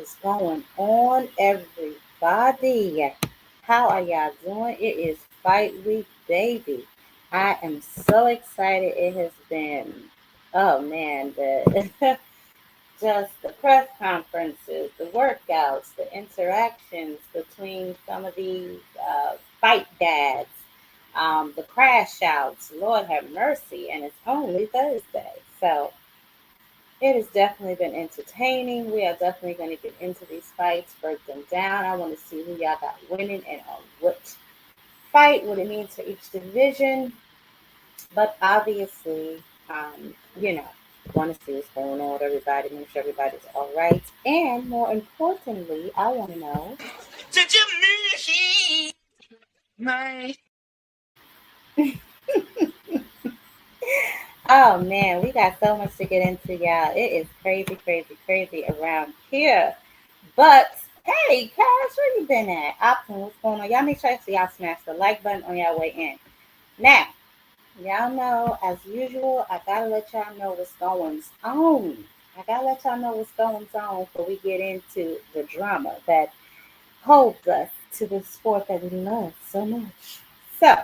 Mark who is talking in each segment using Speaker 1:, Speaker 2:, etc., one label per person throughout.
Speaker 1: is going on, everybody? How are y'all doing? It is fight week, baby. I am so excited. It has been, oh man, the just the press conferences, the workouts, the interactions between some of these fight dads, the crash outs. Lord have mercy, and it's only Thursday, so it has definitely been entertaining. We are definitely going to get into these fights, break them down. I want to see who y'all got winning and on what fight, what it means for each division. But obviously, you know, want to see what's going on with everybody, make sure everybody's all right. And more importantly, I want to know. Did you meet my? Oh man, we got so much to get into, y'all. It is crazy, crazy, crazy around here. But hey, Cash, where you been at? Optimal, what's going on? Y'all make sure y'all smash the like button on y'all way in. Now, y'all know, as usual, I gotta let y'all know what's going on. I gotta let y'all know what's going on before we get into the drama that holds us to the sport that we love so much. So,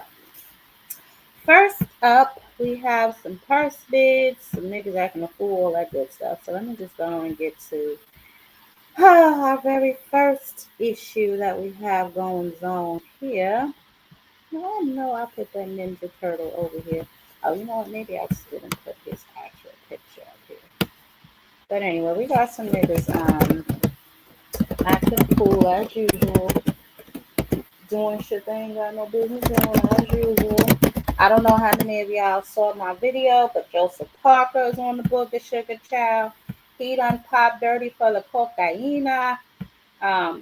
Speaker 1: first up, we have some purse bids, some niggas acting a fool, all that good stuff. So let me just go and get to our very first issue that we have going on here. I know I put that Ninja Turtle over here. Oh, you know what? Maybe I just didn't put his actual picture up here. But anyway, we got some niggas acting cool as usual, doing shit they ain't got no business doing as usual. I don't know how many of y'all saw my video, but Joseph Parker is on the book of Sugar Child. He done popped dirty for the cocaina.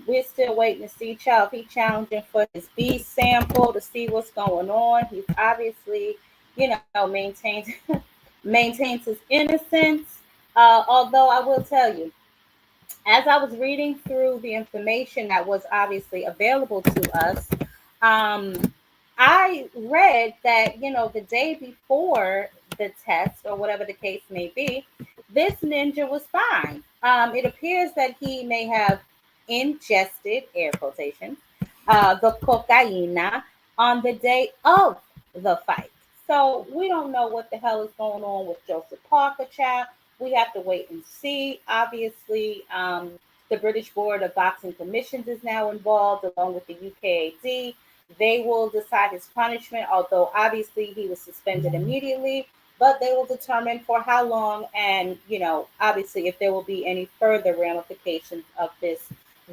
Speaker 1: We're still waiting to see Child. He challenging for his B sample to see what's going on. He's obviously, maintains maintains his innocence. Although I will tell you, as I was reading through the information that was obviously available to us, um, I read that, the day before the test or whatever the case may be, this ninja was fine. It appears that he may have ingested, air quotation, the cocaina on the day of the fight. So we don't know what the hell is going on with Joseph Parker, child. We have to wait and see. Obviously, the British Board of Boxing Commissions is now involved, along with the UKAD. They will decide his punishment, although obviously he was suspended immediately, but they will determine for how long and, obviously if there will be any further ramifications of this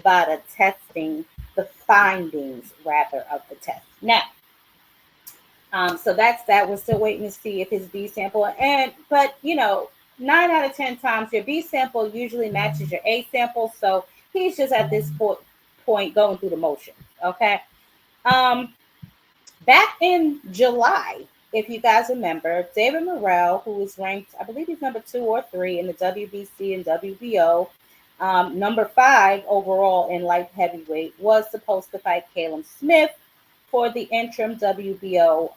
Speaker 1: VADA testing, the findings rather of the test. Now, so that's that. We're still waiting to see if his B sample but 9 out of 10 times your B sample usually matches your A sample. So he's just at this point going through the motion. Okay. Back in July, if you guys remember, David Morrell, who was ranked, I believe he's number 2 or 3 in the WBC and WBO, number 5 overall in light heavyweight, was supposed to fight Caleb Smith for the interim WBO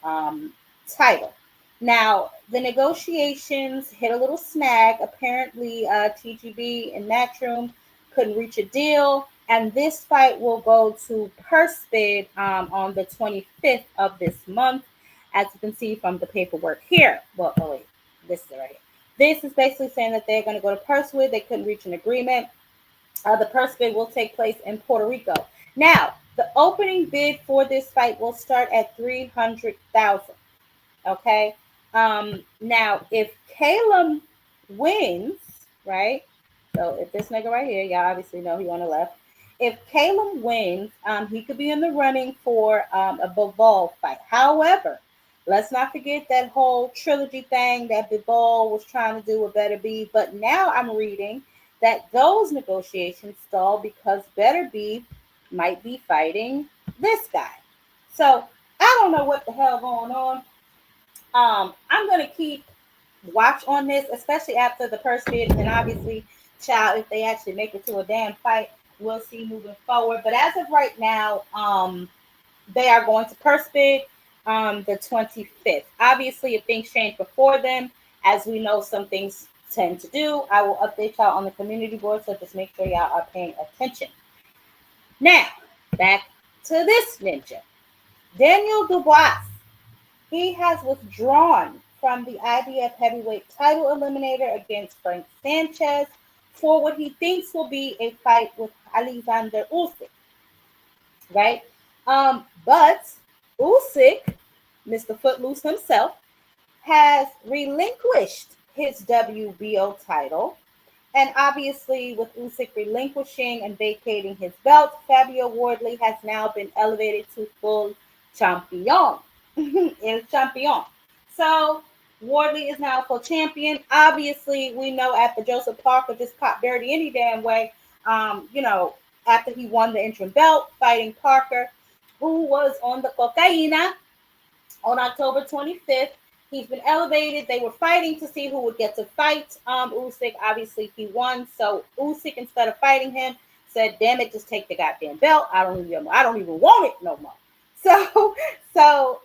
Speaker 1: title. Now, the negotiations hit a little snag. Apparently, TGB and Matchroom couldn't reach a deal, and this fight will go to purse bid on the 25th of this month, as you can see from the paperwork here. Well, oh wait, this is it right here. This is basically saying that they're going to go to purse bid. They couldn't reach an agreement. The purse bid will take place in Puerto Rico. Now, the opening bid for this fight will start at $300,000. Okay. Now, if Caleb wins, right? So if this nigga right here, y'all obviously know he on the left. If Caleb wins, he could be in the running for a Bivol fight. However, let's not forget that whole trilogy thing that Bivol was trying to do with Better Be. But now I'm reading that those negotiations stall because Better Be might be fighting this guy. So I don't know what the hell going on. I'm gonna keep watch on this, especially after the purse bid, and obviously, child, if they actually make it to a damn fight, we'll see moving forward. But as of right now, they are going to purse bid the 25th. Obviously, if things change before then, as we know, some things tend to do. I will update y'all on the community board, so just make sure y'all are paying attention. Now, back to this ninja. Daniel Dubois. He has withdrawn from the IBF heavyweight title eliminator against Frank Sanchez for what he thinks will be a fight with Alexander Usyk. Right? But Usyk, Mr. Footloose himself, has relinquished his WBO title. And obviously, with Usyk relinquishing and vacating his belt, Fabio Wardley has now been elevated to full champion. El champion. So Wardley is now full champion. Obviously, we know after Joseph Parker just caught dirty any damn way, after he won the interim belt, fighting Parker, who was on the cocaina on October 25th. He's been elevated. They were fighting to see who would get to fight Usyk. Obviously, he won. So Usyk, instead of fighting him, said, "Damn it, just take the goddamn belt. I don't even want it no more." So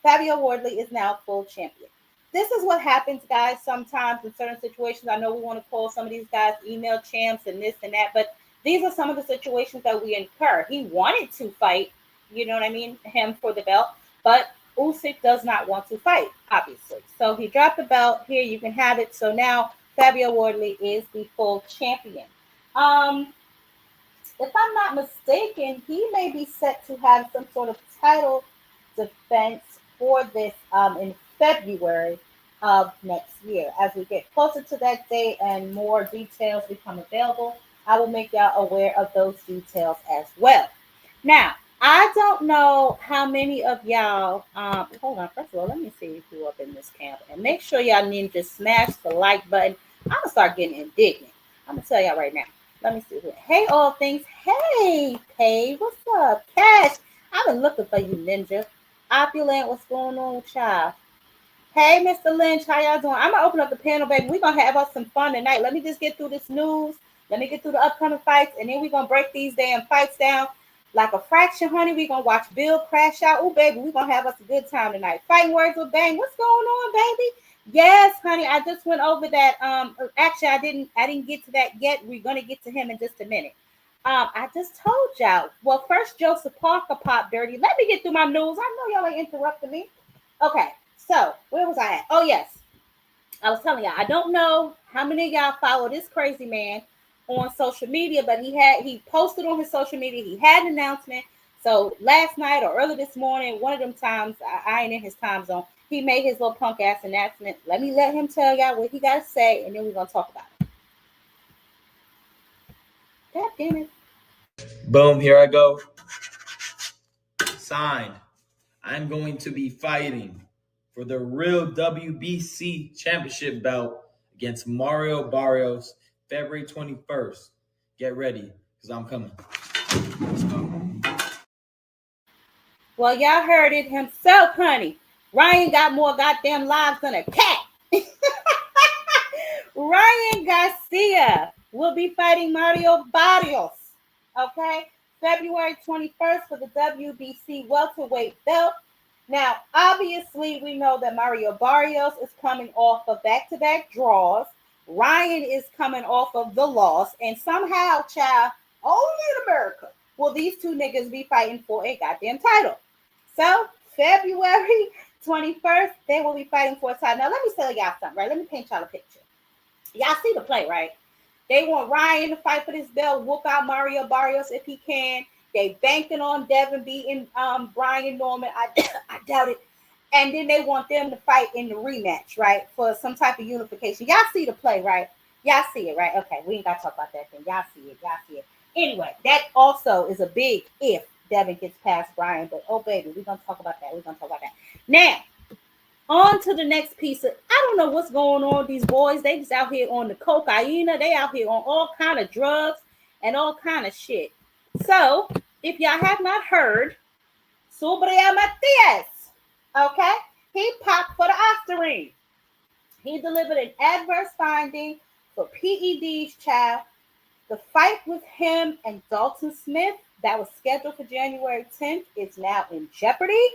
Speaker 1: Fabio Wardley is now full champion. This is what happens, guys, sometimes in certain situations. I know we want to call some of these guys email champs and this and that, but these are some of the situations that we incur. He wanted to fight, you know what I mean, him for the belt, but Usyk does not want to fight, obviously. So he dropped the belt. Here, you can have it. So now Fabio Wardley is the full champion. If I'm not mistaken, he may be set to have some sort of title defense for this in February of next year. As we get closer to that date and more details become available, I will make y'all aware of those details as well. Now, I don't know how many of y'all, hold on, first of all, let me see who up in this camp. And make sure y'all ninjas smash the like button. I'm going to start getting indignant. I'm going to tell y'all right now. Let me see here. Hey, all things. Hey, Pay. What's up? Cash. I've been looking for you, ninja. Opulent, what's going on with y'all? Hey, Mr. Lynch, how y'all doing? I'm going to open up the panel, baby. We're going to have us some fun tonight. Let me just get through this news. Let me get through the upcoming fights, and then we're going to break these damn fights down like a fraction, honey. We're going to watch Bill crash out. Oh, baby, we're going to have us a good time tonight. Fighting words with Bang. What's going on, baby? Yes, honey, I just went over that. Actually, I didn't get to that yet. We're going to get to him in just a minute. I just told y'all. Well, first, Joseph Parker popped dirty. Let me get through my news. I know y'all ain't interrupting me. Okay, so where was I at? Oh, yes. I was telling y'all, I don't know how many of y'all follow this crazy man on social media, but he posted on his social media. He had an announcement. So last night or early this morning, one of them times, I ain't in his time zone, he made his little punk ass announcement. Let him tell y'all what he got to say, and then we're going to talk about it. God damn it.
Speaker 2: Boom, here I go. Signed. I'm going to be fighting for the real WBC championship belt against Mario Barrios February 21st. Get ready, because I'm coming. Let's go.
Speaker 1: Well, y'all heard it himself, honey. Ryan got more goddamn lives than a cat. Ryan Garcia will be fighting Mario Barrios. Okay? February 21st for the WBC welterweight belt. Now, obviously, we know that Mario Barrios is coming off of back-to-back draws. Ryan is coming off of the loss. And somehow, child, only in America will these two niggas be fighting for a goddamn title. So, February 21st, they will be fighting for a title. Now, let me tell y'all something, right? Let me paint y'all a picture. Y'all see the play, right? They want Ryan to fight for this belt, whoop out Mario Barrios if he can. They banking on Devin beating Brian Norman. I doubt it. And then they want them to fight in the rematch, right? For some type of unification. Y'all see the play, right? Y'all see it, right? Okay, we ain't got to talk about that thing. Y'all see it. Anyway, that also is a big if Devin gets past Brian. But, oh, baby, we're going to talk about that. Now, on to the next piece. I don't know what's going on with these boys. They just out here on the cocaine. They out here on all kind of drugs and all kind of shit. So, if y'all have not heard, Subriel Matias, okay, he popped for the Ostarine. He delivered an adverse finding for PEDs, child. The fight with him and Dalton Smith that was scheduled for January 10th is now in jeopardy.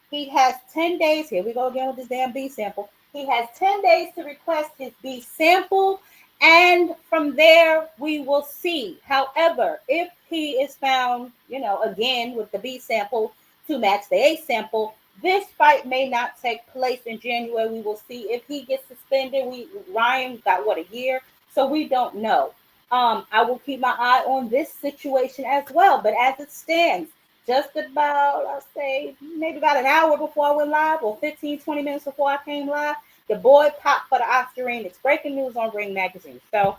Speaker 1: He has 10 days. Here we go again with this damn B sample. He has 10 days to request his B sample, and from there we will see. However, if he is found, again with the B sample to match the A sample, this fight may not take place in January. We will see if he gets suspended. Ryan got what, a year, so we don't know. I will keep my eye on this situation as well. But as it stands, just about, I'll say, maybe about an hour before I went live, or 15, 20 minutes before I came live, the boy popped for the Oscarine. It's breaking news on Ring Magazine. So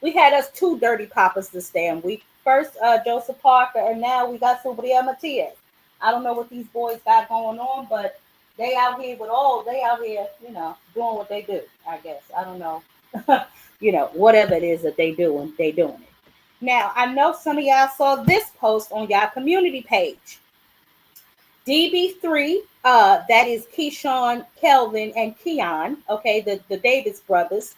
Speaker 1: we had us two dirty poppers this damn week. First, Joseph Parker, and now we got Subriel Matias. I don't know what these boys got going on, but they out here doing what they do, I guess. I don't know. Whatever it is that they doing it. Now, I know some of y'all saw this post on y'all community page. DB3, that is Keyshawn, Kelvin, and Keon, okay, the Davis brothers,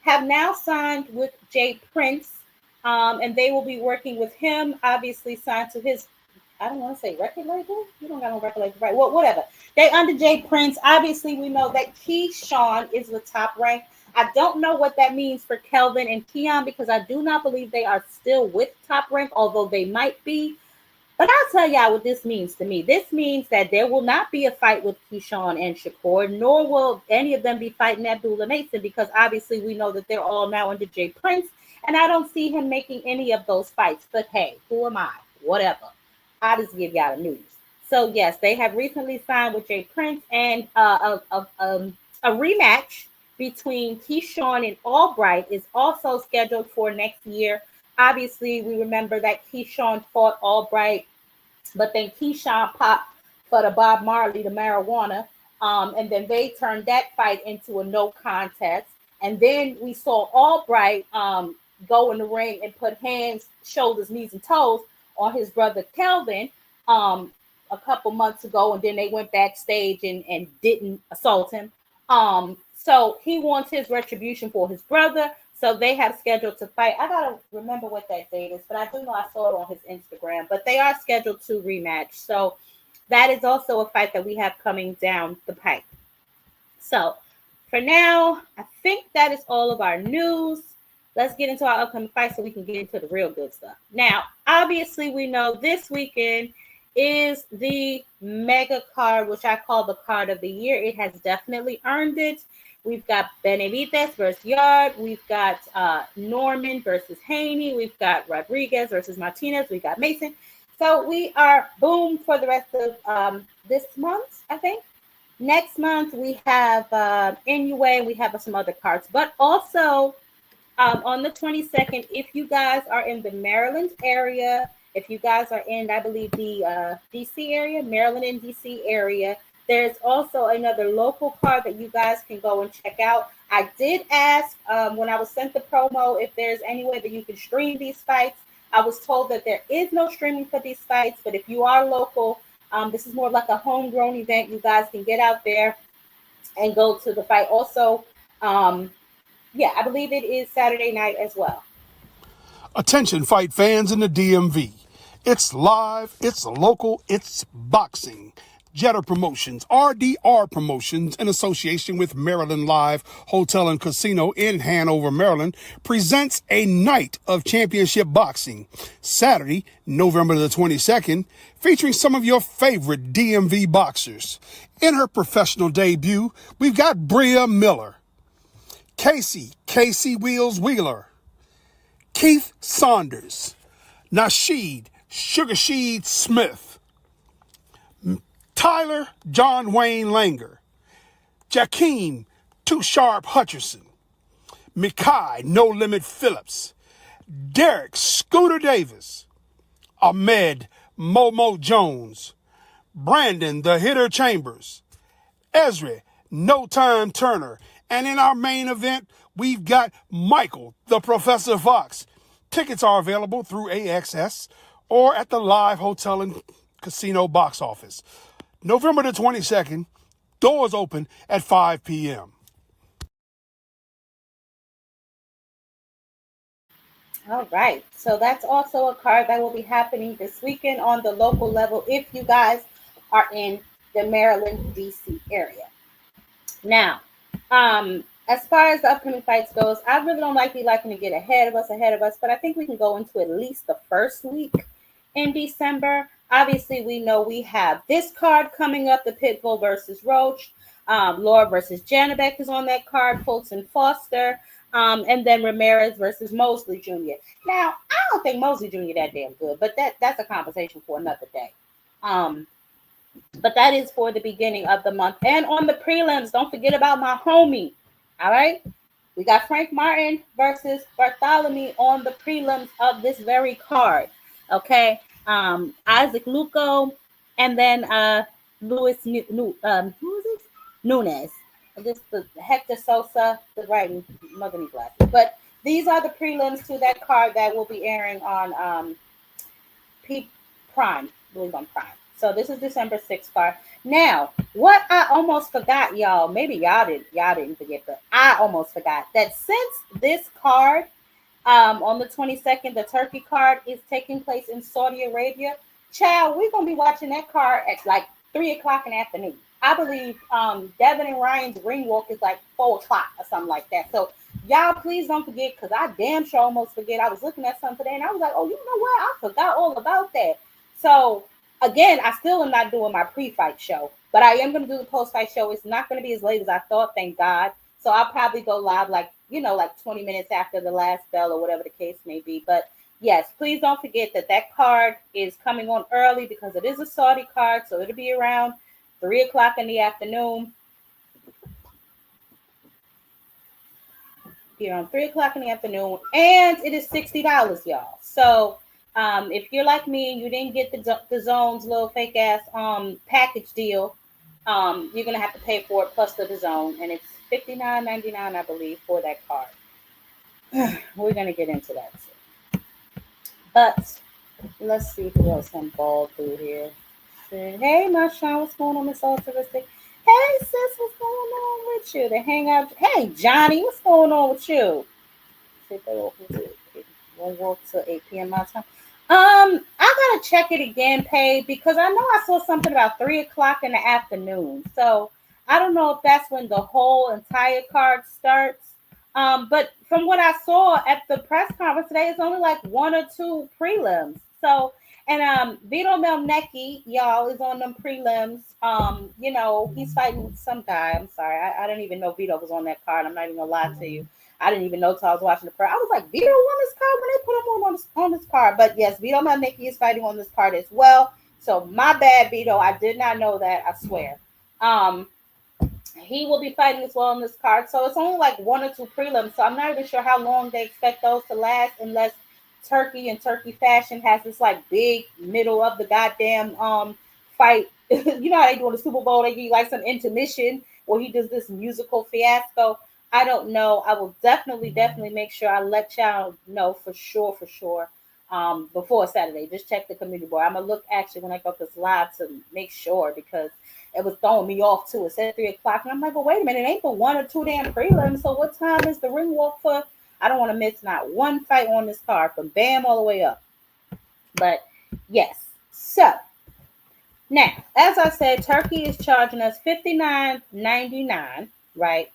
Speaker 1: have now signed with Jay Prince, and they will be working with him, obviously signed to his, I don't want to say record label. You don't got no record label, right? Well, whatever. They under Jay Prince. Obviously, we know that Keyshawn is the Top Rank. I don't know what that means for Kelvin and Keon, because I do not believe they are still with Top Rank, although they might be. But I'll tell y'all what this means to me. This means that there will not be a fight with Keyshawn and Shakur, nor will any of them be fighting Abdullah Mason, because obviously we know that they're all now under Jay Prince, and I don't see him making any of those fights. But hey, who am I? Whatever. I'll just give y'all the news. So yes, they have recently signed with Jay Prince, and a rematch between Keyshawn and Albright is also scheduled for next year. Obviously, we remember that Keyshawn fought Albright, but then Keyshawn popped for the Bob Marley, the marijuana, and then they turned that fight into a no contest. And then we saw Albright go in the ring and put hands, shoulders, knees, and toes on his brother Kelvin a couple months ago, and then they went backstage and didn't assault him. So he wants his retribution for his brother. So they have scheduled to fight. I gotta remember what that date is, but I do know I saw it on his Instagram. But they are scheduled to rematch. So that is also a fight that we have coming down the pipe. So for now, I think that is all of our news. Let's get into our upcoming fights so we can get into the real good stuff. Now, obviously, we know this weekend is the mega card, which I call the card of the year. It has definitely earned it. We've got Benavidez versus Yard. We've got Norman versus Haney. We've got Rodriguez versus Martinez. We've got Mason. So we are boom for the rest of this month, I think. Next month, we have NUA. We have some other cards. But also, on the 22nd, if you guys are in the Maryland area, if you guys are in, I believe, the D.C. area, Maryland and D.C. area, there's also another local card that you guys can go and check out. I did ask when I was sent the promo if there's any way that you can stream these fights. I was told that there is no streaming for these fights, but if you are local, this is more like a homegrown event. You guys can get out there and go to the fight. Also, I believe it is Saturday night as well.
Speaker 3: Attention fight fans in the DMV. It's live, it's local, it's boxing. Jetter Promotions, RDR Promotions, in association with Maryland Live Hotel and Casino in Hanover, Maryland, presents a night of championship boxing, Saturday, November the 22nd, featuring some of your favorite DMV boxers. In her professional debut, we've got Bria Miller, Casey Wheels Wheeler, Keith Saunders, Nasheed Sugar Sheed Smith, Tyler John Wayne Langer, Jakeem Too Sharp Hutcherson, Mikai No Limit Phillips, Derek Scooter Davis, Ahmed Momo Jones, Brandon the Hitter Chambers, Ezra No Time Turner, and in our main event, we've got Michael the Professor Fox. Tickets are available through AXS or at the Live Hotel and Casino box office. November the 22nd, doors open at 5 p.m.
Speaker 1: All right. So that's also a card that will be happening this weekend on the local level if you guys are in the Maryland, D.C. area. Now, as far as the upcoming fights goes, I really don't like liking to get ahead of us, but I think we can go into at least the first week in December. Obviously, we know we have this card coming up, the Pitbull versus Roach. Laura versus Janabek is on that card, Fulton Foster, and then Ramirez versus Mosley Jr. Now, I don't think Mosley Jr. that damn good, but that's a conversation for another day. But that is for the beginning of the month. And on the prelims, don't forget about my homie. All right. We got Frank Martin versus Bartholomew on the prelims of this very card. Okay. Isaac Luco and then Luis who is it? Nunez. Just the Hector Sosa, the writing mother me glasses. But these are the prelims to that card that will be airing on P Prime, I believe on Prime. So this is December 6th card. Now, what I almost forgot, y'all, maybe y'all didn't forget, but I almost forgot that since this card on the 22nd, the Turkey card is taking place in Saudi Arabia, child, we're gonna be watching that card at like 3 o'clock in the afternoon. I believe Devin and Ryan's ring walk is like 4 o'clock or something like that. So y'all please don't forget, because I damn sure almost forget. I was looking at something today and I was like, oh, you know what? I forgot all about that. So again, I still am not doing my pre-fight show, but I am going to do the post-fight show. It's not going to be as late as I thought, thank God. So I'll probably go live like 20 minutes after the last bell or whatever the case may be. But yes, please don't forget that card is coming on early because it is a Saudi card. So it'll be around 3 o'clock in the afternoon. Here on 3 o'clock in the afternoon. And it is $60, y'all. So if you're like me and you didn't get the Zone's little fake ass package deal, you're gonna have to pay for it plus the Zone, and it's $59.99, I believe, for that card. We're gonna get into that soon. But let's see who else I'm balled through here. Hey, my Sean, what's going on, Miss Altruistic? Hey, sis, what's going on with you? The hangout. Hey, Johnny, what's going on with you? One walk till 8 p.m. my time. I gotta check it again, Paige, because I know I saw something about 3 o'clock in the afternoon. So I don't know if that's when the whole entire card starts. But from what I saw at the press conference today, it's only like one or two prelims. So and Vito Melnecki, y'all, is on them prelims. He's fighting some guy. I'm sorry, I didn't even know Vito was on that card. I'm not even gonna lie to you. I didn't even know till I was watching the card. I was like, Vito won this card when they put him on this card. But yes, Vito Melnecki is fighting on this card as well. So my bad, Vito. I did not know that. I swear. He will be fighting as well on this card. So it's only like one or two prelims. So I'm not even sure how long they expect those to last, unless Turkey and Turkey Fashion has this like big middle of the goddamn fight. You know how they do in the Super Bowl? They give you like some intermission where he does this musical fiasco. I don't know. I will definitely make sure I let y'all know for sure. Before Saturday, just check the community board. I'm gonna look actually when I go this live to make sure, because it was throwing me off too. It said 3 o'clock, and I'm like, well, wait a minute, it ain't for one or two damn prelims. So what time is the ring walk for? I don't want to miss not one fight on this card from Bam all the way up. But yes, so now, as I said, Turkey is charging us $59.99, right?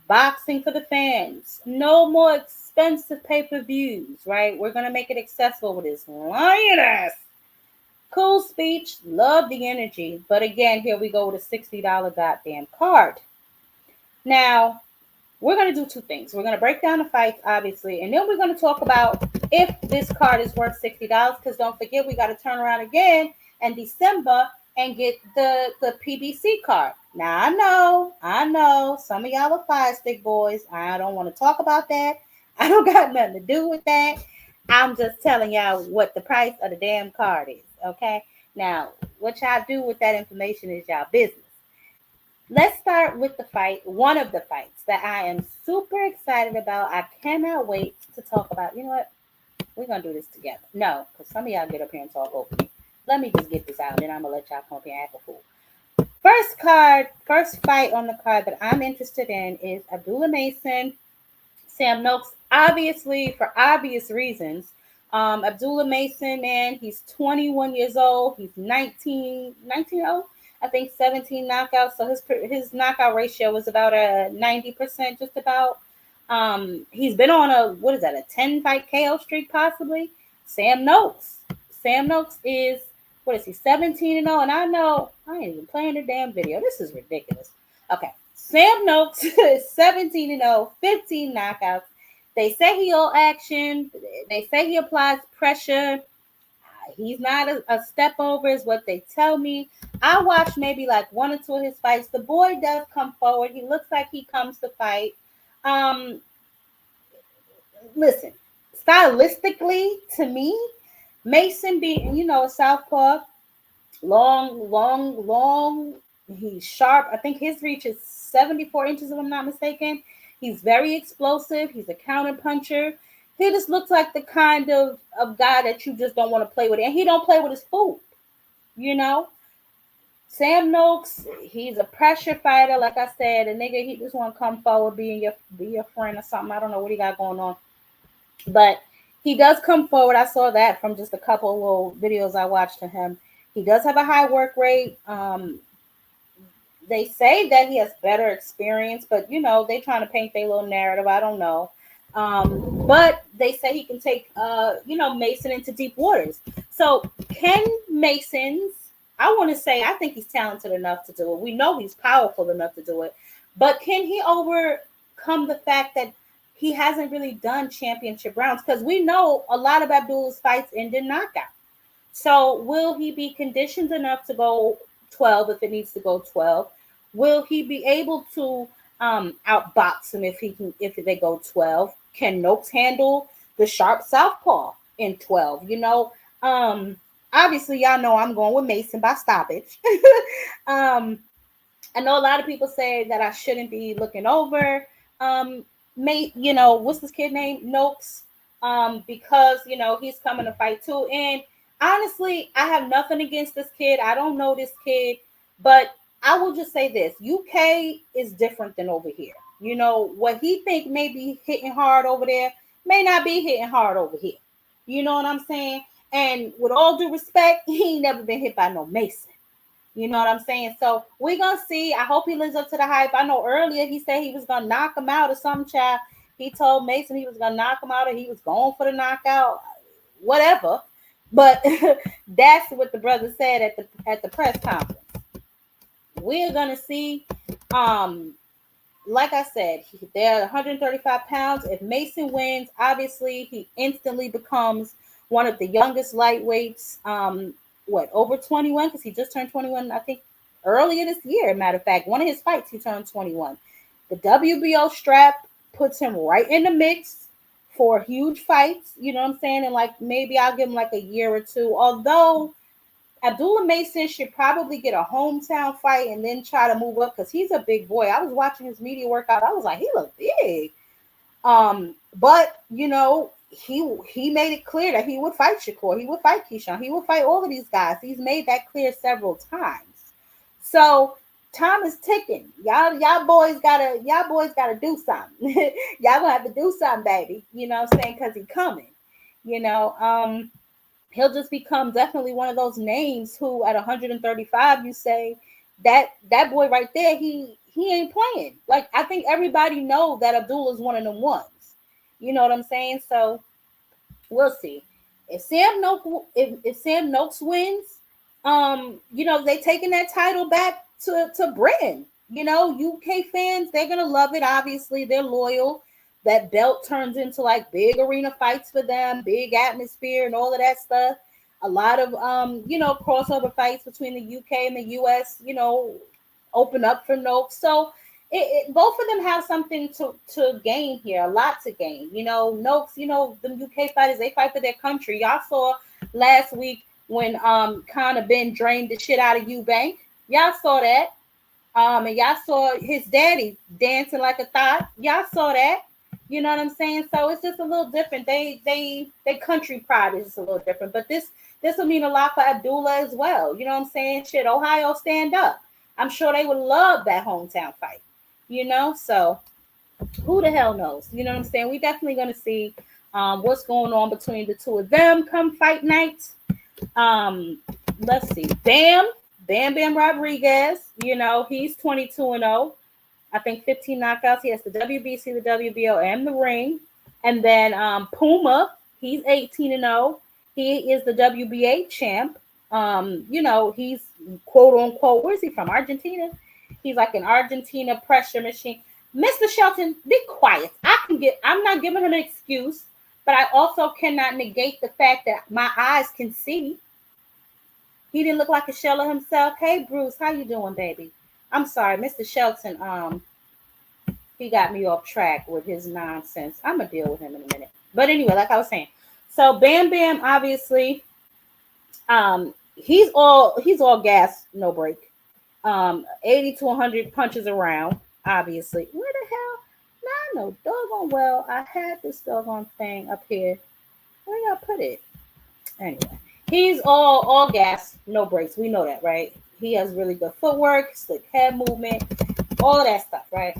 Speaker 1: Boxing for the fans. No more expensive pay-per-views, right? We're going to make it accessible with this lioness. Cool speech. Love the energy. But again, here we go with a $60 goddamn card. Now, we're going to do two things. We're going to break down the fights, obviously, and then we're going to talk about if this card is worth $60, because don't forget, we got to turn around again in December and get the PBC card. Now, I know, some of y'all are fire stick boys. I don't want to talk about that. I don't got nothing to do with that. I'm just telling y'all what the price of the damn card is, okay? Now, what y'all do with that information is y'all business. Let's start with the fight, one of the fights that I am super excited about. I cannot wait to talk about. You know what? We're going to do this together. No, because some of y'all get up here and talk over me. Let me just get this out, and then I'm going to let y'all come up here and act a fool. First fight on the card that I'm interested in is Abdullah Mason, Sam Noakes, obviously for obvious reasons. Abdullah Mason, man, he's 21 years old. He's 19 years old. I think 17 knockouts. So his knockout ratio was about a 90%, just about. He's been on a, what is that, a 10 fight KO streak possibly. Sam Noakes. Sam Noakes is, what is he, 17-0? And I know I ain't even playing the damn video. This is ridiculous. Okay. Sam Noakes is 17-0, 15 knockouts. They say he all action. They say he applies pressure. He's not a step over, is what they tell me. I watched maybe like one or two of his fights. The boy does come forward. He looks like he comes to fight. Listen, stylistically, to me, Mason being, a southpaw, long. He's sharp. I think his reach is 74 inches, if I'm not mistaken. He's very explosive. He's a counter puncher. He just looks like the kind of guy that you just don't want to play with. And he don't play with his food, Sam Noakes, he's a pressure fighter, like I said. A nigga, he just want to come forward, be your friend or something. I don't know what he got going on. But he does come forward. I saw that from just a couple of little videos I watched of him. He does have a high work rate. They say that he has better experience, but they trying to paint their little narrative. I don't know. But they say he can take Mason into deep waters. So can Mason's, I think he's talented enough to do it. We know he's powerful enough to do it. But can he overcome the fact that he hasn't really done championship rounds? Because we know a lot of Abdullah's fights end in knockout. So will he be conditioned enough to go 12 if it needs to go 12? Will he be able to outbox him if they go 12? Can Noakes handle the sharp southpaw in 12? Obviously, y'all know I'm going with Mason by stoppage. I know a lot of people say that I shouldn't be looking over what's this kid named Noakes, because he's coming to fight too. And honestly, I have nothing against this kid. I don't know this kid, but I will just say this: UK is different than over here. What he think may be hitting hard over there may not be hitting hard over here. You know what I'm saying? And with all due respect, he ain't never been hit by no Mason. You know what I'm saying? So we're going to see. I hope he lives up to the hype. I know earlier he said he was going to knock him out or some child. He told Mason he was going to knock him out or he was going for the knockout, whatever. But that's what the brother said at the press conference. We're going to see. Like I said, they're 135 pounds. If Mason wins, obviously he instantly becomes one of the youngest lightweights. Over 21? Because he just turned 21, I think, earlier this year. Matter of fact, one of his fights, he turned 21. The WBO strap puts him right in the mix for huge fights. You know what I'm saying? And maybe I'll give him a year or two. Although Abdullah Mason should probably get a hometown fight and then try to move up because he's a big boy. I was watching his media workout. I was like, he looked big. But he made it clear that he would fight Shakur. He would fight Keyshawn. He would fight all of these guys. He's made that clear several times. So time is ticking. Y'all boys gotta do something. Y'all gonna have to do something, baby. You know what I'm saying? Because he's coming. He'll just become definitely one of those names who at 135, you say that boy right there, he ain't playing. I think everybody know that Abdullah's one of them ones. You know what I'm saying? So we'll see. If Sam Noakes wins, they taking that title back to Britain. UK fans, they're gonna love it. Obviously, they're loyal. That belt turns into big arena fights for them, big atmosphere and all of that stuff. A lot of crossover fights between the UK and the US, open up for Noakes. So both of them have something to gain here, a lot to gain. Noakes, the UK fighters, they fight for their country. Y'all saw last week when Conor Ben drained the shit out of Eubank. Y'all saw that. And y'all saw his daddy dancing like a thot. Y'all saw that. You know what I'm saying? So it's just a little different. They country pride is just a little different. But this will mean a lot for Abdullah as well. You know what I'm saying? Shit, Ohio, stand up. I'm sure they would love that hometown fight. So who the hell knows? You know what I'm saying? We definitely going to see what's going on between the two of them come fight night. Let's see. Bam Bam Bam Rodriguez, he's 22-0. I think 15 knockouts. He has the WBC, the WBO, and the ring. And then Puma, he's 18-0. He is the WBA champ. He's quote unquote, where's he from? Argentina. He's like an Argentina pressure machine. Mr. Shelton, be quiet. I'm not giving him an excuse, but I also cannot negate the fact that my eyes can see. He didn't look like a shell of himself. Hey, Bruce, how you doing, baby? I'm sorry, Mr. Shelton. He got me off track with his nonsense. I'm gonna deal with him in a minute. But anyway, like I was saying, so Bam Bam, obviously, he's all gas, no break. 80 to 100 punches around. Obviously, where the hell? Nah, no doggone well. I had this doggone thing up here. Where y'all put it? Anyway, he's all gas, no breaks. We know that, right? He has really good footwork, slick head movement, all of that stuff, right?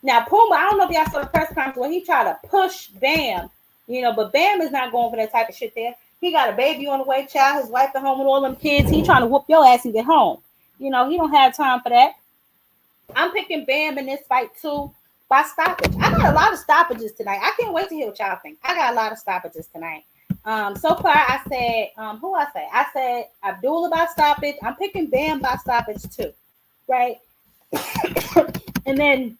Speaker 1: Now, Puma, I don't know if y'all saw the press conference where he tried to push Bam, but Bam is not going for that type of shit there. He got a baby on the way, child, his wife at home with all them kids. He trying to whoop your ass and get home. He don't have time for that. I'm picking Bam in this fight, too, by stoppage. I got a lot of stoppages tonight. I can't wait to hear what y'all think. I got a lot of stoppages tonight. So far, I said, who I say? I said Abdullah by stoppage. I'm picking Bam by stoppage, too, right? And then,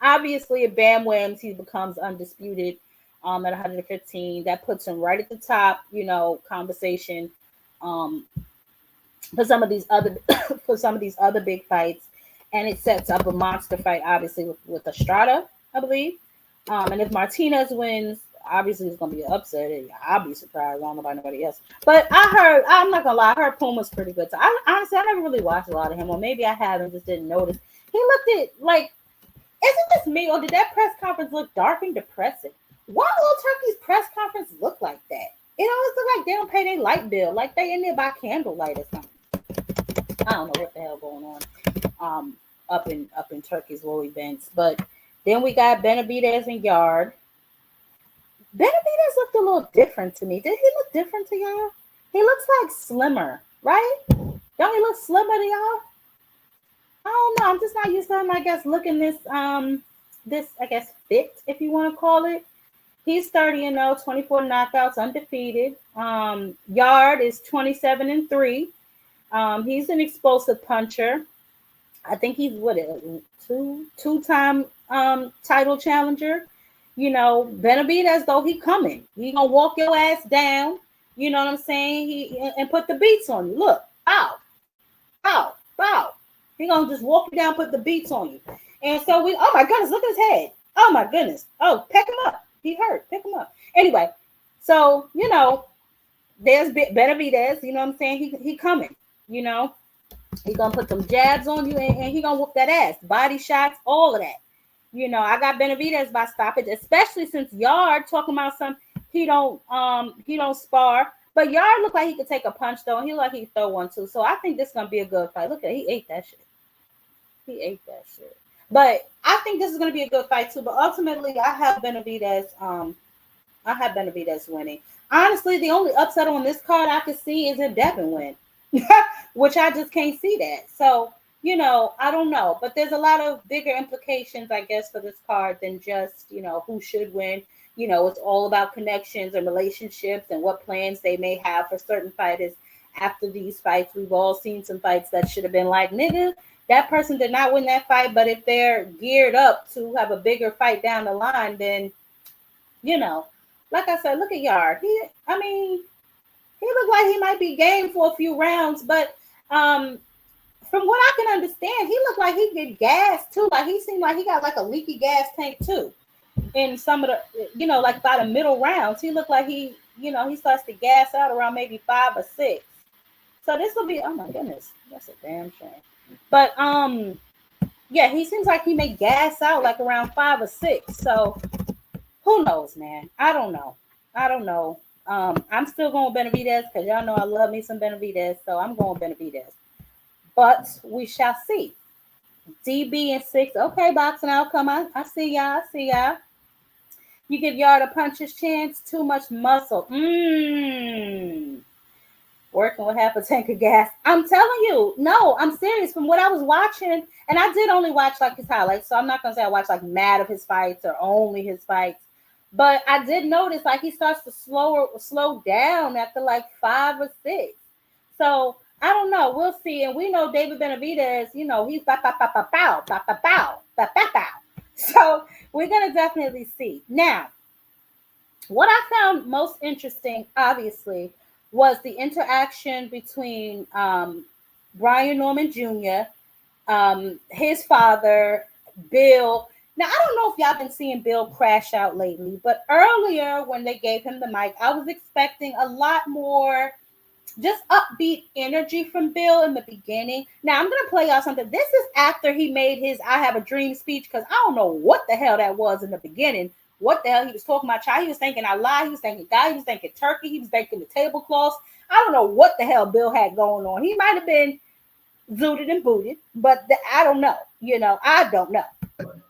Speaker 1: obviously, if Bam wins, he becomes undisputed at 115. That puts him right at the top, conversation for some of these other big fights, and it sets up a monster fight, obviously with Estrada, I believe. And if Martinez wins, obviously it's gonna be an upset. I'll be surprised. I don't know about nobody else, but I'm not gonna lie, I heard Puma's pretty good. So I never really watched a lot of him, or maybe I have and just didn't notice. He looked at like, isn't this me, or did that press conference look dark and depressing? Why will Turkey's press conference look like that? It always look like they don't pay their light bill, like they in there by candlelight or something. I don't know what the hell going on up in Turkey's little events. But then we got Benavidez and Yard. Benavidez looked a little different to me. Did he look different to y'all? He looks like slimmer, right? Don't he look slimmer to y'all? I don't know. I'm just not used to him, I guess, looking this I guess fit, if you want to call it. He's 30-0, 24 knockouts, undefeated. Yard is 27-3. He's an explosive puncher. I think he's two-time title challenger. Benavidez, though, he coming. He gonna walk your ass down. You know what I'm saying? And put the beats on you. Look, bow. He gonna just walk you down, put the beats on you. And so oh my goodness, look at his head. Oh my goodness. Oh, pick him up. He hurt. Pick him up. Anyway, so there's Benavidez. You know what I'm saying? He coming. He gonna put some jabs on you, and he gonna whoop that ass. Body shots, all of that. I got Benavidez by stoppage, especially since Yard talking about he don't spar. But Yard looked like he could take a punch though, and he looked like he could throw one too. So I think this is gonna be a good fight. Look at he ate that shit. But I think this is gonna be a good fight too. But ultimately, I have Benavidez winning. Honestly, the only upset on this card I could see is if Devin win, which I just can't see that. So I don't know. But there's a lot of bigger implications, I guess, for this card than just who should win. It's all about connections and relationships and what plans they may have for certain fighters after these fights. We've all seen some fights that should have been like, nigga, that person did not win that fight. But if they're geared up to have a bigger fight down the line, then, like I said, look at Yard. He looked like he might be game for a few rounds. But from what I can understand, he looked like he get gas too. Like he seemed like he got like a leaky gas tank too. In some of the, like by the middle rounds, he looked like he starts to gas out around maybe 5 or 6. So this will be, oh my goodness, that's a damn shame. But yeah, he seems like he may gas out like around 5 or 6. So who knows, man? I don't know. I'm still going Benavidez because y'all know I love me some Benavidez, so I'm going Benavidez. But we shall see. DB and 6. Okay, boxing outcome. I see y'all. You give Yard a puncher's chance. Too much muscle. working with half a tank of gas. I'm telling you, no, I'm serious. From what I was watching, and I did only watch like his highlights, so I'm not gonna say I watched like mad of his fights or only his fights. But I did notice like he starts to slow down after like 5 or 6. So I don't know. We'll see. And we know David Benavidez, he's ba ba ba ba pow, ba ba pow, ba ba pow. So we're gonna definitely see. Now, what I found most interesting, obviously, was the interaction between Brian Norman Jr., his father, Bill. Now, I don't know if y'all been seeing Bill crash out lately, but earlier when they gave him the mic, I was expecting a lot more just upbeat energy from Bill in the beginning. Now, I'm going to play y'all something. This is after he made his I Have a Dream speech, because I don't know what the hell that was in the beginning. What the hell he was talking about? Child, he was thinking Allah, he was thinking God, he was thinking turkey, he was thinking the tablecloths. I don't know what the hell Bill had going on. He might have been zooted and booted, but I don't know. I don't know.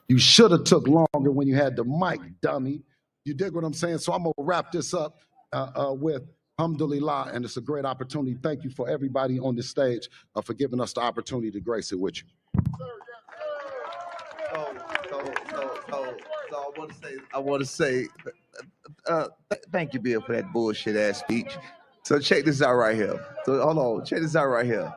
Speaker 4: You should have took longer when you had the mic, dummy. You dig what I'm saying? So I'm going to wrap this up with Alhamdulillah, and it's a great opportunity. Thank you for everybody on this stage for giving us the opportunity to grace it with you. So I want to say, thank you, Bill, for that bullshit ass speech. So check this out right here. So hold on, check this out right here.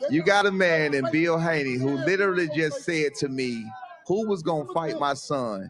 Speaker 4: You got a man in Bill Haney who literally just said to me, who was gonna fight my son?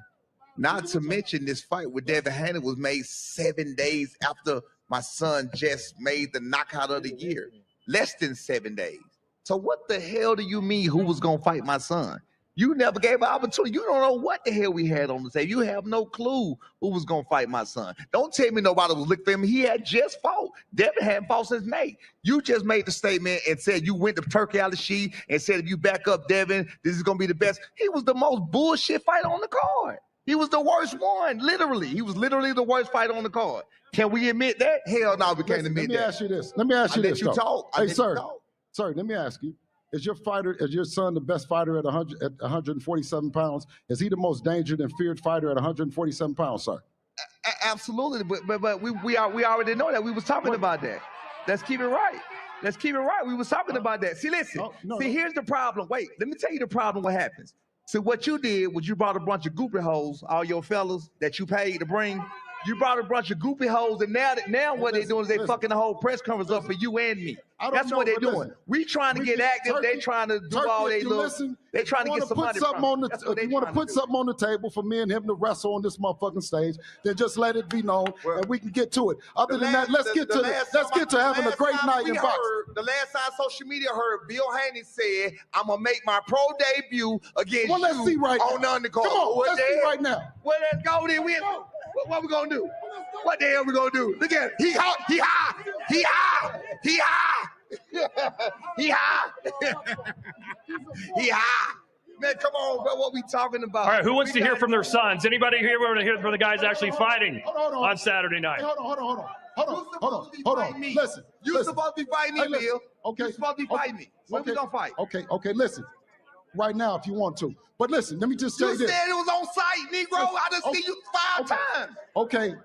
Speaker 4: Not to mention this fight with Devin Haney was made 7 days after my son just made the knockout of the year. Less than 7 days. So what the hell do you mean who was gonna fight my son? You never gave an opportunity. You don't know what the hell we had on the table. You have no clue who was gonna fight my son. Don't tell me nobody was looking for him. He had just fought. Devin hadn't fought since May. You just made the statement and said you went to Turki Alalshikh and said if you back up Devin, this is gonna be the best. He was the most bullshit fighter on the card. He was the worst one, literally. He was literally the worst fighter on the card. Can we admit that? Hell no, we can't admit that. Let me ask you this. Let me ask you this. Hey, sir. Sir, let me ask you. Is your son the best fighter at 147 pounds? Is he the most dangerous and feared fighter at 147 pounds, sir? Absolutely, but we already know that. We was talking about that. Let's keep it right. Let's keep it right. We was talking about that. See, listen. Here's the problem. Wait, let me tell you the problem. What happens? So what you did was you brought a bunch of goopy hoes, all your fellas that you paid to bring. You brought a bunch of goopy hoes, and now what they're doing is they fucking the whole press conference up for you and me. That's what they're doing. We trying to get active. They trying to do all they look. They trying to get some money from us. If you want to put something on the table for me and him to wrestle on this motherfucking stage, then just let it be known, and we can get to it. Other than that, let's get to having a great night in boxing. The last time social media heard, Bill Haney said, "I'm gonna make my pro debut against you on the undercard." Come on, let's see right now. Well, let's go then. What we gonna do? What the hell we gonna do? Look at it. He hot. He high. He high. He high. He high. He high. Man, come on, bro. What we talking about?
Speaker 5: All right, who wants to hear from their sons? Anybody here want to hear from the guys actually fighting on Saturday night?
Speaker 4: Hold on. Listen. You supposed to be fighting me, Bill. Okay. You supposed to be fighting me. When we gonna fight? Okay, listen. Right now, if you want to. But listen, let me just say this. You said it was on site, Negro. I done seen you 5 times. Okay.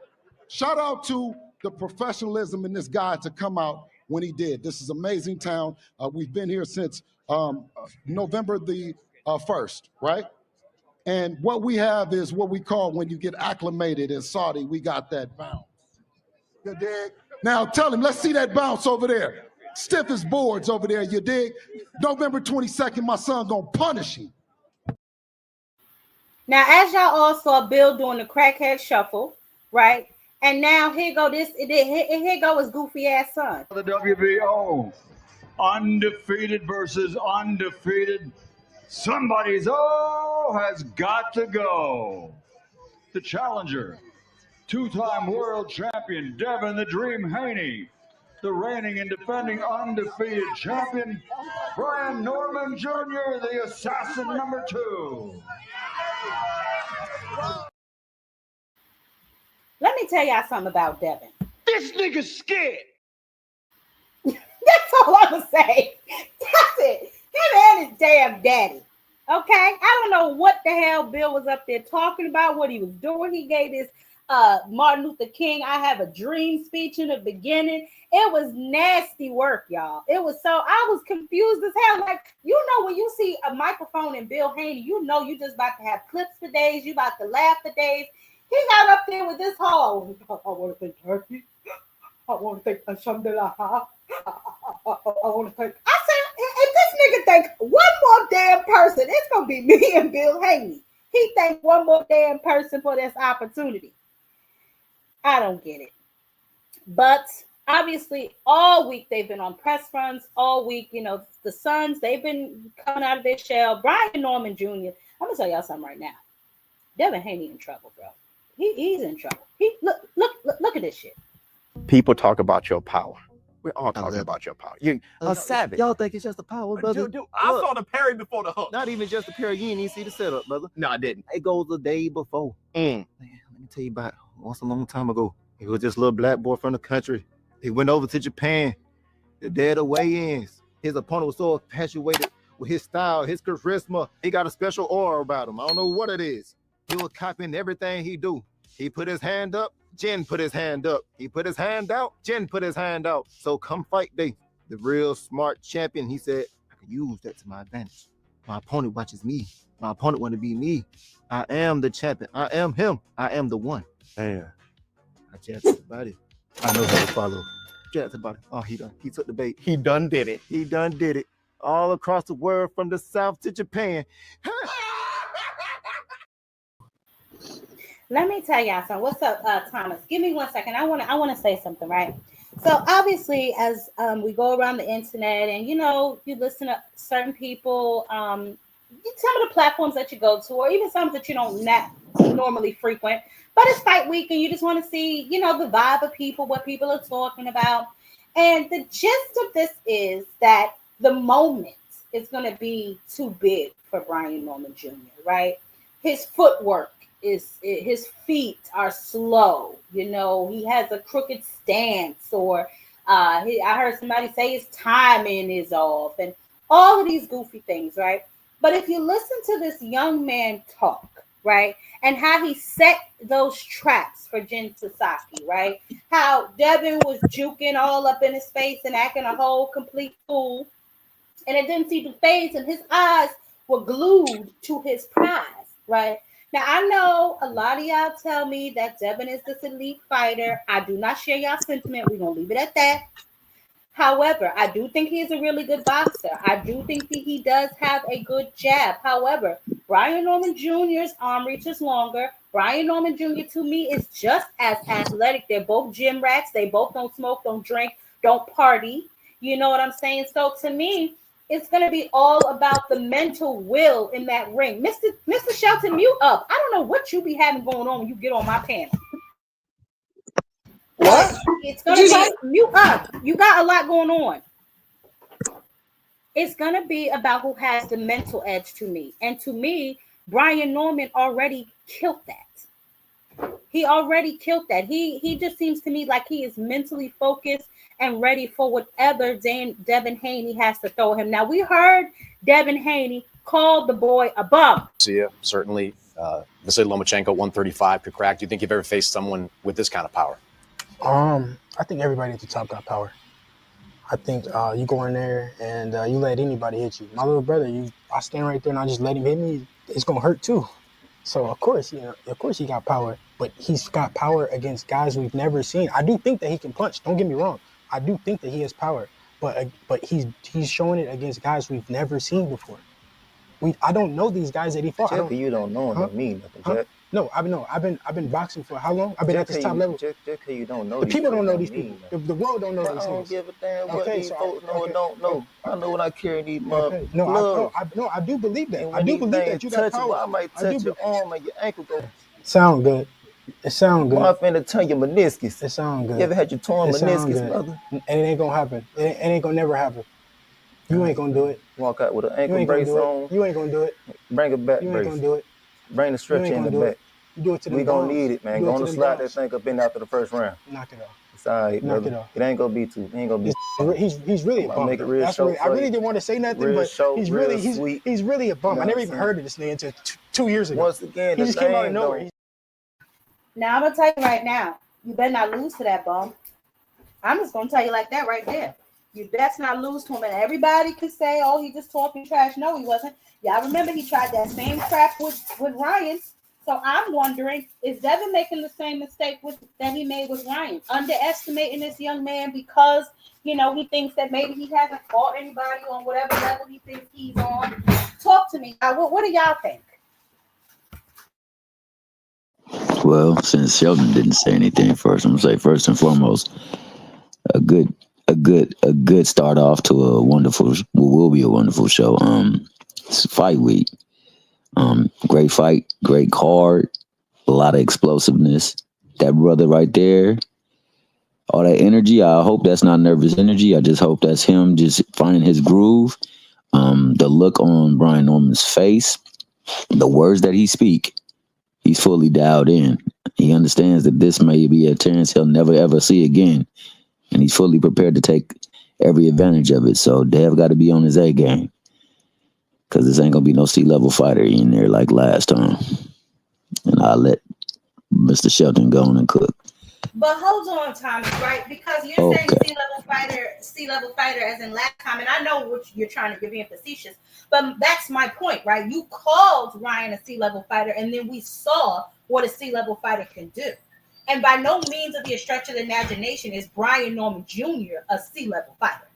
Speaker 4: Shout out to the professionalism in this guy to come out when he did. This is amazing town. We've been here since November the 1st, right? And what we have is what we call when you get acclimated in Saudi, we got that bounce. You dig? Now tell him, let's see that bounce over there. Stiff as boards over there, you dig? November 22nd, my son gonna punish him.
Speaker 1: Now, as y'all all saw Bill doing the crackhead shuffle, right? And now here go his goofy ass son.
Speaker 6: The WBO, undefeated versus undefeated. Somebody's has got to go. The challenger, two-time world champion Devin the Dream Haney. The reigning and defending undefeated champion, Brian Norman Jr., the assassin number 2.
Speaker 1: Let me tell y'all something about Devin.
Speaker 6: This nigga's scared.
Speaker 1: That's all I'm going to say. That's it. Him and his damn daddy. Okay? I don't know what the hell Bill was up there talking about, what he was doing. He gave this Martin Luther King, I have a dream speech in the beginning. It was nasty work, y'all. It was so, I was confused as hell. Like, you know, when you see a microphone and Bill Haney, you know you just about to have clips for days. You about to laugh for days. He got up there with this whole, I want to thank Turkey. I want to thank Alhamdulillah. I want to thank. I said, if this nigga think one more damn person, it's going to be me and Bill Haney. He thanked one more damn person for this opportunity. I don't get it. But obviously, all week they've been on press runs. All week, you know, the Suns, they've been coming out of their shell. Brian Norman Jr., I'm going to tell y'all something right now. Devin Haney in trouble, bro. He's in trouble. Look at this shit.
Speaker 7: People talk about your power. We're all talking about your power. You're a savage.
Speaker 8: Y'all think it's just the power, brother?
Speaker 7: Dude, I saw the parry before the hook.
Speaker 8: Not even just the parry. You didn't even see the setup, brother.
Speaker 7: No, I didn't.
Speaker 8: It goes the day before. Man, let me tell you about once a long time ago. It was this little black boy from the country. He went over to Japan. The day of the weigh-ins. His opponent was so infatuated with his style, his charisma. He got a special aura about him. I don't know what it is. He was copying everything he do. He put his hand up. Jen put his hand up. He put his hand out. Jen put his hand out. So come fight day, the real smart champion, he said, I can use that to my advantage. My opponent watches me. My opponent want to be me. I am the champion. I am him. I am the one.
Speaker 7: Man.
Speaker 8: I chatted about it. I know how to follow. Chatted about it. Oh, he done. He took the bait.
Speaker 7: He done did it.
Speaker 8: He done did it. All across the world from the South to Japan.
Speaker 1: Let me tell y'all something. What's up, Thomas? Give me 1 second. I want to say something, right? So obviously, as we go around the internet, and you know, you listen to certain people, some of the platforms that you go to, or even some that you don't normally frequent. But it's fight week, and you just want to see, you know, the vibe of people, what people are talking about. And the gist of this is that the moment is going to be too big for Brian Norman Jr., right? His footwork. His feet are slow, you know, he has a crooked stance, or I heard somebody say his timing is off, and all of these goofy things, right? But if you listen to this young man talk, right, and how he set those traps for Jen Psaki, right, how Devin was juking all up in his face and acting a whole complete fool, and it didn't see the face, and his eyes were glued to his prize, right? Now, I know a lot of y'all tell me that Devin is this elite fighter. I do not share y'all sentiment. We're going to leave it at that. However, I do think he is a really good boxer. I do think that he does have a good jab. However, Brian Norman Jr.'s arm reach is longer. Brian Norman Jr. to me is just as athletic. They're both gym rats. They both don't smoke, don't drink, don't party. You know what I'm saying? So to me, it's going to be all about the mental will in that ring. Mr. Shelton, mute up. I don't know what you be having going on when you get on my panel. What? It's going to be mute up. You got a lot going on. It's going to be about who has the mental edge to me. And to me, Brian Norman already killed that. He already killed that. He just seems to me like he is mentally focused and ready for whatever Devin Haney has to throw him. Now, we heard Devin Haney call the boy a bum.
Speaker 9: Yeah, certainly. Vasily Lomachenko, 135, could crack. Do you think you've ever faced someone with this kind of power?
Speaker 10: I think everybody at the top got power. I think you go in there and you let anybody hit you. My little brother, I stand right there and I just let him hit me. It's gonna hurt too. So of course he got power, but he's got power against guys we've never seen. I do think that he can punch. Don't get me wrong. I do think that he has power, but he's showing it against guys we've never seen before. I don't know these guys that he fought.
Speaker 8: You don't know them, don't mean nothing, Jack.
Speaker 10: No, I've been boxing for how long? I've been at this top level.
Speaker 8: Just because you don't know
Speaker 10: the people don't know these people. The world don't know these things.
Speaker 8: I don't give a damn what these folks know or don't know. I know what I carry these mother.
Speaker 10: I do believe that. I do believe that you got power.
Speaker 8: I might touch your arm and your ankle go.
Speaker 10: Sound good. It sound good.
Speaker 8: I'm finna turn your meniscus.
Speaker 10: It sound good.
Speaker 8: You ever had your torn meniscus, brother?
Speaker 10: And it ain't gonna happen. It ain't gonna never happen. You ain't gonna do it.
Speaker 8: Walk out with an ankle brace on.
Speaker 10: You ain't gonna do it.
Speaker 8: Bring a back brace.
Speaker 10: You ain't gonna do it.
Speaker 8: Bring the stretcher in the back.
Speaker 10: You do it to the
Speaker 8: We gonna need it, man. Gonna slide that thing up in after the first round.
Speaker 10: Knock it off.
Speaker 8: It's all right, brother.
Speaker 10: Knock it off.
Speaker 8: It ain't gonna be too. It ain't gonna be.
Speaker 10: He's really a bum.
Speaker 8: Make it real short.
Speaker 10: I really didn't want to say nothing, but he's really a bum. I never even heard of this nigga until 2 years ago.
Speaker 8: Once again,
Speaker 10: he just came out of nowhere.
Speaker 1: Now I'm gonna tell you right now, you better not lose to that bum. I'm just gonna tell you like that right there. You best not lose to him. And everybody could say, "Oh, he just talking trash." No, he wasn't. Y'all remember he tried that same crap with Ryan. So I'm wondering, is Devin making the same mistake that he made with Ryan, underestimating this young man because he thinks that maybe he hasn't fought anybody on whatever level he thinks he's on. Talk to me. What do y'all think?
Speaker 11: Well, since Sheldon didn't say anything first, I'm gonna say first and foremost, a good a good start off to a wonderful will be a wonderful show. It's fight week. Great fight, great card, a lot of explosiveness. That brother right there, all that energy. I hope that's not nervous energy. I just hope that's him just finding his groove. The look on Brian Norman's face, the words that he speak, he's fully dialed in. He understands that this may be a chance he'll never ever see again, and he's fully prepared to take every advantage of it. So Dev got to be on his A game because this ain't gonna be no C-level fighter in there like last time. And I'll let Mr. Shelton go on and cook.
Speaker 1: But hold on, Tommy, right? Because you're saying C-level fighter as in last time, and I know what you're trying to give being facetious, but that's my point, right? You called Ryan a C-level fighter, and then we saw what a C-level fighter can do. And by no means of the stretch of the imagination is Brian Norman Jr. a C-level fighter.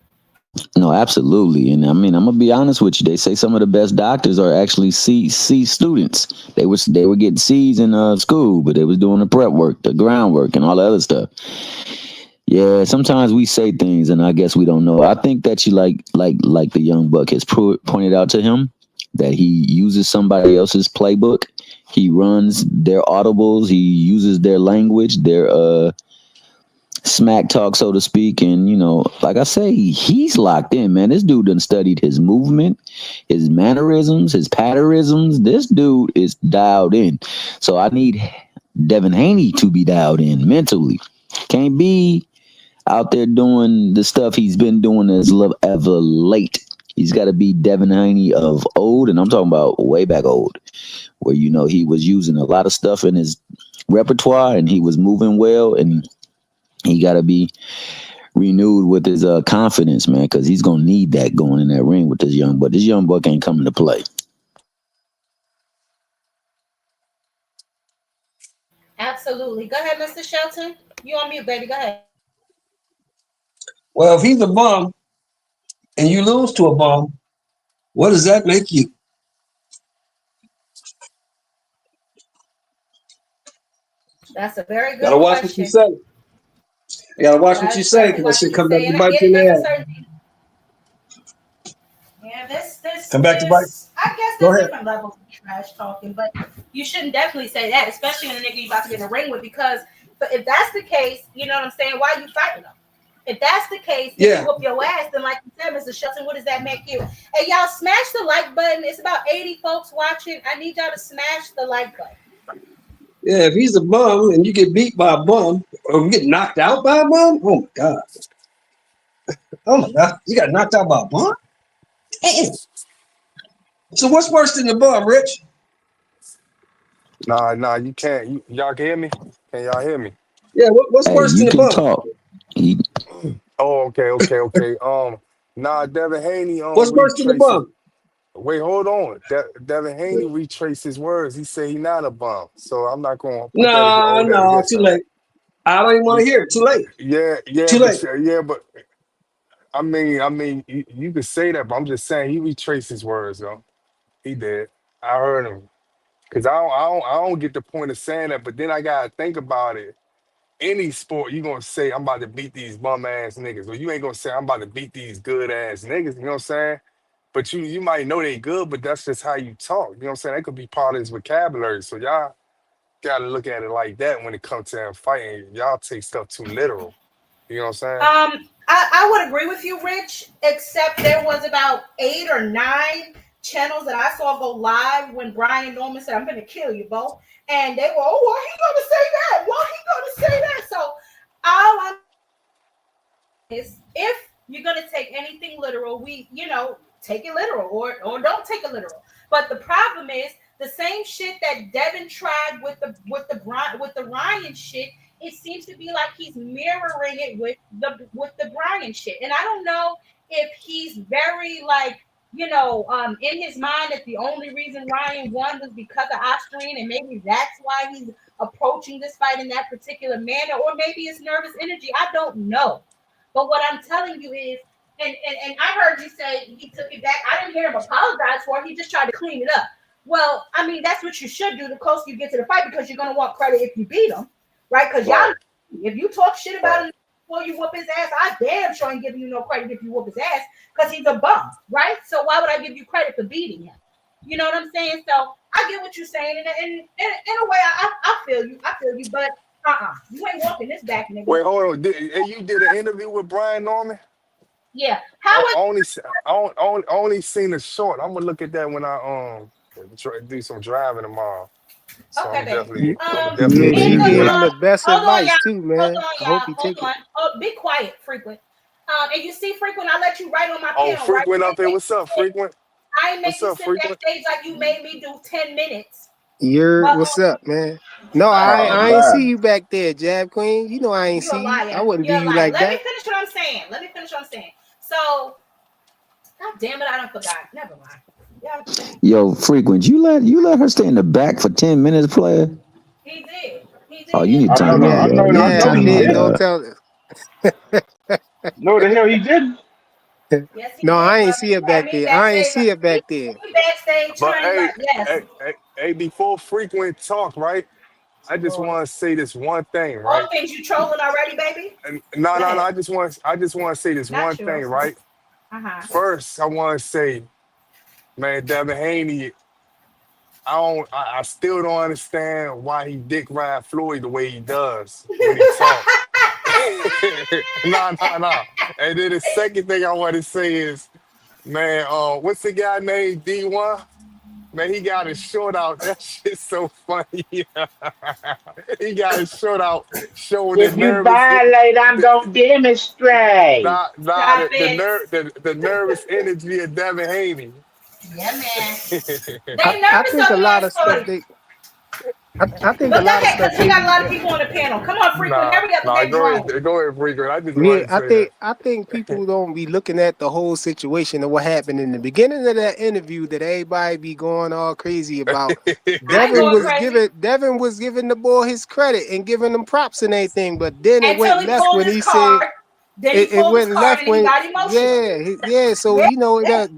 Speaker 11: No, absolutely. And I mean, I'm gonna be honest with you. They say some of the best doctors are actually C students. They were getting C's in school, but they was doing the prep work, the groundwork, and all the other stuff. Yeah, sometimes we say things, and I guess we don't know. I think that you like the young buck has pointed out to him that he uses somebody else's playbook. He runs their audibles. He uses their language, their smack talk, so to speak. And, like I say, he's locked in, man. This dude done studied his movement, his mannerisms, his patterisms. This dude is dialed in. So I need Devin Haney to be dialed in mentally. Can't be out there doing the stuff he's been doing as ever late. He's got to be Devin Haney of old, and I'm talking about way back old, where, he was using a lot of stuff in his repertoire and he was moving well, and he got to be renewed with his confidence, man, because he's going to need that going in that ring with this young buck. This young buck ain't coming to play.
Speaker 1: Absolutely. Go ahead, Mr. Shelton. You on mute, baby. Go ahead.
Speaker 12: Well, if he's a bum and you lose to a bum, what does that make you?
Speaker 1: That's a very good
Speaker 12: Gotta watch what you say. You gotta watch what you say because that shit come back to bite you in the ass.
Speaker 1: Yeah, this
Speaker 12: Come back to bite.
Speaker 1: I guess there's different levels of trash talking, but you shouldn't definitely say that, especially when the nigga you about to get in the ring with, because if that's the case, you know what I'm saying, why are you fighting them? If that's the case, you whoop your ass, then like you said, Mr. Shelton, what does that make you? Hey, y'all, smash the like button. It's about 80 folks watching. I need y'all to smash the like button.
Speaker 12: Yeah, if he's a bum and you get beat by a bum or you get knocked out by a bum, oh my God. Oh my God, you got knocked out by a bum? Damn. So what's worse than the bum, Rich?
Speaker 13: Nah, you can't. Y'all can hear me? Can y'all hear me?
Speaker 12: Yeah, what's worse than the bum?
Speaker 11: Talk.
Speaker 13: Oh, okay. Devin Haney
Speaker 12: what's worse than the bum?
Speaker 13: Wait, hold on. Devin Haney retraced his words. He said he's not a bum. So I'm not going to put
Speaker 12: No, too late. I don't even want to hear it. Too late.
Speaker 13: Yeah,
Speaker 12: too late.
Speaker 13: But I mean, you could say that, but I'm just saying he retraced his words, though. He did. I heard him. Cause I don't get the point of saying that, but then I gotta think about it. Any sport, you gonna say I'm about to beat these bum ass niggas, or you ain't gonna say I'm about to beat these good ass niggas. You know what I'm saying? But you might know they good, but that's just how you talk. You know what I'm saying? That could be part of his vocabulary. So y'all gotta look at it like that when it comes to fighting. Y'all take stuff too literal. You know what I'm saying?
Speaker 1: I would agree with you, Rich, except there was about 8 or 9 channels that I saw go live when Brian Norman said, "I'm going to kill you, Bo." And they were, "Oh, why he going to say that? Why he going to say that?" So all I'm is, if you're going to take anything literal, take it literal or don't take it literal. But the problem is, The same shit that Devin tried with the Ryan shit. It seems to be like he's mirroring it with the Brian shit. And I don't know if he's very like, in his mind that the only reason Ryan won was because of Austrian, and maybe that's why he's approaching this fight in that particular manner, or maybe it's nervous energy. I don't know. But what I'm telling you is, and I heard you say he took it back. I didn't hear him apologize for it. He just tried to clean it up. Well, I mean, that's what you should do the closer you get to the fight, because you're going to want credit if you beat him, right? Because y'all, if you talk shit about him before you whoop his ass, I damn sure ain't giving you no credit if you whoop his ass, because he's a bum, right? So why would I give you credit for beating him? You know what I'm saying? So I get what you're saying, and in a way, I feel you. But you ain't walking this back, nigga.
Speaker 13: Wait, hold on. You did an interview with Brian Norman?
Speaker 1: Yeah.
Speaker 13: I only seen the short. I'm gonna look at that when I do some driving tomorrow. So
Speaker 1: Okay,
Speaker 13: I'm
Speaker 1: baby.
Speaker 13: definitely
Speaker 10: she gave him
Speaker 1: Hold
Speaker 10: the best
Speaker 1: on,
Speaker 10: advice
Speaker 1: y'all.
Speaker 10: too, man. I hope he take it.
Speaker 1: Oh, be quiet, Frequent. And you see, Frequent, I let you write on my
Speaker 13: Oh,
Speaker 1: panel,
Speaker 13: Frequent
Speaker 1: right?
Speaker 13: up there. What's up, Frequent?
Speaker 1: I ain't make
Speaker 13: What's
Speaker 1: you
Speaker 13: up,
Speaker 1: sit
Speaker 13: Frequent?
Speaker 1: backstage like you made me do 10 minutes.
Speaker 10: What's up, man? No, I ain't see you back there, Jab Queen. You know I ain't
Speaker 1: You're a
Speaker 10: see you.
Speaker 1: liar.
Speaker 10: I wouldn't do
Speaker 1: You're a
Speaker 10: you
Speaker 1: liar.
Speaker 10: like
Speaker 1: Let me
Speaker 10: that.
Speaker 1: finish what I'm saying. So, God damn it, I done forgot. Never mind. Yeah.
Speaker 11: Yo, Frequent, you let her stay in the back for 10 minutes, player?
Speaker 1: He did.
Speaker 11: Oh, you need to
Speaker 6: I
Speaker 11: time
Speaker 6: know.
Speaker 11: out,
Speaker 6: I
Speaker 11: dog.
Speaker 6: know.
Speaker 11: You
Speaker 6: I
Speaker 11: need to
Speaker 6: know
Speaker 10: I
Speaker 6: he
Speaker 11: time out,
Speaker 10: did.
Speaker 6: didn't.
Speaker 10: Don't
Speaker 11: dog.
Speaker 10: tell.
Speaker 6: No, the hell he didn't.
Speaker 1: Yes, he
Speaker 10: No,
Speaker 1: did.
Speaker 10: I ain't
Speaker 1: But
Speaker 10: see it back there. I ain't see it back there.
Speaker 1: backstage
Speaker 13: But
Speaker 1: trying like, yes.
Speaker 13: hey, before Frequent talk, right? I just
Speaker 1: Lord.
Speaker 13: want to say this one thing,
Speaker 1: All
Speaker 13: right?
Speaker 1: things you trolling already, baby?
Speaker 13: No.
Speaker 1: Go ahead.
Speaker 13: I just want to say this one
Speaker 1: Not
Speaker 13: thing,
Speaker 1: yours.
Speaker 13: right? First, I want to say, man, Devin Haney, I still don't understand why he dick ride Floyd the way he does when he talk. No. And then the second thing I want to say is, man, what's the guy named D1? Man, he got his short out. That shit's so funny. He got his short out showing the
Speaker 14: If you
Speaker 13: nervous,
Speaker 14: violate, I'm gonna demonstrate.
Speaker 1: Stop it.
Speaker 13: the nervous energy of Devin Haney.
Speaker 1: Yeah, man.
Speaker 10: I,
Speaker 1: They
Speaker 10: I
Speaker 1: nervous
Speaker 10: think a
Speaker 1: over
Speaker 10: lot
Speaker 1: that
Speaker 10: of stuff
Speaker 1: story.
Speaker 10: they. I think a
Speaker 1: But go
Speaker 10: lot of
Speaker 1: ahead,
Speaker 10: stuff
Speaker 1: because we
Speaker 10: they
Speaker 1: got a
Speaker 10: be.
Speaker 1: lot of people on the panel. Come on, Frequent. Hurry up and get
Speaker 13: Go
Speaker 1: going.
Speaker 13: ahead, Frequent. I just
Speaker 10: Yeah,
Speaker 13: wanted to say that.
Speaker 10: I think people don't be looking at the whole situation of what happened in the beginning of that interview that everybody be going all crazy about.
Speaker 1: I ain't going crazy.
Speaker 10: Devin was giving the boy his credit and giving him props and everything, but then it
Speaker 1: Until
Speaker 10: went
Speaker 1: he
Speaker 10: left
Speaker 1: pulled
Speaker 10: when
Speaker 1: his
Speaker 10: he said
Speaker 1: card. Then he
Speaker 10: it
Speaker 1: pulled his
Speaker 10: went
Speaker 1: card
Speaker 10: left
Speaker 1: and he
Speaker 10: when
Speaker 1: got emotional.
Speaker 10: so
Speaker 1: Yeah.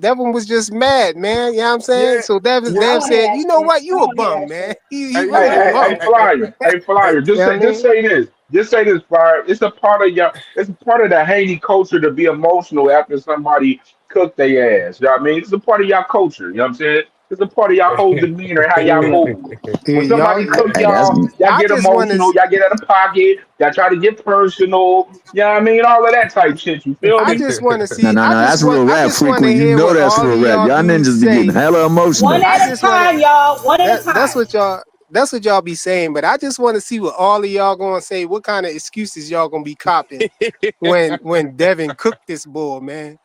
Speaker 10: Devin was just mad, man. You know what I'm saying?
Speaker 13: Yeah,
Speaker 10: So
Speaker 1: I
Speaker 10: Dev
Speaker 1: want to hear
Speaker 10: said,
Speaker 1: that
Speaker 10: you know
Speaker 1: shit.
Speaker 10: what,
Speaker 1: I
Speaker 10: you a
Speaker 1: want to hear
Speaker 10: bum,
Speaker 1: that
Speaker 10: man.
Speaker 1: shit.
Speaker 10: He
Speaker 13: hey,
Speaker 10: really a bum.
Speaker 6: Flyer. Hey, Flyer.
Speaker 10: You know what I
Speaker 6: Just
Speaker 10: mean?
Speaker 6: say this. Just say this, Flyer. It's a part of your. It's a part of the Haney culture to be emotional after somebody cooked their ass. You know what I mean? It's a part of your culture. You know what I'm saying? It's a part of your whole demeanor, how y'all
Speaker 10: Yeah.
Speaker 6: move. When
Speaker 10: Y'all,
Speaker 6: somebody cook
Speaker 11: Hey, that's
Speaker 6: y'all
Speaker 10: I
Speaker 6: get
Speaker 10: just want
Speaker 6: emotional,
Speaker 10: to.
Speaker 6: y'all get out of pocket, y'all try to get personal. You know what I mean? All of that type shit. You feel
Speaker 10: I
Speaker 6: me?
Speaker 10: just want to
Speaker 11: no,
Speaker 10: see.
Speaker 11: no, no. That's real
Speaker 10: I
Speaker 11: rap,
Speaker 10: just want to
Speaker 11: Frequent. You
Speaker 10: hear
Speaker 11: know
Speaker 10: what
Speaker 11: that's
Speaker 10: all
Speaker 11: real
Speaker 10: of
Speaker 11: rap.
Speaker 10: y'all
Speaker 11: Y'all
Speaker 10: dudes
Speaker 11: ninjas be getting
Speaker 10: say.
Speaker 11: hella
Speaker 1: One
Speaker 11: emotional.
Speaker 10: I
Speaker 1: at a
Speaker 10: just want to.
Speaker 1: time, y'all. One at a
Speaker 10: That's
Speaker 1: time.
Speaker 10: what y'all. That's what y'all be saying. But I just want to see what all of y'all gonna say. What kind of excuses y'all gonna be copping when Devin cooked this bull, man?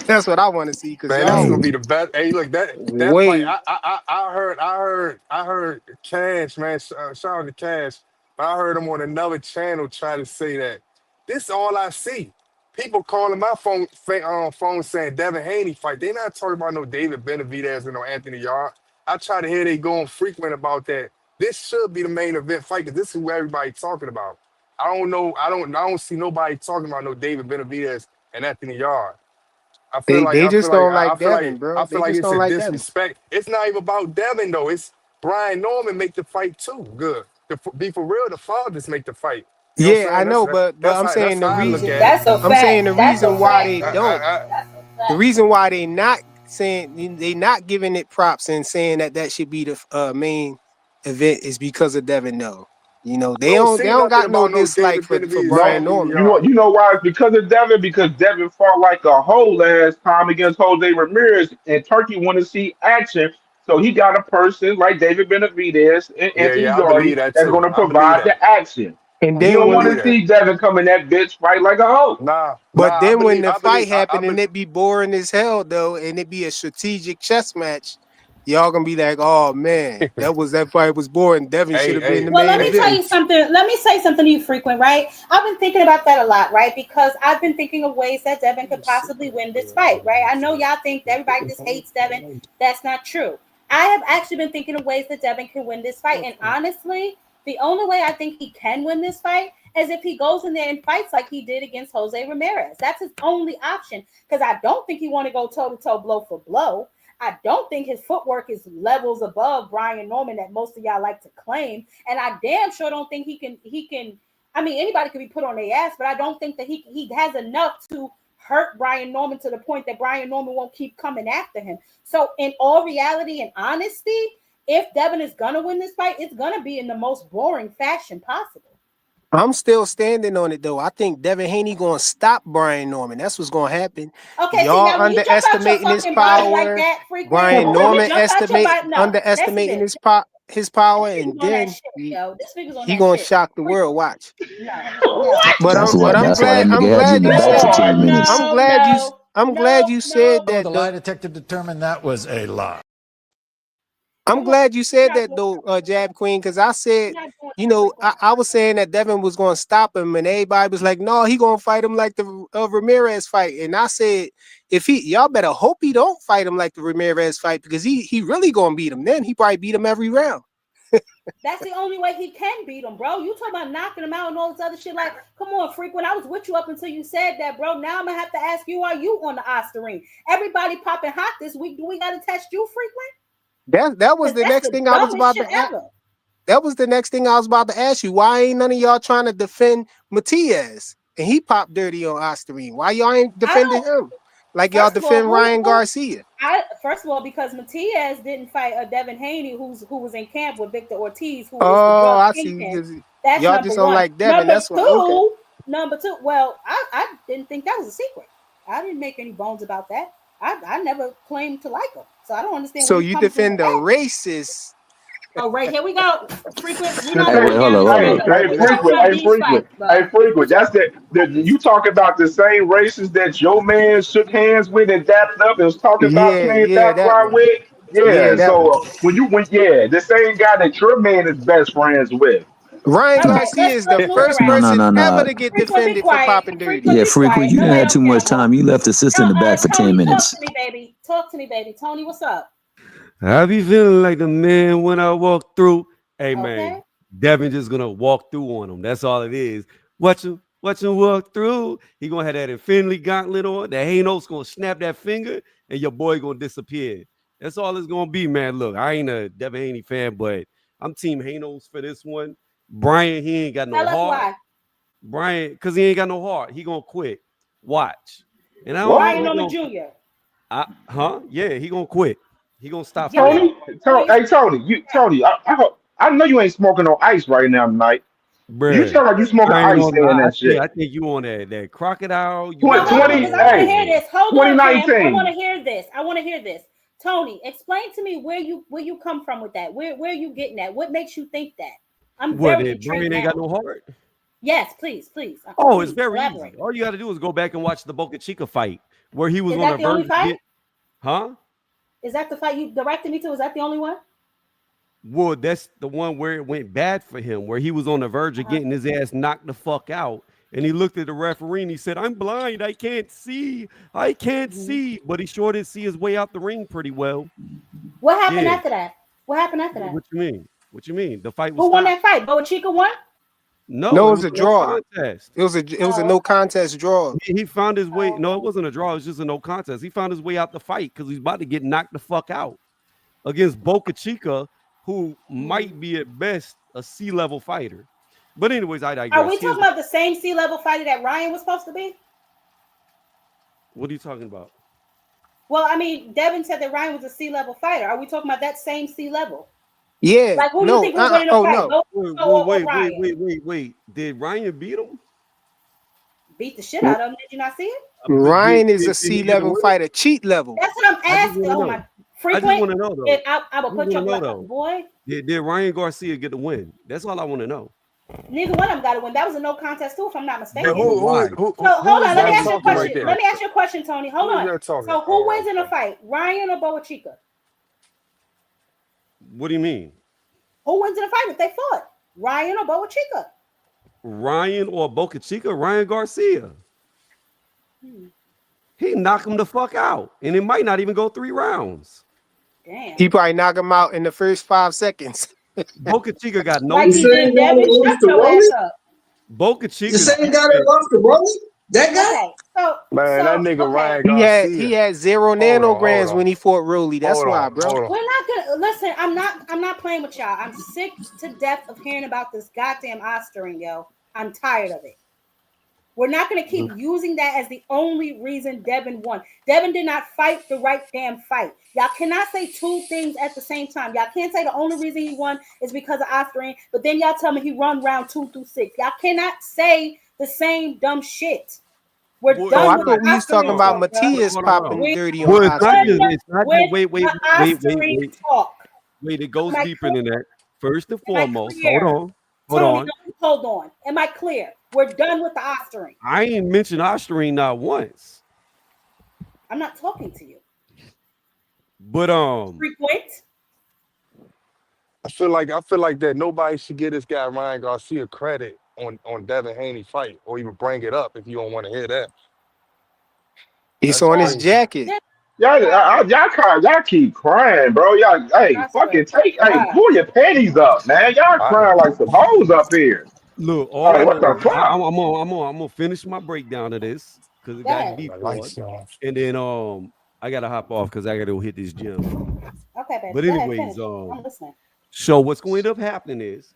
Speaker 10: That's what I want to see. Cause
Speaker 13: Man, this is
Speaker 10: y'all
Speaker 11: Hey,
Speaker 13: gonna be the best. Hey, look, that fight.
Speaker 10: way.
Speaker 13: I heard Cash, man. Shout out to Cash. I heard him on another channel try to say that. This is all I see. People calling my phone saying Devin Haney fight. They not talking about no David Benavidez and no Anthony Yard. I try to hear they going frequent about that. This should be the main event fight because this is who everybody talking about. I don't know. I don't see nobody talking about no David Benavidez and Anthony Yard.
Speaker 10: They just don't like Devin,
Speaker 13: I
Speaker 10: bro.
Speaker 13: feel
Speaker 10: They
Speaker 13: like
Speaker 10: just
Speaker 13: it's
Speaker 10: don't
Speaker 13: a
Speaker 10: like Devin.
Speaker 13: disrespect. It's not even about Devin though. It's Brian Norman make the fight too. Good. Be for real, the fathers make the fight. You know what
Speaker 10: Yeah, I
Speaker 13: I'm saying?
Speaker 10: know, but I'm saying
Speaker 13: That's
Speaker 10: the
Speaker 13: how I look
Speaker 10: reason.
Speaker 13: at it.
Speaker 1: That's a
Speaker 10: I'm saying
Speaker 1: fact.
Speaker 10: the
Speaker 1: That's a
Speaker 10: reason why
Speaker 1: fact,
Speaker 10: they
Speaker 1: Frequent.
Speaker 10: don't.
Speaker 1: That's a
Speaker 10: The
Speaker 1: fact.
Speaker 10: reason why they not saying they not giving it props and saying that should be the main event is because of Devin. No, you know
Speaker 13: I don't
Speaker 10: they
Speaker 13: see
Speaker 10: don't
Speaker 13: nothing
Speaker 10: got no
Speaker 13: about no
Speaker 10: dislike
Speaker 13: David
Speaker 10: for
Speaker 13: Benavidez and
Speaker 10: Brian
Speaker 6: No,
Speaker 13: Anthony
Speaker 10: Norman.
Speaker 13: Yard.
Speaker 6: you know why? It's because of Devin. Because Devin fought like a hoe last time against Jose Ramirez, and Turkey want to see action. So he got a person like David Benavidez and Anthony
Speaker 13: Yeah, I believe
Speaker 6: Yarde
Speaker 13: that
Speaker 6: that's
Speaker 13: too.
Speaker 6: going to
Speaker 13: I believe
Speaker 6: provide
Speaker 13: that.
Speaker 6: the action.
Speaker 10: And
Speaker 6: He
Speaker 10: then
Speaker 6: don't
Speaker 13: I
Speaker 6: want
Speaker 10: when
Speaker 13: believe
Speaker 6: to
Speaker 13: that.
Speaker 6: see Devin come in that bitch fight like a hoe.
Speaker 10: but
Speaker 13: I
Speaker 10: then when
Speaker 13: believe
Speaker 10: the
Speaker 13: I believe
Speaker 10: fight happened and it be boring as hell though, and it be a strategic chess match,
Speaker 15: y'all gonna be like, oh man, that fight was boring. Devin should have been the
Speaker 1: Well,
Speaker 15: main
Speaker 1: let me tell
Speaker 15: event.
Speaker 1: you something. Let me say something to you, Frequent, right? I've been thinking about that a lot, right? Because I've been thinking of ways that Devin could possibly win this fight, right? I know y'all think everybody just hates Devin. That's not true. I have actually been thinking of ways that Devin can win this fight. And honestly, the only way I think he can win this fight is if he goes in there and fights like he did against Jose Ramirez. That's his only option, because I don't think he want to go toe-to-toe, blow for blow. I don't think his footwork is levels above Brian Norman that most of y'all like to claim. And I damn sure don't think he can. I mean, anybody could be put on their ass, but I don't think that he has enough to hurt Brian Norman to the point that Brian Norman won't keep coming after him. So in all reality and honesty, if Devin is going to win this fight, it's going to be in the most boring fashion possible.
Speaker 15: I'm still standing on it though. I think Devin Haney gonna stop Brian Norman. That's what's gonna happen.
Speaker 1: Okay,
Speaker 15: y'all
Speaker 1: see, now, when you jump out your
Speaker 15: underestimating his
Speaker 1: fucking body like
Speaker 15: power.
Speaker 1: that, Frequent,
Speaker 15: Brian
Speaker 1: when you
Speaker 15: Norman
Speaker 1: jump out your body, no,
Speaker 15: underestimating
Speaker 1: listen
Speaker 15: his power,
Speaker 1: this
Speaker 15: and
Speaker 1: nigga's on that
Speaker 15: then
Speaker 1: shit, yo. This nigga's on
Speaker 15: he
Speaker 1: that
Speaker 15: gonna
Speaker 1: shit.
Speaker 15: shock the world. Watch.
Speaker 1: No.
Speaker 15: But
Speaker 11: That's why
Speaker 15: I'm
Speaker 11: that
Speaker 15: glad
Speaker 11: nigga had you in the back for 10 minutes.
Speaker 15: I'm glad you said that.
Speaker 16: The lie detector determined that was a lie.
Speaker 15: I'm glad you said that though, Jab Queen, because I said, I was saying that Devin was going to stop him, and everybody was like, no, he going to fight him like the Ramirez fight. And I said, y'all better hope he don't fight him like the Ramirez fight, because he really going to beat him. Then he probably beat him every round.
Speaker 1: That's the only way he can beat him, bro. You talking about knocking him out and all this other shit. Like, come on, Frequent. I was with you up until you said that, bro. Now I'm going to have to ask you, are you on the Oscar ring? Everybody popping hot this week. Do we got to test you, Frequent?
Speaker 15: That was the next thing I was about to ask. That was the next thing I was about to ask you. Why ain't none of y'all trying to defend Matias? And he popped dirty on Osterine. Why y'all ain't defending him? Like y'all defend Ryan Garcia.
Speaker 1: First of all, because Matias didn't fight Devin Haney, who was in camp with Victor Ortiz, who is
Speaker 15: I
Speaker 1: the
Speaker 15: see.
Speaker 1: kingpin. That's
Speaker 15: y'all
Speaker 1: number
Speaker 15: just don't
Speaker 1: one.
Speaker 15: like Devin. That's why. Okay.
Speaker 1: Number two. Well, I didn't think that was a secret. I didn't make any bones about that. I never claimed to like him, so I don't understand.
Speaker 15: So you defend the racist?
Speaker 1: Oh, right, here we go. Frequent.
Speaker 6: Frequent. That's you talk about the same races that your man shook hands with and dapped up and was talking about playing background with. Yeah. So the same guy that your man is best friends with.
Speaker 15: Ryan Garcia is the first person ever to get defended for popping dirty.
Speaker 11: Yeah, Frequent, you didn't have too much time. You left the sister in the back for 10 minutes.
Speaker 1: Talk to me, baby. Tony, what's up?
Speaker 17: I be feeling like the man when I walk through. Hey, man, Devin just going to walk through on him. That's all it is. Watch him walk through. He going to have that infinity gauntlet on. The Hanos going to snap that finger, and your boy going to disappear. That's all it's going to be, man. Look, I ain't a Devin Haney fan, but I'm Team Hanos for this one. Brian, he ain't got no heart.
Speaker 1: Why?
Speaker 17: Brian, because he ain't got no heart. He going to quit. Watch. And I
Speaker 1: Brian Norman Jr.
Speaker 17: Yeah, he going to quit. He gonna stop.
Speaker 6: Tony, I know you ain't smoking no ice right now tonight.
Speaker 17: Bruh,
Speaker 6: you sound like you smoking ice saying that shit.
Speaker 17: I think you on that crocodile.
Speaker 6: 2019.
Speaker 1: I want to hear this. Tony, explain to me where you come from with that. Where are you getting at? What makes you think that? I'm very intrigued.
Speaker 17: Brian ain't got no heart.
Speaker 1: Yes, please.
Speaker 17: Oh, it's very easy. All you got to do is go back and watch the Boca Chica fight where he was on the verge.
Speaker 1: Is that the fight you directed me to? Is that the only one?
Speaker 17: Well, that's the one where it went bad for him, where he was on the verge of getting his ass knocked the fuck out. And he looked at the referee and he said, I'm blind. I can't see. But he sure did see his way out the ring pretty well.
Speaker 1: What happened after that?
Speaker 17: What you mean? The fight was
Speaker 1: Who won that fight? Boa Chica won?
Speaker 17: No,
Speaker 15: it was a draw.
Speaker 17: Contest.
Speaker 15: It was a no contest draw.
Speaker 17: He found his way. No, it wasn't a draw. It was just a no contest. He found his way out the fight because he's about to get knocked the fuck out against Boca Chica, who might be at best a C-level fighter. But anyways, I digress.
Speaker 1: Are we talking about the same C-level fighter that Ryan was supposed to be?
Speaker 17: What are you talking about?
Speaker 1: Well, I mean, Devin said that Ryan was a C-level fighter. Are we talking about that same C-level?
Speaker 15: Yeah.
Speaker 1: Like, who do you think was winning the fight?
Speaker 17: Wait. Did Ryan beat him?
Speaker 1: Beat the shit out of him. Did you not see it?
Speaker 15: Ryan is a C-level fighter, cheat level.
Speaker 1: That's what I'm asking. Oh my! Frequent.
Speaker 17: I just want to know though.
Speaker 1: I will put your blood, boy.
Speaker 17: Did Ryan Garcia get the win? That's all I want to know.
Speaker 1: Neither one of them got to win. That was a no contest too, if I'm not mistaken.
Speaker 17: Hold
Speaker 1: on. Let me ask you a question. Let me ask you a question, Tony. Hold on. So who wins in a fight, Ryan or Boa Chica?
Speaker 17: What do you mean?
Speaker 1: Who wins in a fight if they fought? Ryan or Boa Chica?
Speaker 17: Ryan or Boca Chica? Ryan Garcia. He knocked him the fuck out, and it might not even go 3 rounds.
Speaker 1: Damn.
Speaker 15: He probably knock him out in the first 5 seconds.
Speaker 17: Boca Chica got no.
Speaker 1: Like he did Devin, shut your ass up.
Speaker 17: Boca Chica.
Speaker 12: The same guy that lost to Rolly? That guy?
Speaker 1: Okay, so
Speaker 13: Man, that nigga Ryan
Speaker 15: He
Speaker 13: Garcia.
Speaker 15: had 0 nanograms when he fought Rolly. That's why, bro.
Speaker 1: We're not gonna listen. I'm not playing with y'all. I'm sick to death of hearing about this goddamn Osterin, yo. I'm tired of it. We're not gonna keep using that as the only reason Devin won. Devin did not fight the right damn fight. Y'all cannot say 2 things at the same time. Y'all can't say the only reason he won is because of Osterin, but then y'all tell me he run round 2 through 6. Y'all cannot say the same dumb shit. We're done.
Speaker 15: I
Speaker 1: with
Speaker 15: thought we was talking about Matias popping dirty on Osterin.
Speaker 17: Wait. Wait, it goes deeper than that. First and foremost, hold on.
Speaker 1: Am I clear? We're done with the Osterin.
Speaker 17: I ain't mentioned Osterin not once.
Speaker 1: I'm not talking to you.
Speaker 17: But
Speaker 1: frequent.
Speaker 13: I feel like that nobody should give this guy Ryan Garcia credit on Devin Haney fight or even bring it up if you don't want to hear that.
Speaker 15: It's on his jacket.
Speaker 6: Y'all keep crying, bro. Y'all, hey, fucking pull your panties up, man. Y'all crying like some hoes up here.
Speaker 17: Look,
Speaker 6: what the fuck?
Speaker 17: I'm gonna finish my breakdown of this because it got deep, and then I gotta hop off because I gotta go hit this gym.
Speaker 1: Okay, baby.
Speaker 17: But anyways,
Speaker 1: I'm listening.
Speaker 17: so what's going to end up happening is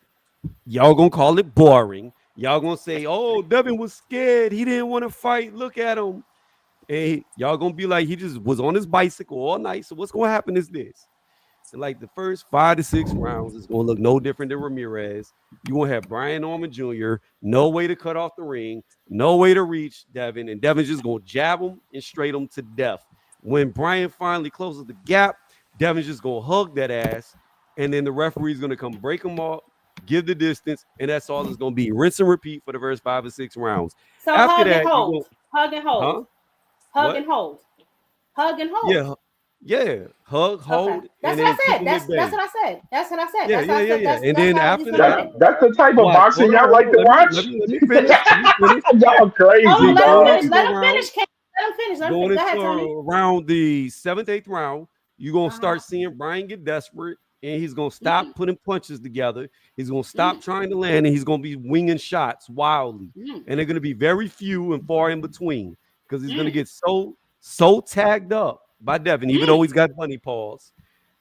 Speaker 17: y'all gonna call it boring. Y'all gonna say, "Oh, Devin was scared. He didn't want to fight. Look at him." And y'all gonna be like, he just was on his bicycle all night. So what's gonna happen is this. So like the first 5 to 6 rounds is gonna look no different than Ramirez. You gonna have Brian Norman Jr., no way to cut off the ring, no way to reach Devin, and Devin's just gonna jab him and straight him to death. When Brian finally closes the gap, Devin's just gonna hug that ass, and then the referee's gonna come break him off, give the distance, and that's all it's gonna be. Rinse and repeat for the first 5 or 6 rounds.
Speaker 1: So
Speaker 17: after
Speaker 1: hug
Speaker 17: that,
Speaker 1: and hold. Hug and hold.
Speaker 17: Huh?
Speaker 1: Hug and hold. Hug and hold.
Speaker 17: Yeah. Hug, hold.
Speaker 1: Okay. That's what I said. That's what I said. That's what I said.
Speaker 17: Yeah.
Speaker 1: That's
Speaker 17: And then after that,
Speaker 6: that's the type of boxing y'all like to watch.
Speaker 17: Let me finish.
Speaker 6: Y'all crazy,
Speaker 1: dog.
Speaker 6: Let
Speaker 1: him finish.
Speaker 17: Going
Speaker 1: Go ahead, Tony.
Speaker 17: around the 7th, 8th round, you're gonna start seeing Brian get desperate, and he's gonna stop putting punches together. He's gonna stop trying to land, and he's gonna be winging shots wildly, and they're gonna be very few and far in between because he's gonna get so tagged up by Devin, even though he's got bunny paws,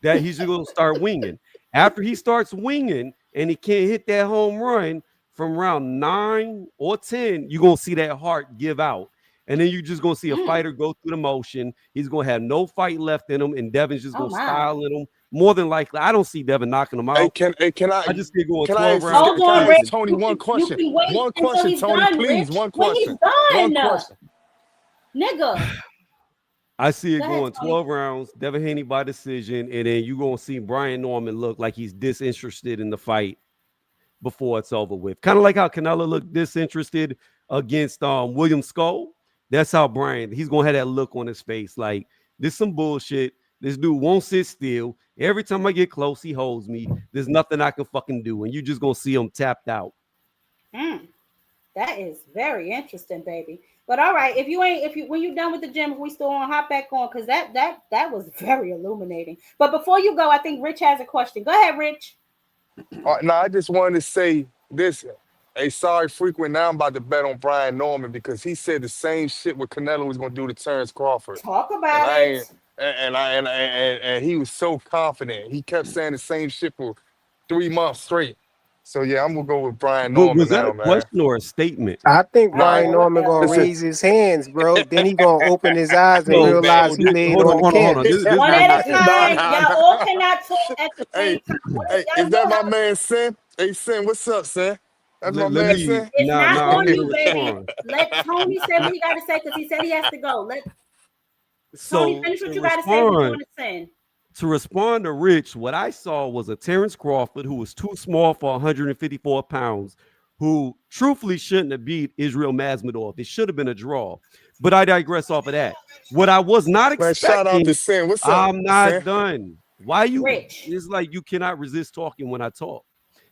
Speaker 17: that he's just gonna start winging. After he starts winging and he can't hit that home run from round 9 or 10, you're gonna see that heart give out. And then you're just gonna see a fighter go through the motion. He's gonna have no fight left in him, and Devin's just gonna style in him. More than likely, I don't see Devin knocking him out.
Speaker 13: Can I
Speaker 17: just see going 12
Speaker 13: rounds.
Speaker 1: Hold on, Rick.
Speaker 13: Tony, one question. One question, Tony,
Speaker 1: done,
Speaker 13: please.
Speaker 1: Rich.
Speaker 13: One question.
Speaker 1: When he's done,
Speaker 13: one question.
Speaker 1: Nigga.
Speaker 17: I see it
Speaker 1: Go ahead,
Speaker 17: going 12 rounds, Devin Haney by decision, and then you're gonna see Brian Norman look like he's disinterested in the fight before it's over with. Kind of like how Canelo looked disinterested against William Skull. That's how Brian, he's gonna have that look on his face, like this some bullshit. This dude won't sit still. Every time I get close, he holds me. There's nothing I can fucking do, and you just gonna see him tapped out.
Speaker 1: That is very interesting, baby. But all right, when you're done with the gym, we still want to hop back on because that was very illuminating. But before you go, I think Rich has a question. Go ahead, Rich.
Speaker 13: No, I just wanted to say this. Hey, sorry, frequent. Now I'm about to bet on Brian Norman because he said the same shit what Canelo was gonna do to Terrence Crawford.
Speaker 1: Talk about it.
Speaker 13: And he was so confident. He kept saying the same shit for 3 months straight. So yeah, I'm gonna go with Brian Norman.
Speaker 17: Was that
Speaker 13: now,
Speaker 17: a question or a statement?
Speaker 15: I think Brian Norman gonna raise his hands, bro. Then he gonna open his eyes and realize he laid on the camera.
Speaker 1: One at a time. Y'all all cannot talk at the same time.
Speaker 13: Hey, is that my man Sin? Hey Sin, what's up, Sin? That's my man Sin.
Speaker 1: It's not on you, baby. Let Tony say what he got to say because he said he has to go. Let Tony finish what you got to say. What you want to say.
Speaker 17: To respond to Rich, what I saw was a Terrence Crawford who was too small for 154 pounds, who truthfully shouldn't have beat Israel Masvidal. It should have been a draw. But I digress off of that. What I was not expecting.
Speaker 13: Shout out to Sin. What's up?
Speaker 17: I'm not
Speaker 13: Sin?
Speaker 17: done. Why you?
Speaker 1: Rich.
Speaker 17: It's like you cannot resist talking when I talk.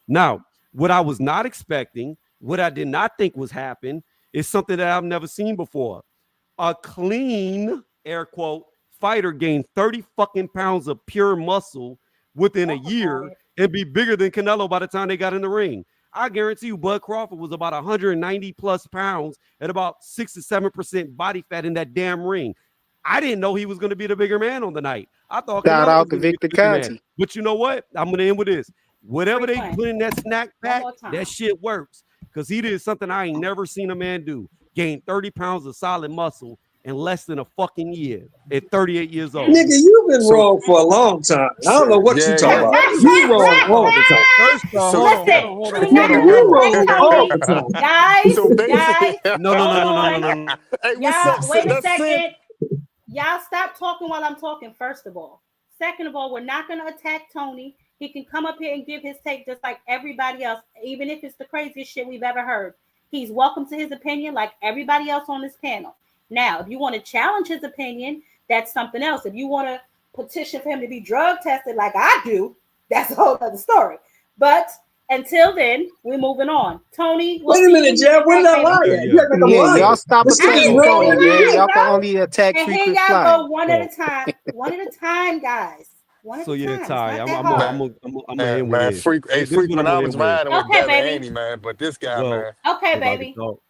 Speaker 17: Now, what I was not expecting, what I did not think was happen, is something that I've never seen before. A clean, air quote, fighter gained 30 fucking pounds of pure muscle within a year and be bigger than Canelo by the time they got in the ring. I guarantee you, Bud Crawford was about 190 plus pounds at about 6 to 7% body fat in that damn ring. I didn't know he was going to be the bigger man on the night. I thought
Speaker 15: Shout
Speaker 17: Canelo
Speaker 15: out
Speaker 17: was
Speaker 15: to
Speaker 17: going to be
Speaker 15: Victor
Speaker 17: the bigger man.
Speaker 15: Conti.
Speaker 17: But you know what? I'm going to end with this. Whatever they
Speaker 1: Frequent.
Speaker 17: put in that snack pack,
Speaker 1: more time.
Speaker 17: that shit works. Because he did something I ain't never seen a man do. Gain 30 pounds of solid muscle in less than a fucking year at 38 years old.
Speaker 12: Nigga, you've been wrong for a long time. I don't know what you talking about. You wrong all the time.
Speaker 17: First off,
Speaker 1: Listen,
Speaker 12: Nigga, you wrong all the time.
Speaker 1: guys,
Speaker 13: So basically,
Speaker 1: guys,
Speaker 17: No.
Speaker 13: Hey, what's
Speaker 1: y'all,
Speaker 13: up?
Speaker 1: wait a
Speaker 13: That's
Speaker 1: second.
Speaker 13: it.
Speaker 1: Y'all stop talking while I'm talking, first of all. Second of all, we're not going to attack Tony. He can come up here and give his take just like everybody else, even if it's the craziest shit we've ever heard. He's welcome to his opinion like everybody else on this panel. Now, if you want to challenge his opinion, that's something else. If you want to petition for him to be drug tested like I do, that's a whole other story. But until then, we're moving on. Tony,
Speaker 12: Wait a minute, Jeff. Where did I lie at? You act like I'm lying.
Speaker 15: Y'all stop
Speaker 12: This shit is
Speaker 15: attacking
Speaker 12: wrong.
Speaker 15: Tony, man. Y'all can only attack
Speaker 1: and here
Speaker 15: frequent
Speaker 1: y'all
Speaker 15: flyer.
Speaker 1: go one at a time. One at a time, guys. One at
Speaker 17: So
Speaker 1: a
Speaker 17: yeah,
Speaker 1: time.
Speaker 17: Ty,
Speaker 1: It's
Speaker 17: I'm
Speaker 1: not that
Speaker 17: gonna
Speaker 1: hard.
Speaker 17: end with
Speaker 13: Man,
Speaker 17: this.
Speaker 13: freak, hey,
Speaker 17: This is
Speaker 13: freak.
Speaker 17: what
Speaker 13: When
Speaker 17: I'm
Speaker 13: I
Speaker 17: gonna
Speaker 13: was
Speaker 17: end with.
Speaker 13: riding with
Speaker 1: Okay,
Speaker 13: Devin
Speaker 1: baby.
Speaker 13: Haney, man, but this guy,
Speaker 17: Well,
Speaker 13: man.
Speaker 1: Okay,
Speaker 17: about to
Speaker 1: baby.
Speaker 17: talk.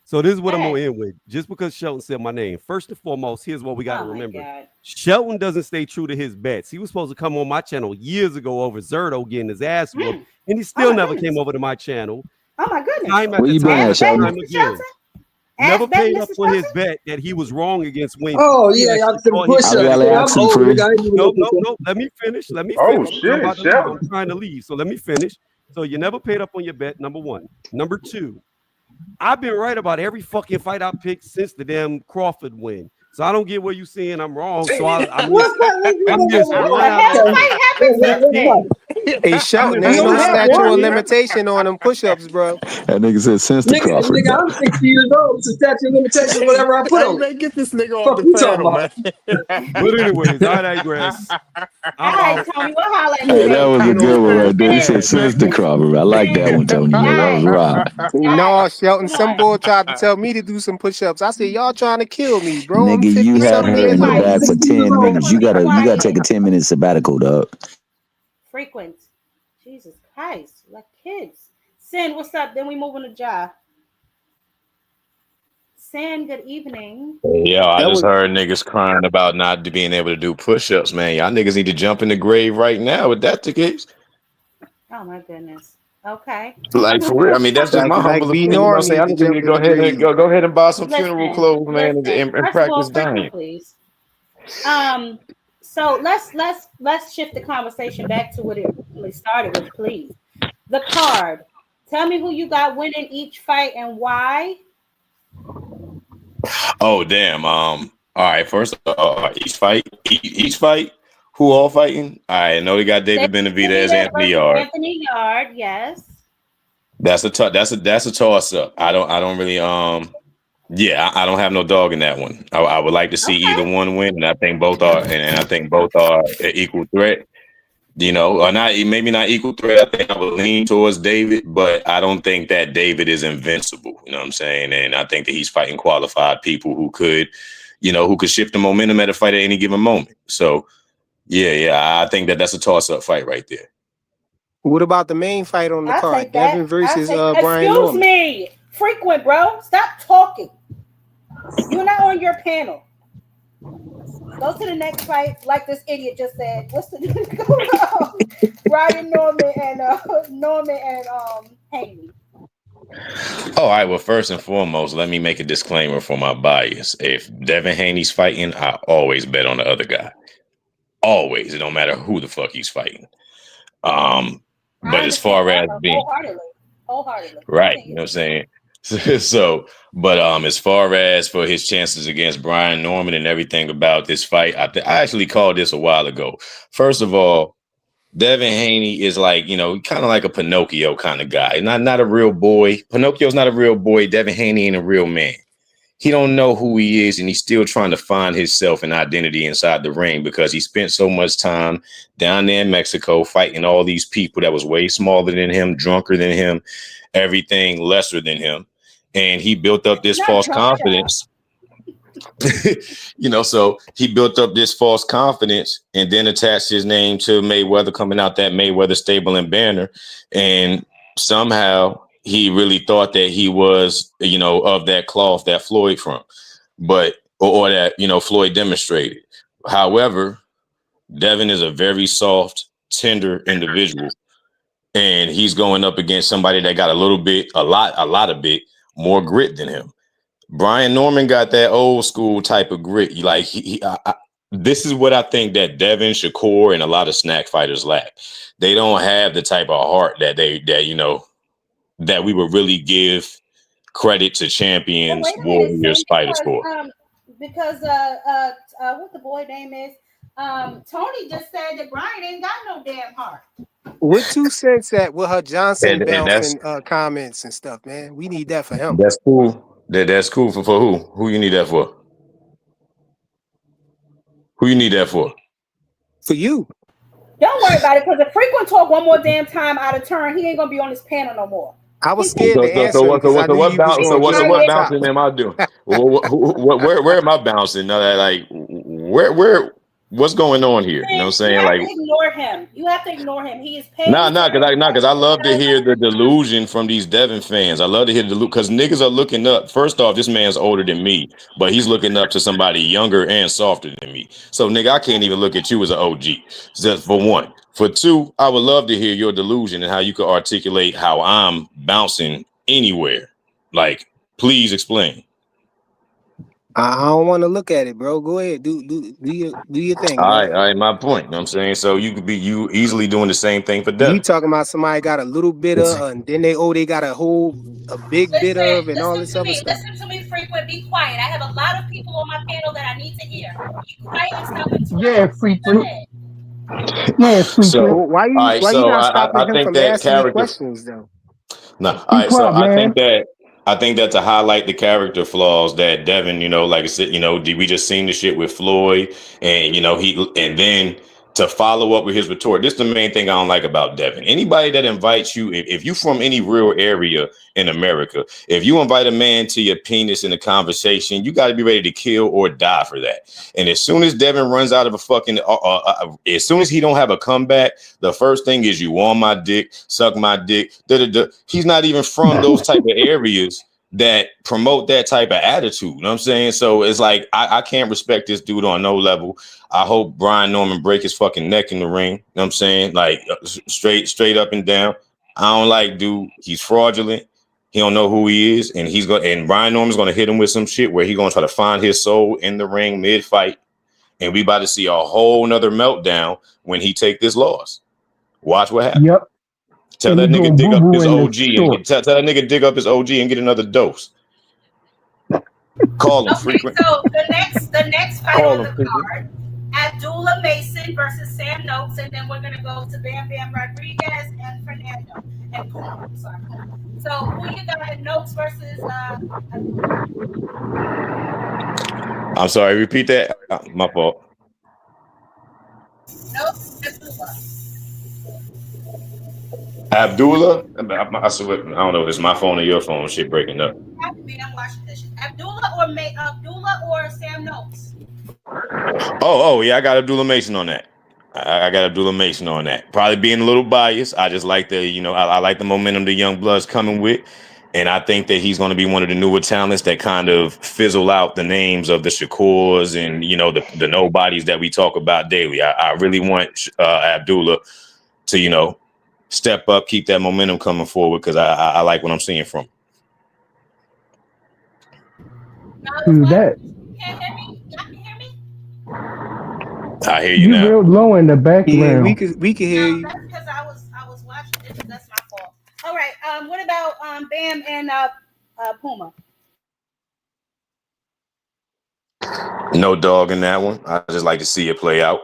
Speaker 17: So this is what I'm
Speaker 1: Hey.
Speaker 17: gonna end with. Just because Shelton said my name, first and foremost, here's what we got to
Speaker 1: Oh my
Speaker 17: remember.
Speaker 1: God.
Speaker 17: Shelton doesn't stay true to his bets. He was supposed to come on my channel years ago over Zerto getting his ass whooped, and he still
Speaker 1: my
Speaker 17: never
Speaker 1: goodness.
Speaker 17: came over to my channel.
Speaker 1: Oh my goodness.
Speaker 17: Time
Speaker 11: Where
Speaker 17: after
Speaker 11: you been
Speaker 17: time
Speaker 11: at,
Speaker 17: after
Speaker 11: Shelton?
Speaker 17: time
Speaker 1: Mr.
Speaker 17: again.
Speaker 1: Shelton?
Speaker 17: Never
Speaker 1: Ask that,
Speaker 17: paid up
Speaker 1: Mr.
Speaker 17: on his
Speaker 1: Shelton?
Speaker 17: bet that he was wrong against Wayne.
Speaker 12: Oh,
Speaker 17: He
Speaker 12: yeah,
Speaker 17: actually
Speaker 12: y'all some
Speaker 17: thought he
Speaker 12: push-ups.
Speaker 17: was
Speaker 11: I
Speaker 12: Yeah,
Speaker 11: gotta
Speaker 12: I'm
Speaker 11: ask him,
Speaker 12: old,
Speaker 11: friend.
Speaker 12: nigga. I ain't doing
Speaker 17: No.
Speaker 12: no push-ups.
Speaker 17: Let me finish. Let me
Speaker 6: Oh
Speaker 17: finish. I'm
Speaker 6: shit,
Speaker 17: about to leave.
Speaker 6: Shelton.
Speaker 17: I'm trying to leave. So let me finish. So you never paid up on your bet, number one. Number two, I've been right about every fucking fight I picked since the damn Crawford win. So I don't get where you saying I'm wrong. So I missed
Speaker 1: What
Speaker 17: one
Speaker 1: the
Speaker 17: out
Speaker 1: hell
Speaker 17: of
Speaker 1: fight happened since then?
Speaker 15: Hey, Shelton,
Speaker 17: I
Speaker 12: We
Speaker 15: ain't
Speaker 17: missed
Speaker 15: no
Speaker 12: don't
Speaker 17: one
Speaker 12: have
Speaker 17: out of
Speaker 15: statute
Speaker 12: one.
Speaker 15: of
Speaker 17: three.
Speaker 15: limitation on them push-ups, bro.
Speaker 11: That nigga said since the Crawford
Speaker 12: Nigga,
Speaker 11: bet.
Speaker 12: I'm 60 years old. It's a statute of limitations, whatever I put
Speaker 13: Hey,
Speaker 12: on it.
Speaker 13: man, get this nigga off
Speaker 12: Fuck
Speaker 13: the
Speaker 12: you talking
Speaker 13: panel,
Speaker 12: about?
Speaker 13: man.
Speaker 17: But anyways, I digress.
Speaker 1: All
Speaker 17: I'm
Speaker 1: right,
Speaker 17: out.
Speaker 1: Tony, we'll holler at you
Speaker 11: Hey, that
Speaker 1: later.
Speaker 11: was a good one right there. He said
Speaker 1: Sin,
Speaker 11: since the Crawford. I like that one, Tony. Yeah, that was
Speaker 1: guys,
Speaker 11: right.
Speaker 15: No, Shelton,
Speaker 1: come
Speaker 15: some
Speaker 1: on.
Speaker 15: boy tried to tell me to do some push-ups. I said, y'all trying to kill me, bro. I'm
Speaker 11: Nigga, you had
Speaker 15: 50-something
Speaker 11: her
Speaker 15: years
Speaker 11: in the
Speaker 1: Quiet.
Speaker 15: old.
Speaker 11: back for 10 minutes. You
Speaker 1: Frequent, be
Speaker 11: gotta take a
Speaker 1: quiet.
Speaker 11: 10-minute sabbatical, dog.
Speaker 1: Frequent. Jesus Christ, like kids. Sin, what's up? Then we move on to Ja. Sin, good evening.
Speaker 18: Yeah, I
Speaker 15: That
Speaker 18: just
Speaker 15: was
Speaker 18: heard niggas crying about not being able to do push-ups, man. Y'all niggas need to jump in the grave right now if that's the case.
Speaker 1: Oh my goodness. Okay.
Speaker 18: Like for real. I mean, that's just my
Speaker 15: like
Speaker 18: humble
Speaker 15: B
Speaker 18: opinion. You know what I'm
Speaker 15: Norm
Speaker 18: saying?
Speaker 15: need
Speaker 18: I
Speaker 15: to
Speaker 18: think you need
Speaker 15: jump
Speaker 18: to
Speaker 15: in
Speaker 18: go
Speaker 15: the
Speaker 18: ahead and
Speaker 15: grave.
Speaker 18: go ahead and buy some funeral
Speaker 1: Listen,
Speaker 18: clothes, man,
Speaker 1: listen.
Speaker 18: and
Speaker 1: First of all,
Speaker 18: practice
Speaker 1: frequent,
Speaker 18: dying.
Speaker 1: please. So let's shift the conversation back to what it really started with, please. The card. Tell me who you got winning each fight and why.
Speaker 18: Oh damn. All right. First, each fight. Who all fighting? All right. I know they got David Benavidez,
Speaker 1: Benavidez
Speaker 18: Anthony
Speaker 1: versus
Speaker 18: Yard.
Speaker 1: Anthony Yard, yes.
Speaker 18: That's a toss up. I don't really Yeah, I don't have no dog in that one. I would like to see either one win, and I think both are, and I think both are an equal threat. You know, or not maybe not equal threat. I think I would lean towards David, but I don't think that David is invincible. You know what I'm saying? And I think that he's fighting qualified people who could, who could shift the momentum at a fight at any given moment. So, yeah, I think that that's a toss-up fight right there.
Speaker 15: What about the main fight on the
Speaker 1: I'll
Speaker 15: card?
Speaker 1: take that.
Speaker 15: Devin versus Brian
Speaker 1: Excuse
Speaker 15: Norman.
Speaker 1: me. Frequent, bro. Stop talking. You're not on your panel. Go to the next fight, like this idiot just said. What's the Brian Norman and Haney?
Speaker 18: All right. Well, first and foremost, let me make a disclaimer for my bias. If Devin Haney's fighting, I always bet on the other guy. Always. It don't matter who the fuck he's fighting. But as far as being
Speaker 1: wholeheartedly,
Speaker 18: right, you know what I'm saying? So, but as far as for his chances against Brian Norman and everything about this fight, I actually called this a while ago. First of all, Devin Haney is like, kind of like a Pinocchio kind of guy. Not a real boy. Pinocchio's not a real boy. Devin Haney ain't a real man. he don't know who he is, and he's still trying to find himself and identity inside the ring because he spent so much time down there in Mexico fighting all these people that was way smaller than him, drunker than him, everything lesser than him. And he built up this false confidence. So he built up this false confidence and then attached his name to Mayweather, coming out that Mayweather stable and banner. And somehow he really thought that he was, of that cloth that Floyd from, or that, Floyd demonstrated. However, Devin is a very soft, tender individual, and he's going up against somebody that got a lot of bit more grit than him. Brian Norman got that old school type of grit. Like this is what I think that Devin, Shakur, and a lot of snack fighters lack. They don't have the type of heart that we would really give credit to champions, warriors, fighters for.
Speaker 1: Because what the boy name is, Tony just said that Brian ain't got no damn heart.
Speaker 15: What 2 cents at with her Johnson bouncing comments and stuff, man? We need that for him.
Speaker 18: That's cool. That's cool for who? Who you need that for? Who you need that for?
Speaker 15: For you.
Speaker 1: Don't worry about it, because if Frequent talk one more damn time out of turn, he ain't gonna be on this panel no more.
Speaker 15: I was scared to answer.
Speaker 18: So what bouncing am I doing? Where am I bouncing? Where? What's going on here? You know what I'm saying?
Speaker 1: You have to ignore him. You have to ignore him. He is paid.
Speaker 18: Because I love to hear the delusion from these Devin fans. I love to hear the delusion because niggas are looking up. First off, this man's older than me, but he's looking up to somebody younger and softer than me. So, nigga, I can't even look at you as an OG. Just for one. For two, I would love to hear your delusion and how you could articulate how I'm bouncing anywhere. Like, please explain.
Speaker 15: I don't want to look at it, bro. Go ahead. Do your thing.
Speaker 18: All right, my point. You know what I'm saying? So you could be easily doing the same thing for Devin.
Speaker 15: You talking about somebody got a little bit of, and then they got a big bit of, and all this other stuff.
Speaker 1: Listen to me, Frequent. Be quiet. I have a lot of people on my panel that I need to hear. Be quiet and stop interrupting.
Speaker 10: Yeah, Frequent. Yeah, Frequent.
Speaker 15: So why you not stopping him from asking the questions though?
Speaker 18: No, all right. So I think that to highlight the character flaws that Devin, like I said, we just seen the shit with Floyd, and and then to follow up with his retort. This is the main thing I don't like about Devin. Anybody that invites you, if you from any real area in America, if you invite a man to your penis in a conversation, you got to be ready to kill or die for that. And as soon as Devin runs out of a fucking, as soon as he don't have a comeback, the first thing is you on my dick, suck my dick. He's not even from those type of areas that promote that type of attitude. You know what I'm saying? So it's like, I can't respect this dude on no level. I hope Brian Norman break his fucking neck in the ring. You know what I'm saying? Like straight up and down. I don't like dude. He's fraudulent. He don't know who he is. And Brian Norman's going to hit him with some shit where he's going to try to find his soul in the ring mid-fight. And we about to see a whole nother meltdown when he take this loss. Watch what happens.
Speaker 10: Yep.
Speaker 18: Tell that nigga dig up his OG and tell that nigga dig up his OG and get another dose. Call him Frequent.
Speaker 1: So the next fight on the card, Abdullah Mason versus Sam Noakes, and then we're gonna go to Bam Bam Rodriguez and Fernando and Puma. I'm sorry. So who you got? Noakes versus
Speaker 18: I'm sorry, repeat that. My fault.
Speaker 1: Noakes,
Speaker 18: Abdullah? I don't know if it's my phone or your phone. Shit breaking up.
Speaker 1: Abdullah or Sam Noakes?
Speaker 18: Oh yeah, I got Abdullah Mason on that. I got Abdullah Mason on that. Probably being a little biased. I just like I like the momentum the young blood's coming with. And I think that he's going to be one of the newer talents that kind of fizzle out the names of the Shakurs and, the nobodies that we talk about daily. I really want Abdullah to, step up, keep that momentum coming forward because I like what I'm seeing from him.
Speaker 10: Who's that?
Speaker 1: Can't hear me? Y'all can hear me?
Speaker 18: I hear you now.
Speaker 10: You're real low in the background.
Speaker 15: Yeah, we can hear you.
Speaker 1: That's because I was watching this. That's my fault. All right. What about Bam and Puma?
Speaker 18: No dog in that one. I just like to see it play out.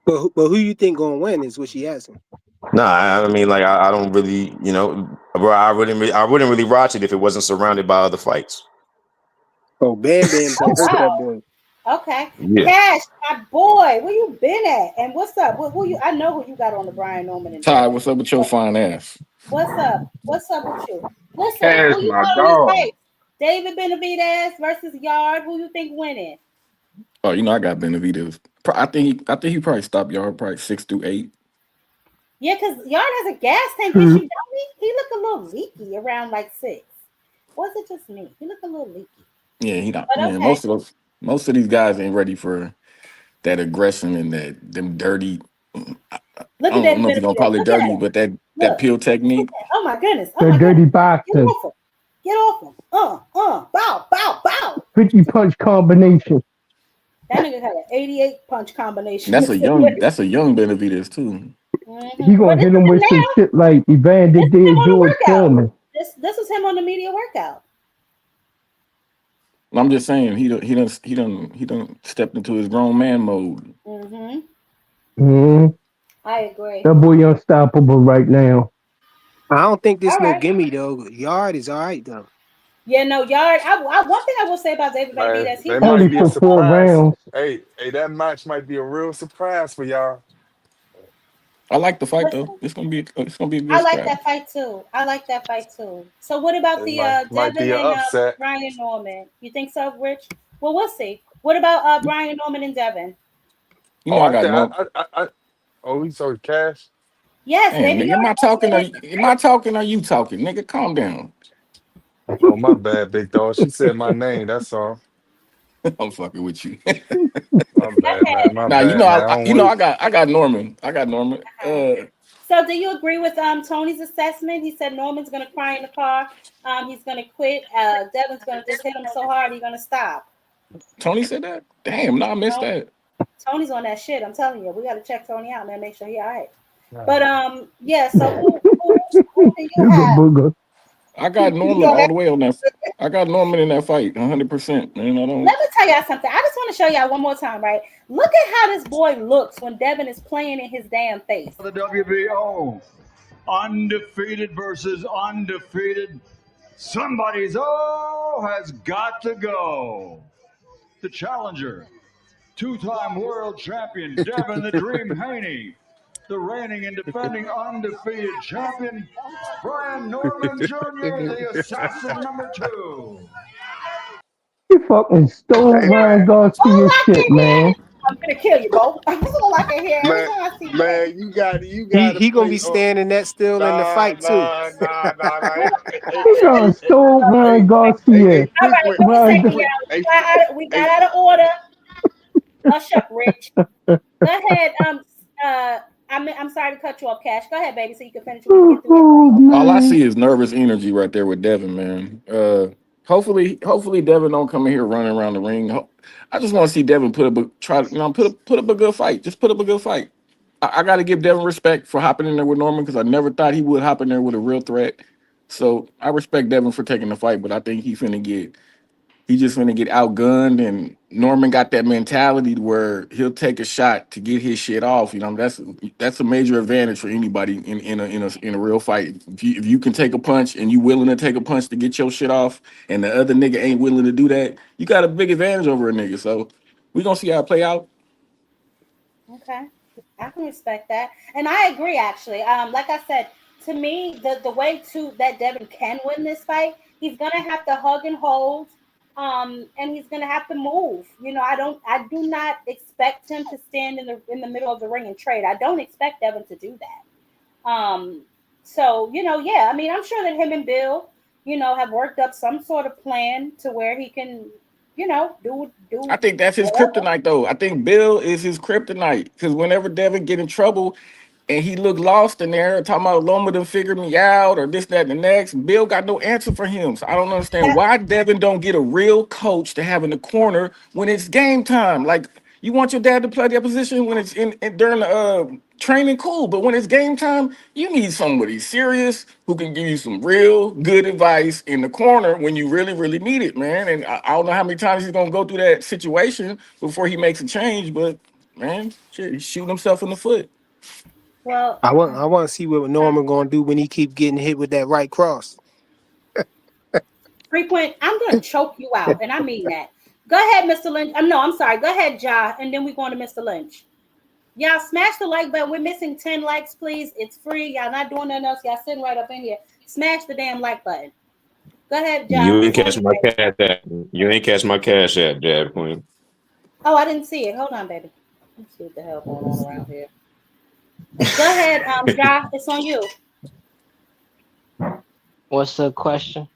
Speaker 15: But who you think gonna win is what she asking.
Speaker 18: Nah, I mean, like I don't really, bro. I wouldn't really watch it if it wasn't surrounded by other fights.
Speaker 15: Oh, Bam Bam's
Speaker 1: Oh
Speaker 15: gonna hurt that
Speaker 1: wow.
Speaker 15: boy.
Speaker 1: Okay.
Speaker 18: Yeah.
Speaker 1: Cash, my boy, where you been at? And what's up? Who you? I know who you got on the Brian Norman and
Speaker 19: Ty,
Speaker 1: Devin.
Speaker 19: what's up with your fine ass?
Speaker 1: What's up? What's up with you? Listen,
Speaker 6: Cash,
Speaker 1: who you
Speaker 6: my
Speaker 1: got on these
Speaker 6: dog.
Speaker 1: fights? David Benavidez versus Yard. Who you think winning?
Speaker 19: Oh, I got Benavidez. I think he probably stopped Yard probably 6 to 8.
Speaker 1: Yeah, because Yard has a gas tank
Speaker 3: Hmm.
Speaker 1: issue, don't he? He look a little leaky around like 6. Was it just me? He look a little leaky.
Speaker 19: Yeah, he not.
Speaker 1: But
Speaker 19: Man,
Speaker 1: okay.
Speaker 19: most of these guys ain't ready for that aggression and them dirty. I
Speaker 1: Look at
Speaker 19: don't
Speaker 1: David
Speaker 19: know if you're gonna
Speaker 1: Benavidez.
Speaker 19: call it
Speaker 1: Look at
Speaker 19: dirty,
Speaker 1: him.
Speaker 19: but that
Speaker 1: Look.
Speaker 19: peel technique.
Speaker 1: Oh my goodness. Oh
Speaker 3: The
Speaker 1: my
Speaker 3: dirty
Speaker 1: goodness. Get
Speaker 3: boxing.
Speaker 1: off him. Get off him. Bow, bow, bow.
Speaker 3: 50 punch combination.
Speaker 1: That nigga had an 88 punch combination.
Speaker 19: That's a young Benavidez too.
Speaker 3: He
Speaker 1: But
Speaker 3: gonna
Speaker 1: this
Speaker 3: hit
Speaker 1: is
Speaker 3: him
Speaker 1: him
Speaker 3: with some
Speaker 1: now.
Speaker 3: shit like Evander
Speaker 1: This is him
Speaker 3: did
Speaker 1: on the
Speaker 3: George
Speaker 1: workout.
Speaker 3: Foreman.
Speaker 1: This was him on the media workout.
Speaker 19: I'm just saying he done stepped into his grown man mode.
Speaker 1: Mm-hmm.
Speaker 3: hmm
Speaker 1: I agree.
Speaker 3: That boy unstoppable right now.
Speaker 15: I don't think this
Speaker 1: All
Speaker 15: no
Speaker 1: right.
Speaker 15: gimme though. Yard is all right though.
Speaker 1: Yeah, no, Yard. One thing I will say about David Benavidez, he
Speaker 13: They
Speaker 1: looked
Speaker 3: Only
Speaker 13: might be a
Speaker 3: for 4
Speaker 1: good.
Speaker 13: surprise.
Speaker 3: rounds.
Speaker 13: Hey, that match might be a real surprise for y'all.
Speaker 19: I like the fight though.
Speaker 1: Listen,
Speaker 19: It's gonna be a
Speaker 1: I
Speaker 19: good
Speaker 1: like
Speaker 19: scrap.
Speaker 1: that fight too. I like that fight too. So what about
Speaker 13: It
Speaker 1: the
Speaker 13: might
Speaker 1: Devin
Speaker 13: be an
Speaker 1: and
Speaker 13: upset.
Speaker 1: Brian Norman? You think so, Rich? Well, we'll see. What about Brian Norman and Devin?
Speaker 13: Oh,
Speaker 19: I
Speaker 13: I
Speaker 19: got
Speaker 13: think
Speaker 19: no.
Speaker 13: oh, he saw Cash.
Speaker 1: Yes,
Speaker 19: Man,
Speaker 1: David
Speaker 19: nigga, am I
Speaker 1: Norman
Speaker 19: talking?
Speaker 1: and
Speaker 19: Am I talking? Or you talking? Nigga, calm down.
Speaker 13: Oh, my bad, big dog. She said my name. That's all.
Speaker 19: I'm fucking with you.
Speaker 13: My bad, man. My
Speaker 19: Nah,
Speaker 13: bad, man.
Speaker 19: I got Norman. I got Norman.
Speaker 1: So, do you agree with Tony's assessment? He said Norman's going to cry in the car. He's going to quit. Devin's going to just hit him so hard he's going to stop.
Speaker 19: Tony said that. Damn, no, I missed that.
Speaker 1: Tony's on that shit. I'm telling you, we got to check Tony out, man. Make sure he all right. But yeah. So who do you
Speaker 3: He's a
Speaker 1: have?
Speaker 3: booger.
Speaker 19: I got Norman all the way on that. I got Norman in that fight, 100%. Man, I don't.
Speaker 1: Let me tell y'all something. I just want to show y'all one more time, right? Look at how this boy looks when Devin is playing in his damn face.
Speaker 16: The WBO, undefeated versus undefeated. Somebody's has got to go. The challenger, two-time world champion Devin the Dream Haney. The reigning and defending undefeated champion, Brian Norman Jr., the assassin number 2.
Speaker 3: He fucking stole Ryan Garcia shit, man.
Speaker 1: I'm gonna kill you, Bo. That's all I can hear every
Speaker 13: Man,
Speaker 1: time I see
Speaker 13: man, you got to
Speaker 15: He gonna
Speaker 13: play.
Speaker 15: be standing that still in the fight too.
Speaker 13: Nah.
Speaker 3: He gonna stole Ryan Garcia.
Speaker 1: All right, let me say y'all. We got out of order. Hush up, Rich. Go ahead. I'm sorry to cut you off, Cash. Go ahead, baby, so you can finish what you get through.
Speaker 19: All I see is nervous energy right there with Devin, man. Hopefully Devin don't come in here running around the ring. I just want to see Devin put up a good fight. Just put up a good fight. I got to give Devin respect for hopping in there with Norman because I never thought he would hop in there with a real threat. So I respect Devin for taking the fight, but I think he's just finna get outgunned, and Norman got that mentality where he'll take a shot to get his shit off. That's a major advantage for anybody in a real fight. If you can take a punch and you willing to take a punch to get your shit off, and the other nigga ain't willing to do that, you got a big advantage over a nigga. So we gonna see how it play out.
Speaker 1: Okay, I can respect that, and I agree. Actually, like I said, to me, the way that Devin can win this fight, he's gonna have to hug and hold. And he's gonna have to move. I do not expect him to stand in the middle of the ring and trade. I don't expect Devin to do that. So yeah. I mean, I'm sure that him and Bill, have worked up some sort of plan to where he can, do.
Speaker 19: I think that's his kryptonite, though. I think Bill is his kryptonite because whenever Devin get in trouble and he look lost in there, talking about Loma done figure me out or this, that, and the next, Bill got no answer for him. So I don't understand why Devin don't get a real coach to have in the corner when it's game time. Like, you want your dad to play that position when it's during the training, cool. But when it's game time, you need somebody serious who can give you some real good advice in the corner when you really, really need it, man. And I don't know how many times he's gonna go through that situation before he makes a change, but man, shit, he's shooting himself in the foot.
Speaker 1: Well,
Speaker 15: I want to see what Norman gonna do when he keep getting hit with that right cross.
Speaker 1: Frequent, I'm gonna choke you out, and I mean that. Go ahead, Mr. Lynch. No, I'm sorry. Go ahead, Ja, and then we're going to Mr. Lynch. Y'all smash the like button. We're missing 10 likes, please. It's free. Y'all not doing nothing else. Y'all sitting right up in here. Smash the damn like button. Go ahead, Ja.
Speaker 18: You ain't
Speaker 1: It's on
Speaker 18: catch
Speaker 1: you,
Speaker 18: my
Speaker 1: baby.
Speaker 18: cash app. You ain't catch my cash app, Jab Queen.
Speaker 1: Oh, I didn't see it. Hold on, baby. Let's see what the hell going on around here. Go ahead, Ja. It's on you.
Speaker 20: What's the question?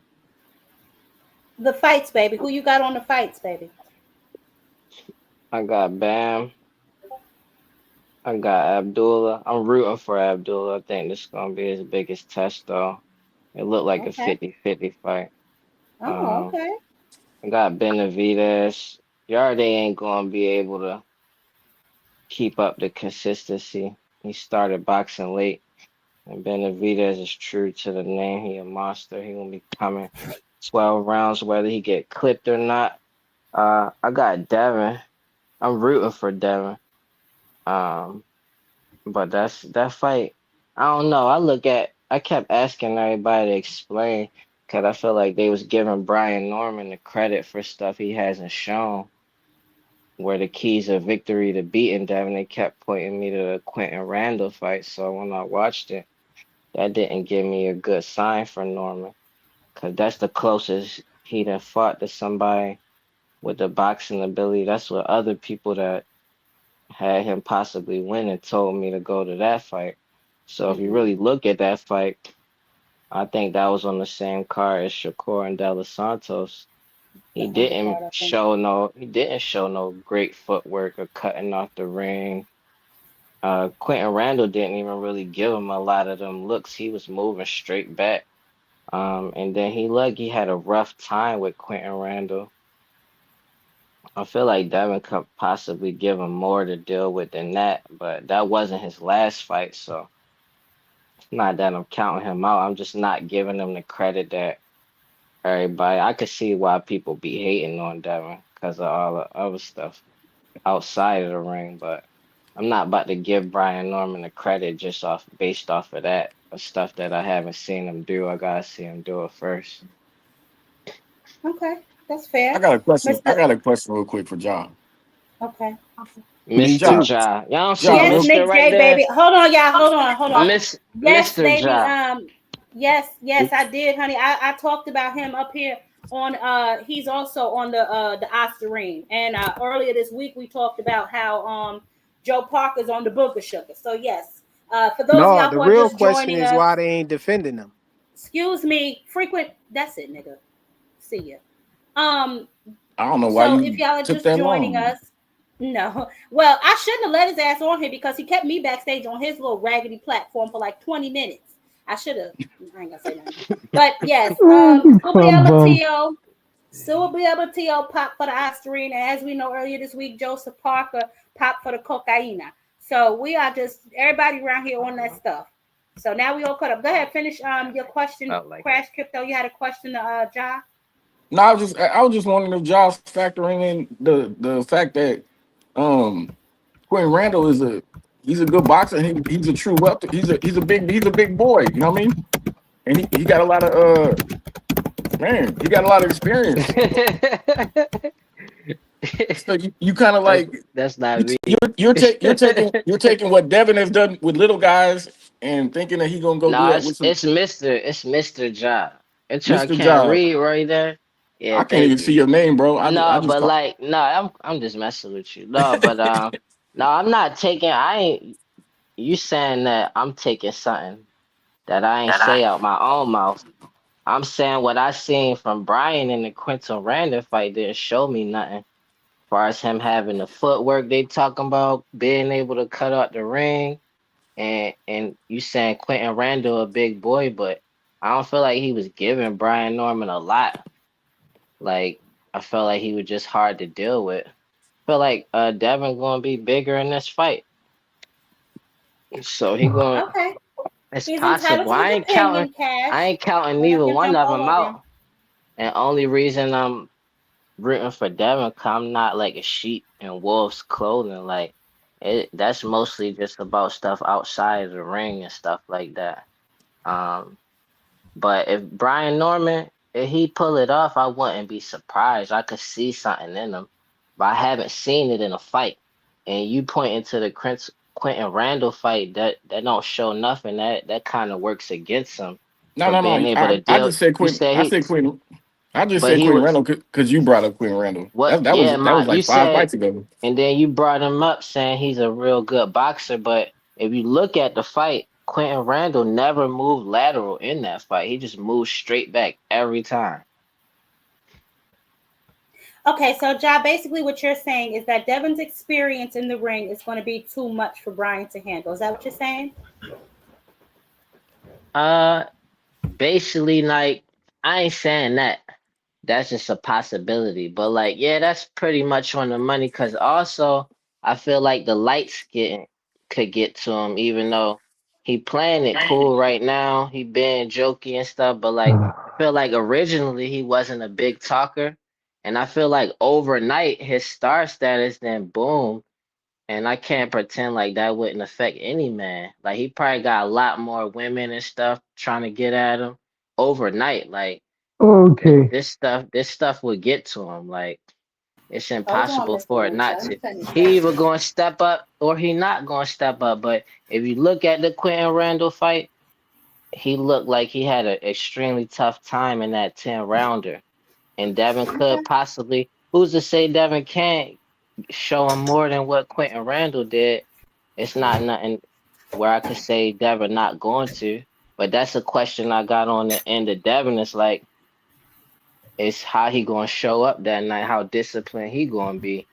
Speaker 1: The fights, baby. Who you got on the fights, baby?
Speaker 20: I got Bam. I got Abdullah. I'm rooting for Abdullah. I think this is gonna be his biggest test, though. It looked like a
Speaker 1: Okay.
Speaker 20: 50-50 fight.
Speaker 1: Oh, okay.
Speaker 20: I got Benavidez. Yarde ain't gonna be able to keep up the consistency. He started boxing late, and Benavidez is true to the name. He a monster. He gonna be coming 12 rounds, whether he get clipped or not. I got Devin. I'm rooting for Devin. Um, but that fight. I don't know. I kept asking everybody to explain because I feel like they was giving Brian Norman the credit for stuff he hasn't shown. Where the keys of victory to beating Devin, they kept pointing me to the Quentin Randall fight. So when I watched it, that didn't give me a good sign for Norman. Because that's the closest he done fought to somebody with the boxing ability. That's what other people that had him possibly win and told me to go to that fight. So if you really look at that fight, I think that was on the same card as Shakur and De Los Santos. He didn't show no great footwork or cutting off the ring. Quentin Randall didn't even really give him a lot of them looks. He was moving straight back. And then he had a rough time with Quentin Randall. I feel like Devin could possibly give him more to deal with than that, but that wasn't his last fight, so not that I'm counting him out. I'm just not giving him the credit that everybody. I could see why people be hating on Devin because of all the other stuff outside of the ring, but I'm not about to give Brian Norman the credit just based off of that stuff that I haven't seen him do. I gotta see him do it first.
Speaker 1: Okay, that's fair.
Speaker 19: I got a question. I
Speaker 1: Mr.
Speaker 19: got a question real quick for John.
Speaker 1: Okay.
Speaker 20: Mr. Ja. Y'all don't see
Speaker 19: John,
Speaker 1: Yes,
Speaker 19: real
Speaker 20: Mr.
Speaker 1: Nick
Speaker 20: right
Speaker 1: J,
Speaker 20: there?
Speaker 1: baby. Hold on, y'all. Hold on. Yes,
Speaker 20: Mr.
Speaker 1: baby.
Speaker 20: Ja.
Speaker 1: Yes, I did, honey. I talked about him up here on he's also on the Oscar ring. And earlier this week we talked about how Joe Parker's on the Booger Sugar. So yes. For those of
Speaker 15: No,
Speaker 1: y'all
Speaker 15: the
Speaker 1: who are
Speaker 15: real
Speaker 1: just
Speaker 15: question
Speaker 1: joining
Speaker 15: is
Speaker 1: us,
Speaker 15: why they ain't defending them.
Speaker 1: excuse me, frequent, that's it, nigga. See ya.
Speaker 19: I don't know why
Speaker 1: So if
Speaker 19: you
Speaker 1: y'all are
Speaker 19: took
Speaker 1: just
Speaker 19: that
Speaker 1: joining
Speaker 19: long.
Speaker 1: us, no. Well, I shouldn't have let his ass on here because he kept me backstage on his little raggedy platform for like 20 minutes. I should have. I ain't gonna say nothing. But yes, Subiabatio popped for the Ostarine. And as we know earlier this week, Joseph Parker popped for the cocaina. So we are just everybody around here on that stuff. So now we all caught up. Go ahead, finish your question. Crash Crypto. You had a question, Ja?
Speaker 19: No, I was just wondering if Josh factoring in the fact that Quentin Randall he's a good boxer. He's a true welter. He's a big boy. You know what I mean? And he got a lot of he got a lot of experience. So you kind of like
Speaker 20: that's not me.
Speaker 19: you're taking what Devin has done with little guys and thinking that he's gonna go do
Speaker 20: No,
Speaker 19: that with some
Speaker 20: it's Mr. Ja.
Speaker 19: Mr.
Speaker 20: Can't
Speaker 19: Job.
Speaker 20: read right there. Yeah,
Speaker 19: I can't even
Speaker 20: thank
Speaker 19: see
Speaker 20: you.
Speaker 19: your name, bro. I
Speaker 20: No,
Speaker 19: just
Speaker 20: but
Speaker 19: call.
Speaker 20: like, no, I'm just messing with you. No, but no, I'm not taking. I ain't. You saying that I'm taking something that I ain't say out my own mouth. I'm saying what I seen from Brian in the Quinton Randall fight didn't show me nothing. As far as him having the footwork they talking about, being able to cut out the ring, and you saying Quentin Randall a big boy, but I don't feel like he was giving Brian Norman a lot. Like I felt like he was just hard to deal with. Feel like Devin gonna be bigger in this fight. So he going
Speaker 1: Okay.
Speaker 20: it's
Speaker 1: He's entitled
Speaker 20: possible.
Speaker 1: to his opinion, Cash.
Speaker 20: I ain't counting
Speaker 1: We're not
Speaker 20: neither
Speaker 1: gonna
Speaker 20: one
Speaker 1: jump
Speaker 20: of
Speaker 1: all
Speaker 20: them
Speaker 1: over him.
Speaker 20: out. And only reason I'm rooting for Devin, cause I'm not like a sheep in wolf's clothing. Like That's mostly just about stuff outside of the ring and stuff like that. Um, but if Brian Norman, if he pull it off, I wouldn't be surprised. I could see something in him, but I haven't seen it in a fight. And you pointing to the Quentin Randall fight, that don't show nothing. That kind of works against him
Speaker 19: No,
Speaker 20: for
Speaker 19: no,
Speaker 20: being
Speaker 19: no.
Speaker 20: able to
Speaker 19: I
Speaker 20: deal.
Speaker 19: just said
Speaker 20: You
Speaker 19: Quinn.
Speaker 20: said
Speaker 19: I
Speaker 20: he,
Speaker 19: said Quinn. I just
Speaker 20: but
Speaker 19: said
Speaker 20: he
Speaker 19: Quentin
Speaker 20: was
Speaker 19: Randall because you brought up Quentin Randall.
Speaker 20: what?
Speaker 19: That was
Speaker 20: Yeah,
Speaker 19: that was
Speaker 20: you
Speaker 19: like five
Speaker 20: said,
Speaker 19: fights ago.
Speaker 20: and then you brought him up saying he's a real good boxer. But if you look at the fight, Quentin Randall never moved lateral in that fight. He just moved straight back every time.
Speaker 1: Okay, so Ja, basically what you're saying is that Devin's experience in the ring is going to be too much for Brian to handle. Is that what you're saying?
Speaker 20: Uh, Basically, like I ain't saying that. That's just a possibility. But like, yeah, that's pretty much on the money. Cause also, I feel like the lights getting could get to him, even though he playing it cool right now. He being jokey and stuff. But like, I feel like originally he wasn't a big talker, and I feel like overnight his star status then boom. And I can't pretend like that wouldn't affect any man. Like he probably got a lot more women and stuff trying to get at him overnight. Like
Speaker 21: Okay.
Speaker 20: this stuff would get to him. Like it's
Speaker 1: Hold on,
Speaker 20: impossible
Speaker 1: Mr.
Speaker 20: for it
Speaker 1: Lynch.
Speaker 20: not
Speaker 1: Let him
Speaker 20: to.
Speaker 1: finish
Speaker 20: He
Speaker 1: first.
Speaker 20: either going to step up or he not going to step up. But if you look at the Quentin Randall fight, he looked like he had an extremely tough time in that 10 rounder. And Devin could possibly. Who's to say Devin can't show him more than what Quentin Randall did? It's not nothing where I could say Devin not going to. But that's a question I got on the end of Devin. It's like, it's how he gonna show up that night, how disciplined he gonna be.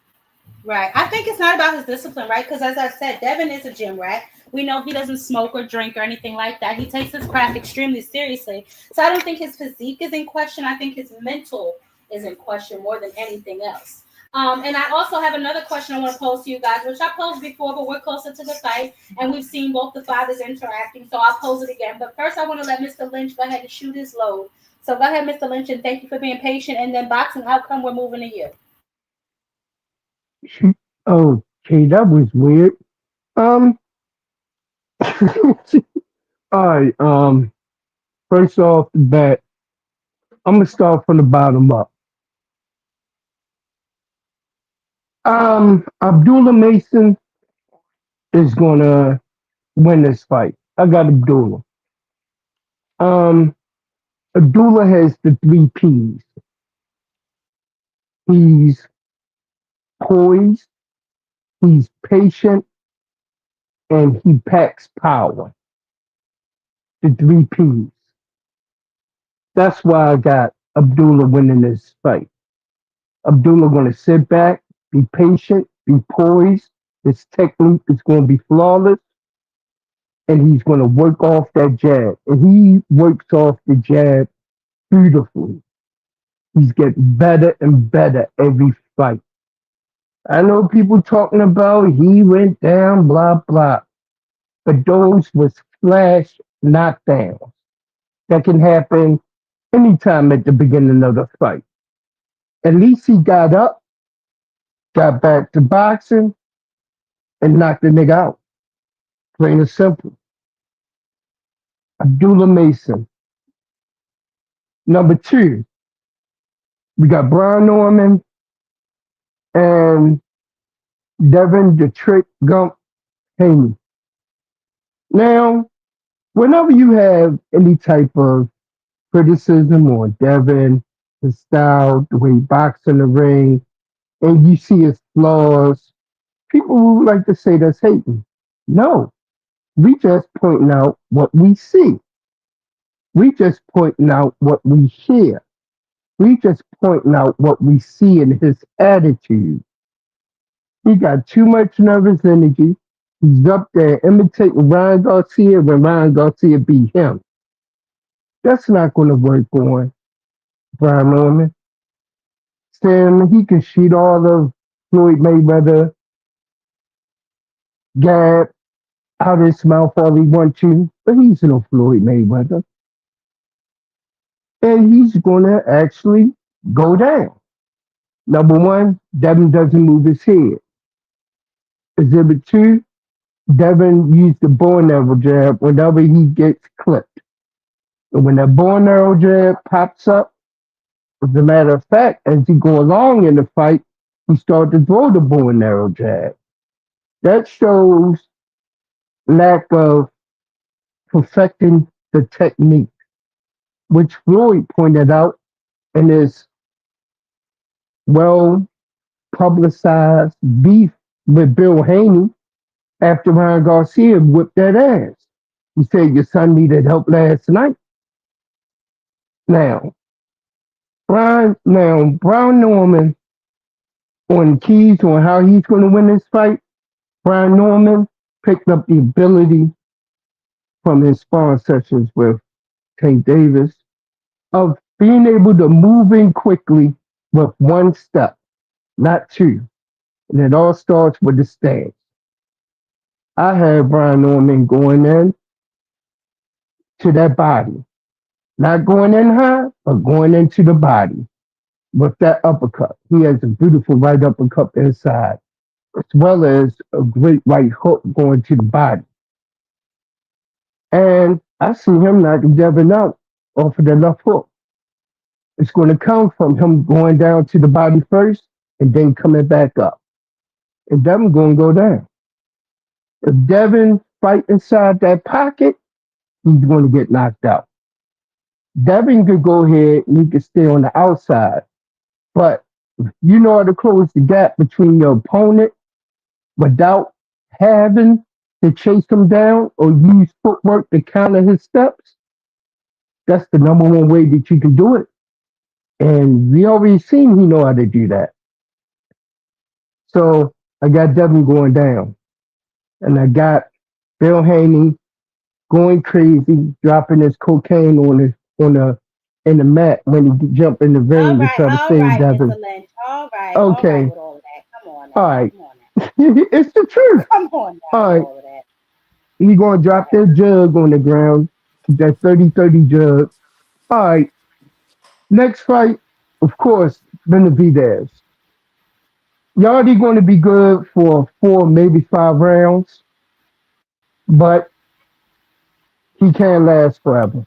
Speaker 1: Right. I think it's not about his discipline, right? Because as I said, Devin is a gym rat. We know he doesn't smoke or drink or anything like that. He takes his craft extremely seriously. So I don't think his physique is in question. I think his mental is in question more than anything else. And I also have another question I want to pose to you guys, which I posed before, but we're closer to the fight, and we've seen both the fathers interacting, so I'll pose it again. But first, I want to let Mr. Lynch go ahead and shoot his load. So go ahead, Mr. Lynch, and thank you for being patient. And then boxing outcome, we're moving to you.
Speaker 21: Okay, that was weird. Um, all right. First off the bat, I'm gonna start from the bottom up. Abdullah Mason is gonna win this fight. I got Abdullah. Um, Abdullah has the three P's. He's poised, he's patient, and he packs power. The three P's. That's why I got Abdullah winning this fight. Abdullah going to sit back, be patient, be poised. His technique is going to be flawless, and he's going to work off that jab. And he works off the jab beautifully. He's getting better and better every fight. I know people talking about he went down, blah, blah. But those was flash knockdowns that can happen anytime at the beginning of the fight. At least he got up, got back to boxing, and knocked the nigga out. Plain and simple. Abdullah Mason. Number two, we got Brian Norman and Devin the Trick Gump Haney. Now, whenever you have any type of criticism on Devin, his style, the way he boxes in the ring, and you see his flaws, people who like to say that's hating. No, we just pointing out what we see. We just pointing out what we hear. We just pointing out what we see in his attitude. He got too much nervous energy. He's up there imitating Ryan Garcia when Ryan Garcia beat him. That's not going to work on Brian Norman. Saying he can shoot all of Floyd Mayweather, gab out his mouth all he wants to, but he's no Floyd Mayweather. And he's going to actually go down. Number one, Devin doesn't move his head. Exhibit 2, Devin used the bow and arrow jab whenever he gets clipped. And when that bow and arrow jab pops up, as a matter of fact, as he go along in the fight, he started to throw the bow and arrow jab. That shows lack of perfecting the technique, which Floyd pointed out in his well publicized beef with Bill Haney after Ryan Garcia whipped that ass. He said your son needed help last night. Now, Brian Norman on keys on how he's going to win this fight. Brian Norman picked up the ability from his sparring sessions with Tank Davis of being able to move in quickly with one step, not two. And it all starts with the stance. I had Brian Norman going in to that body. Not going in high, but going into the body with that uppercut. He has a beautiful right uppercut inside, as well as a great right hook going to the body. And I see him knocking Devin out off of the left hook. It's going to come from him going down to the body first and then coming back up. And Devin going to go down. If Devin fight inside that pocket, he's going to get knocked out. Devin could go ahead and he could stay on the outside. But if you know how to close the gap between your opponent without having to chase him down or use footwork to counter his steps, that's the number one way that you can do it. And we already seen he know how to do that. So I got Devin going down. And I got Bill Haney going crazy, dropping his cocaine in the mat when he jumped in the ring to try to save Devin.
Speaker 1: Mr. Lynch. All right.
Speaker 21: Okay.
Speaker 1: With all of that. Come on.
Speaker 21: All right. It's the truth.
Speaker 1: Come on.
Speaker 21: All right. He gonna drop that jug on the ground, that 30-30 jug. All right. Next fight, of course, Benavidez. Yardy going to be good for 4, maybe 5 rounds, but he can't last forever.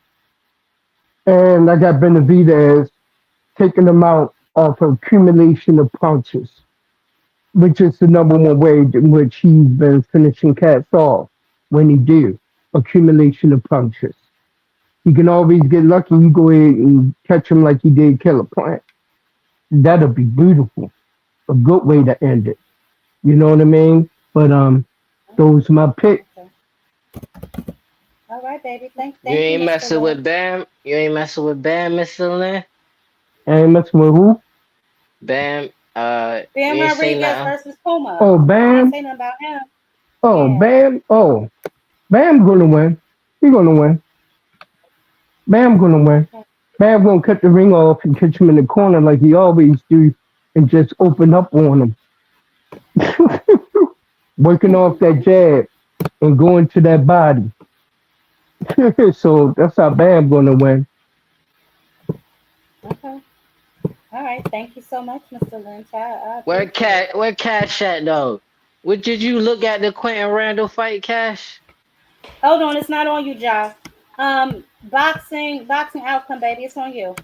Speaker 21: And I got Benavidez taking him out off of accumulation of punches, which is the number one way in which he's been finishing cats off when he do accumulation of punches. He can always get lucky. You go ahead and catch him like he did Killer Plant. That'll be beautiful. A good way to end it. You know what I mean? But those are my picks.
Speaker 1: All right, baby. Thank
Speaker 20: You ain't
Speaker 1: Mr.
Speaker 20: messing
Speaker 1: Lynch.
Speaker 20: with Bam. You ain't messing with Bam, Mr. Lynn.
Speaker 21: I ain't messing with who?
Speaker 20: Bam.
Speaker 1: Bam
Speaker 20: You ain't say
Speaker 1: Rodriguez
Speaker 20: nothing.
Speaker 1: versus Puma.
Speaker 21: Oh,
Speaker 1: I
Speaker 21: Bam.
Speaker 1: ain't say nothing about him.
Speaker 21: Oh,
Speaker 1: Yeah.
Speaker 21: Bam. Oh, Bam gonna win. He gonna win. Bam gonna win. Bam gonna cut the ring off and catch him in the corner like he always do and just open up on him. Working off that jab and going to that body. So that's how Bam gonna win.
Speaker 1: Okay. All right. Thank you so much, Mr. Lynch. I
Speaker 20: Where
Speaker 1: appreciate
Speaker 20: Where Cash at though? What did you look at the Quentin Randall fight, Cash?
Speaker 1: Hold on, it's not on you, Ja. Boxing outcome, baby. It's on you.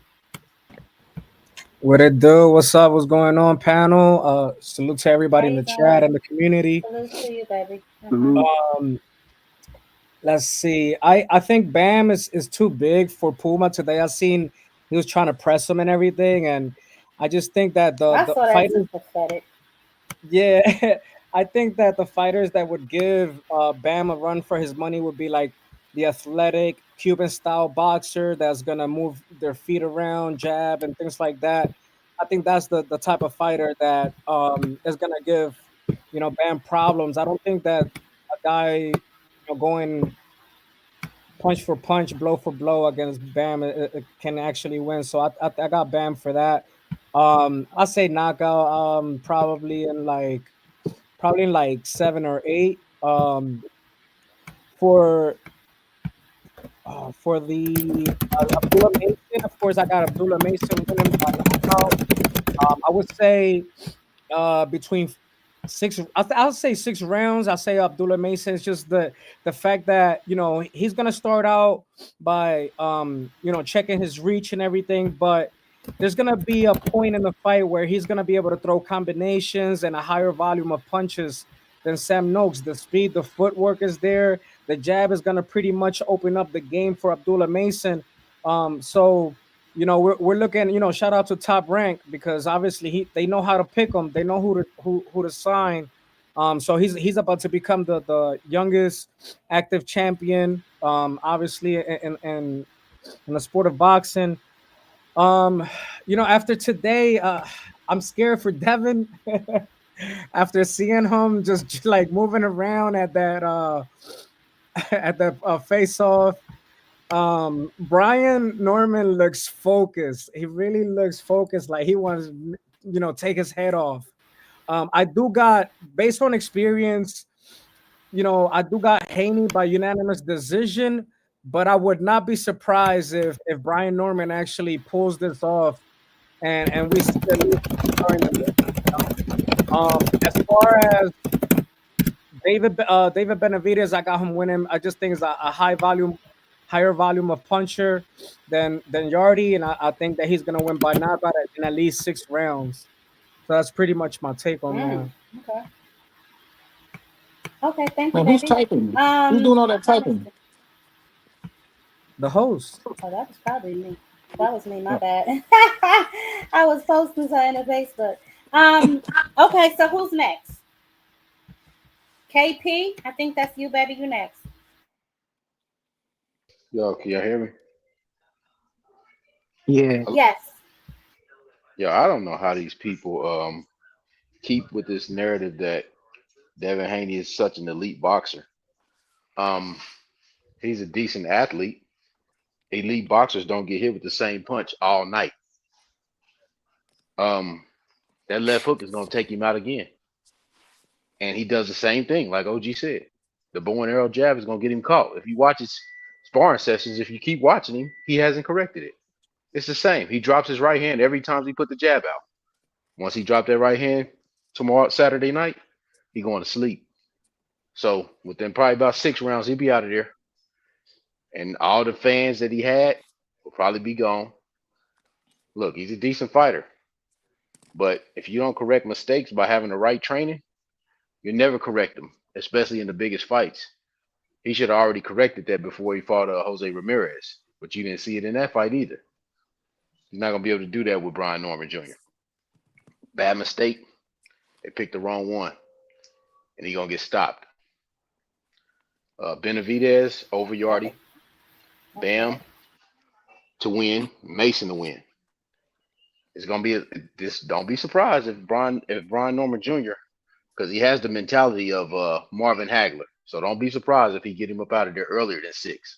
Speaker 2: What it do? What's up? What's going on, panel? Salute to everybody in the chat and the community.
Speaker 1: Salute to you, baby.
Speaker 2: Let's see. I think Bam is too big for Puma today. I seen he was trying to press him and everything, and I just think that
Speaker 1: I
Speaker 2: the
Speaker 1: saw that
Speaker 2: fighters.
Speaker 1: too pathetic.
Speaker 2: Yeah, I think that the fighters that would give Bam a run for his money would be like the athletic Cuban style boxer that's gonna move their feet around, jab, and things like that. I think that's the type of fighter that is gonna give Bam problems. I don't think that a guy going punch for punch, blow for blow against Bam can actually win. So I got Bam for that. I say knockout. Probably in like 7 or 8. For the Abdullah Mason, of course, I got Abdullah Mason winning by knockout. I would say between Six. I'll say 6 rounds. I'll say Abdullah Mason. It's just the fact that he's gonna start out by checking his reach and everything, but there's gonna be a point in the fight where he's gonna be able to throw combinations and a higher volume of punches than Sam Noakes. The speed, the footwork is there. The jab is gonna pretty much open up the game for Abdullah Mason. So we're looking, shout out to Top Rank because obviously they know how to pick him. They know who to sign. So he's about to become the youngest active champion. Obviously in the sport of boxing. After today, I'm scared for Devin. After seeing him just like moving around at that at the face off. Brian Norman looks focused. He really looks focused, like he wants take his head off. I do got, based on experience, I do got Haney by unanimous decision, but I would not be surprised if Brian Norman actually pulls this off and we see at least in the as far as David Benavidez, I got him winning. I just think it's a higher volume of puncher than Yardy, and I think that he's gonna win by knockout in at least 6 rounds. So that's pretty much my take on that.
Speaker 1: Okay. Okay, thank you,
Speaker 19: Man, who's
Speaker 1: baby.
Speaker 19: typing? Who's doing all that typing?
Speaker 2: The host.
Speaker 1: Oh, that was probably me. That was me. My bad. I was posting something on Facebook. Okay, so who's next? KP, I think that's you, baby. You next.
Speaker 6: Yo, can y'all hear me?
Speaker 20: Yeah.
Speaker 1: Yes.
Speaker 6: Yo, I don't know how these people keep with this narrative that Devin Haney is such an elite boxer. He's a decent athlete. Elite boxers don't get hit with the same punch all night. That left hook is gonna take him out again. And he does the same thing, like OG said. The bow and arrow jab is gonna get him caught. If you watch his sparring sessions, if you keep watching him, he hasn't corrected it. It's the same. He drops his right hand every time he put the jab out. Once he dropped that right hand tomorrow, Saturday night, he going to sleep. So within probably about 6 rounds, he'll be out of there. And all the fans that he had will probably be gone. Look, he's a decent fighter. But if you don't correct mistakes by having the right training, you never correct them, especially in the biggest fights. He should have already corrected that before he fought Jose Ramirez. But you didn't see it in that fight either. He's not going to be able to do that with Brian Norman Jr. Bad mistake. They picked the wrong one. And he's going to get stopped. Benavidez over Yardy. Bam to win. Mason to win. It's going to be this. Don't be surprised if Brian Norman Jr., because he has the mentality of Marvin Hagler. So don't be surprised if he get him up out of there earlier than 6.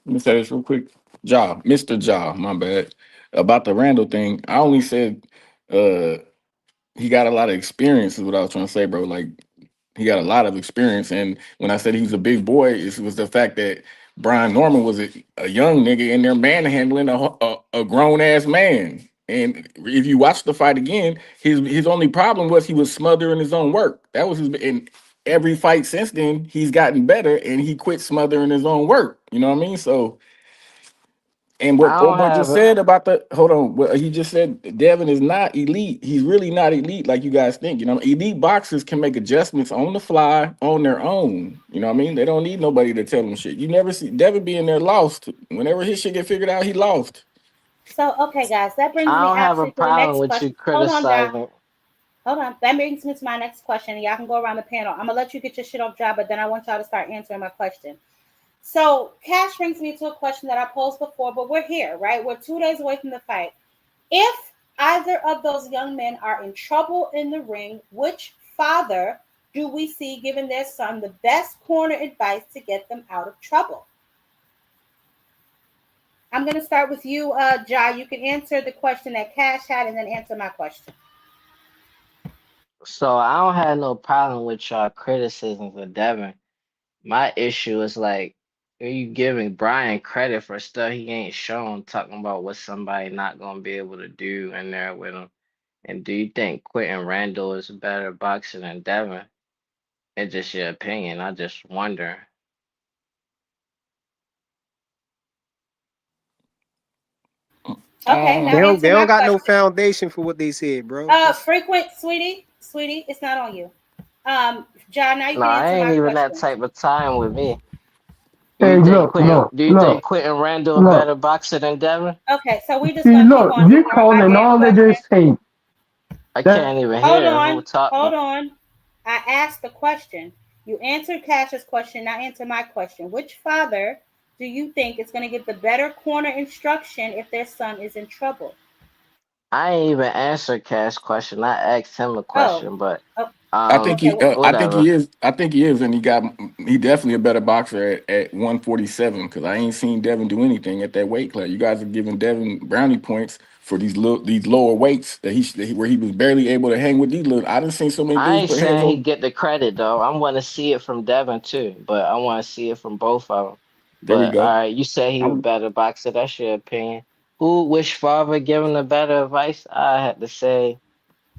Speaker 19: Let me say this real quick. Mr. Ja, my bad. About the Randall thing, I only said he got a lot of experience is what I was trying to say, bro. Like, he got a lot of experience. And when I said he was a big boy, it was the fact that Brian Norman was a young nigga in there manhandling a grown-ass man. And if you watch the fight again, his only problem was he was smothering his own work. That was his. In every fight since then, he's gotten better, and he quit smothering his own work. You know what I mean? So, and what
Speaker 20: I don't
Speaker 19: Omar
Speaker 20: have
Speaker 19: just
Speaker 20: a
Speaker 19: said about what he just said, Devin is not elite. He's really not elite like you guys think. You know, elite boxers can make adjustments on the fly on their own. You know what I mean? They don't need nobody to tell them shit. You never see Devin being there lost. Whenever his shit get figured out, he lost.
Speaker 1: So, okay, guys, that brings
Speaker 20: I
Speaker 1: me
Speaker 20: don't have a
Speaker 1: actually to the
Speaker 20: problem
Speaker 1: next
Speaker 20: with
Speaker 1: question.
Speaker 20: you
Speaker 1: Hold on, Job.
Speaker 20: criticizing.
Speaker 1: Hold on. That brings me to my next question. Y'all can go around the panel. I'm going to let you get your shit off, Job, but then I want y'all to start answering my question. So, Cash brings me to a question that I posed before, but we're here, right? We're 2 days away from the fight. If either of those young men are in trouble in the ring, which father do we see giving their son the best corner advice to get them out of trouble? I'm going to start with you, Ja. You can answer the question that Cash had and then answer my question.
Speaker 20: So I don't have no problem with y'all criticisms of Devin. My issue is like, you giving Brian credit for stuff he ain't shown, talking about what somebody not gonna be able to do in there with him. And do you think Quentin Randall is a better boxer than Devin? It's just your opinion. I just wonder.
Speaker 1: Okay, now
Speaker 15: They don't
Speaker 1: answer
Speaker 15: they
Speaker 1: my
Speaker 15: don't got no
Speaker 1: question.
Speaker 15: foundation for what they said, bro.
Speaker 1: Frequent, sweetie, it's not on you. John, now you
Speaker 20: No,
Speaker 1: can
Speaker 20: I
Speaker 1: answer
Speaker 20: ain't
Speaker 1: my
Speaker 20: even that
Speaker 1: question.
Speaker 20: type of time with me.
Speaker 21: Hey, look, look,
Speaker 20: Do you think
Speaker 21: look,
Speaker 20: Quentin Randall a
Speaker 21: look.
Speaker 20: better boxer than Devin?
Speaker 1: Okay, so we just
Speaker 21: See,
Speaker 1: gonna keep
Speaker 21: look,
Speaker 1: on
Speaker 21: you
Speaker 1: ignoring my
Speaker 21: calling
Speaker 1: damn
Speaker 21: all of
Speaker 1: question.
Speaker 21: this hate.
Speaker 20: I
Speaker 21: That
Speaker 20: can't even
Speaker 1: Hold
Speaker 20: hear who
Speaker 1: on,
Speaker 20: talking.
Speaker 1: hold on. I asked the question. You answered Cash's question. Now answer my question. Which father do you think is going to give the better corner instruction if their son is in trouble?
Speaker 20: I ain't even answered Cash question. I asked him a
Speaker 1: Oh,
Speaker 20: question, but
Speaker 1: oh okay.
Speaker 19: I think
Speaker 20: whatever.
Speaker 19: he is. I think he is, and he definitely a better boxer at 147. Because I ain't seen Devin do anything at that weight class. You guys are giving Devin brownie points for these lower weights where he was barely able to hang with these little. I done seen so many
Speaker 20: I
Speaker 19: dudes
Speaker 20: ain't
Speaker 19: put hands
Speaker 20: saying he
Speaker 19: on.
Speaker 20: get the credit though. I want to see it from Devin too, but I want to see it from both of them.
Speaker 19: There we
Speaker 20: But
Speaker 19: go.
Speaker 20: all right, you say he was better boxer. That's your opinion. Who, which father giving the better advice? I had to say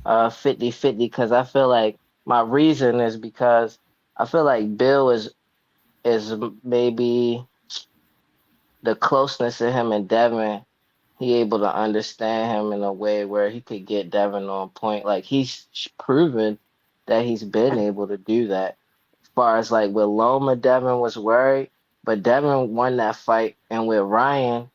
Speaker 20: 50-50 because I feel like my reason is because I feel like Bill is maybe the closeness of him and Devin, he able to understand him in a way where he could get Devin on point. Like he's proven that he's been able to do that. As far as like with Loma, Devin was worried, but Devin won that fight. And with Ryan,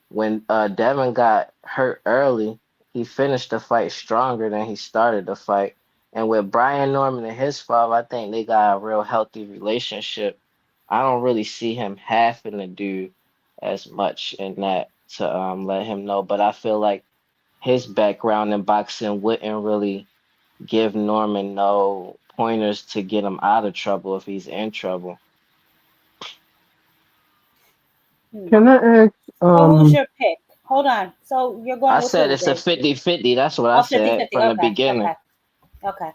Speaker 20: when Devin got hurt early, he finished the fight stronger than he started the fight. And with Brian Norman and his father, I think they got a real healthy relationship. I don't really see him having to do as much in that to let him know. But I feel like his background in boxing wouldn't really give Norman no pointers to get him out of trouble if he's in trouble.
Speaker 21: can I ask?
Speaker 1: So who's your pick? Hold on. So you're
Speaker 20: I
Speaker 1: going with
Speaker 20: said
Speaker 1: who?
Speaker 20: it's a 50-50. That's what I
Speaker 1: Oh,
Speaker 20: said
Speaker 1: 50-50.
Speaker 20: from the
Speaker 1: Okay,
Speaker 20: beginning.
Speaker 1: okay,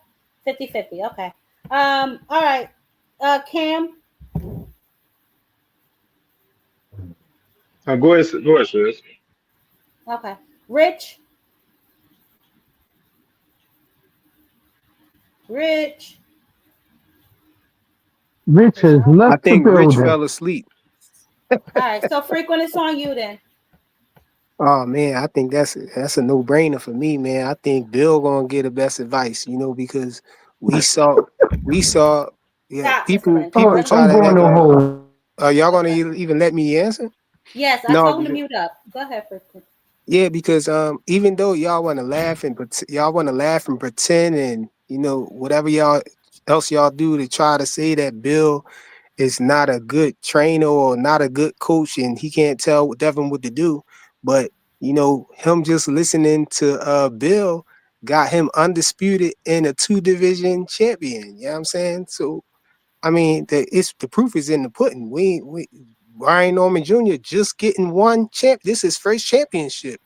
Speaker 1: okay. 50-50. Okay. All right. Cam.
Speaker 6: Go ahead, sis.
Speaker 1: Okay. Rich. Rich.
Speaker 21: Rich has
Speaker 15: I
Speaker 21: left the
Speaker 15: think Rich
Speaker 21: building.
Speaker 15: fell asleep.
Speaker 1: All right. So frequent, it's on you then.
Speaker 15: Oh man, I think that's a no brainer for me, man. I think Bill gonna get the best advice, because we saw we saw yeah
Speaker 1: Stop, Mr.
Speaker 15: people
Speaker 1: Lynch.
Speaker 15: people
Speaker 1: Let him
Speaker 15: try
Speaker 21: I'm
Speaker 15: to
Speaker 21: going
Speaker 1: finish.
Speaker 15: act
Speaker 21: to
Speaker 15: like
Speaker 21: hold.
Speaker 15: y'all gonna
Speaker 1: Okay.
Speaker 15: even let me answer?
Speaker 1: Yes, I
Speaker 15: No,
Speaker 1: told him to
Speaker 15: because
Speaker 1: mute up. Go ahead, frequent.
Speaker 15: yeah, because even though y'all want to laugh and y'all want to laugh and pretend and whatever y'all else y'all do to try to say that Bill is not a good trainer or not a good coach and he can't tell Devin what to do. But him just listening to Bill got him undisputed in a 2 division champion. You know what I'm saying? So I mean the proof is in the pudding. We Ryan Norman Jr. just getting one champ. This is his first championship.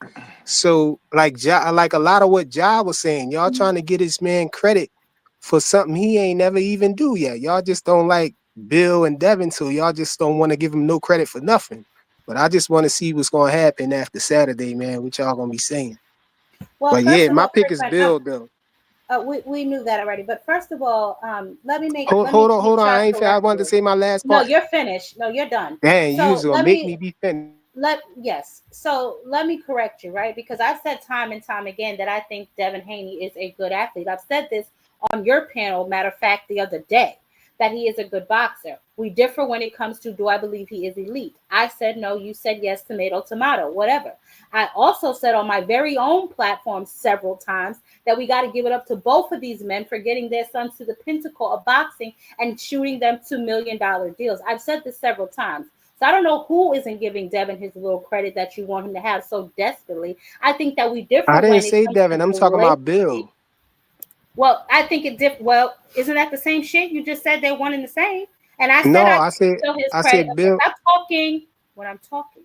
Speaker 15: So like like a lot of what Ja was saying, y'all trying to get this man credit for something he ain't never even do yet. Y'all just don't like Bill and Devin, so y'all just don't want to give him no credit for nothing. But I just want to see what's gonna happen after Saturday, man. What y'all gonna be saying?
Speaker 1: Well,
Speaker 15: But yeah,
Speaker 1: first of
Speaker 15: my
Speaker 1: all,
Speaker 15: pick is
Speaker 1: frequent.
Speaker 15: Bill though.
Speaker 1: We knew that already. But first of all,
Speaker 15: Hold,
Speaker 1: let me
Speaker 15: hold on,
Speaker 1: get
Speaker 15: hold on.
Speaker 1: y'all
Speaker 15: I ain't. I wanted to
Speaker 1: corrected.
Speaker 15: say my last
Speaker 1: No,
Speaker 15: part.
Speaker 1: you're finished. No, you're done.
Speaker 15: Dang, you was
Speaker 1: So
Speaker 15: gonna
Speaker 1: let
Speaker 15: make me
Speaker 1: me
Speaker 15: be finished.
Speaker 1: yes. So let me correct you, right? Because I've said time and time again that I think Devin Haney is a good athlete. I've said this on your panel, matter of fact, the other day, that he is a good boxer. We differ when it comes to do I believe he is elite. I said no, you said yes, tomato, tomato, whatever. I also said on my very own platform several times that we got to give it up to both of these men for getting their sons to the pinnacle of boxing and shooting them $2 million deals. I've said this several times. So I don't know who isn't giving Devin his little credit that you want him to have so desperately. I think that we differ
Speaker 15: I didn't
Speaker 1: when it
Speaker 15: say
Speaker 1: comes to
Speaker 15: Devin. I'm
Speaker 1: the
Speaker 15: talking about
Speaker 1: relationship.
Speaker 15: Bill.
Speaker 1: Well, I think well, isn't that the same shit? You just said they're one and the same. And I said
Speaker 15: No,
Speaker 1: I
Speaker 15: I said
Speaker 1: gave Bill his
Speaker 15: I
Speaker 1: credit.
Speaker 15: said
Speaker 1: Okay,
Speaker 15: Bill.
Speaker 1: stop talking when I'm talking.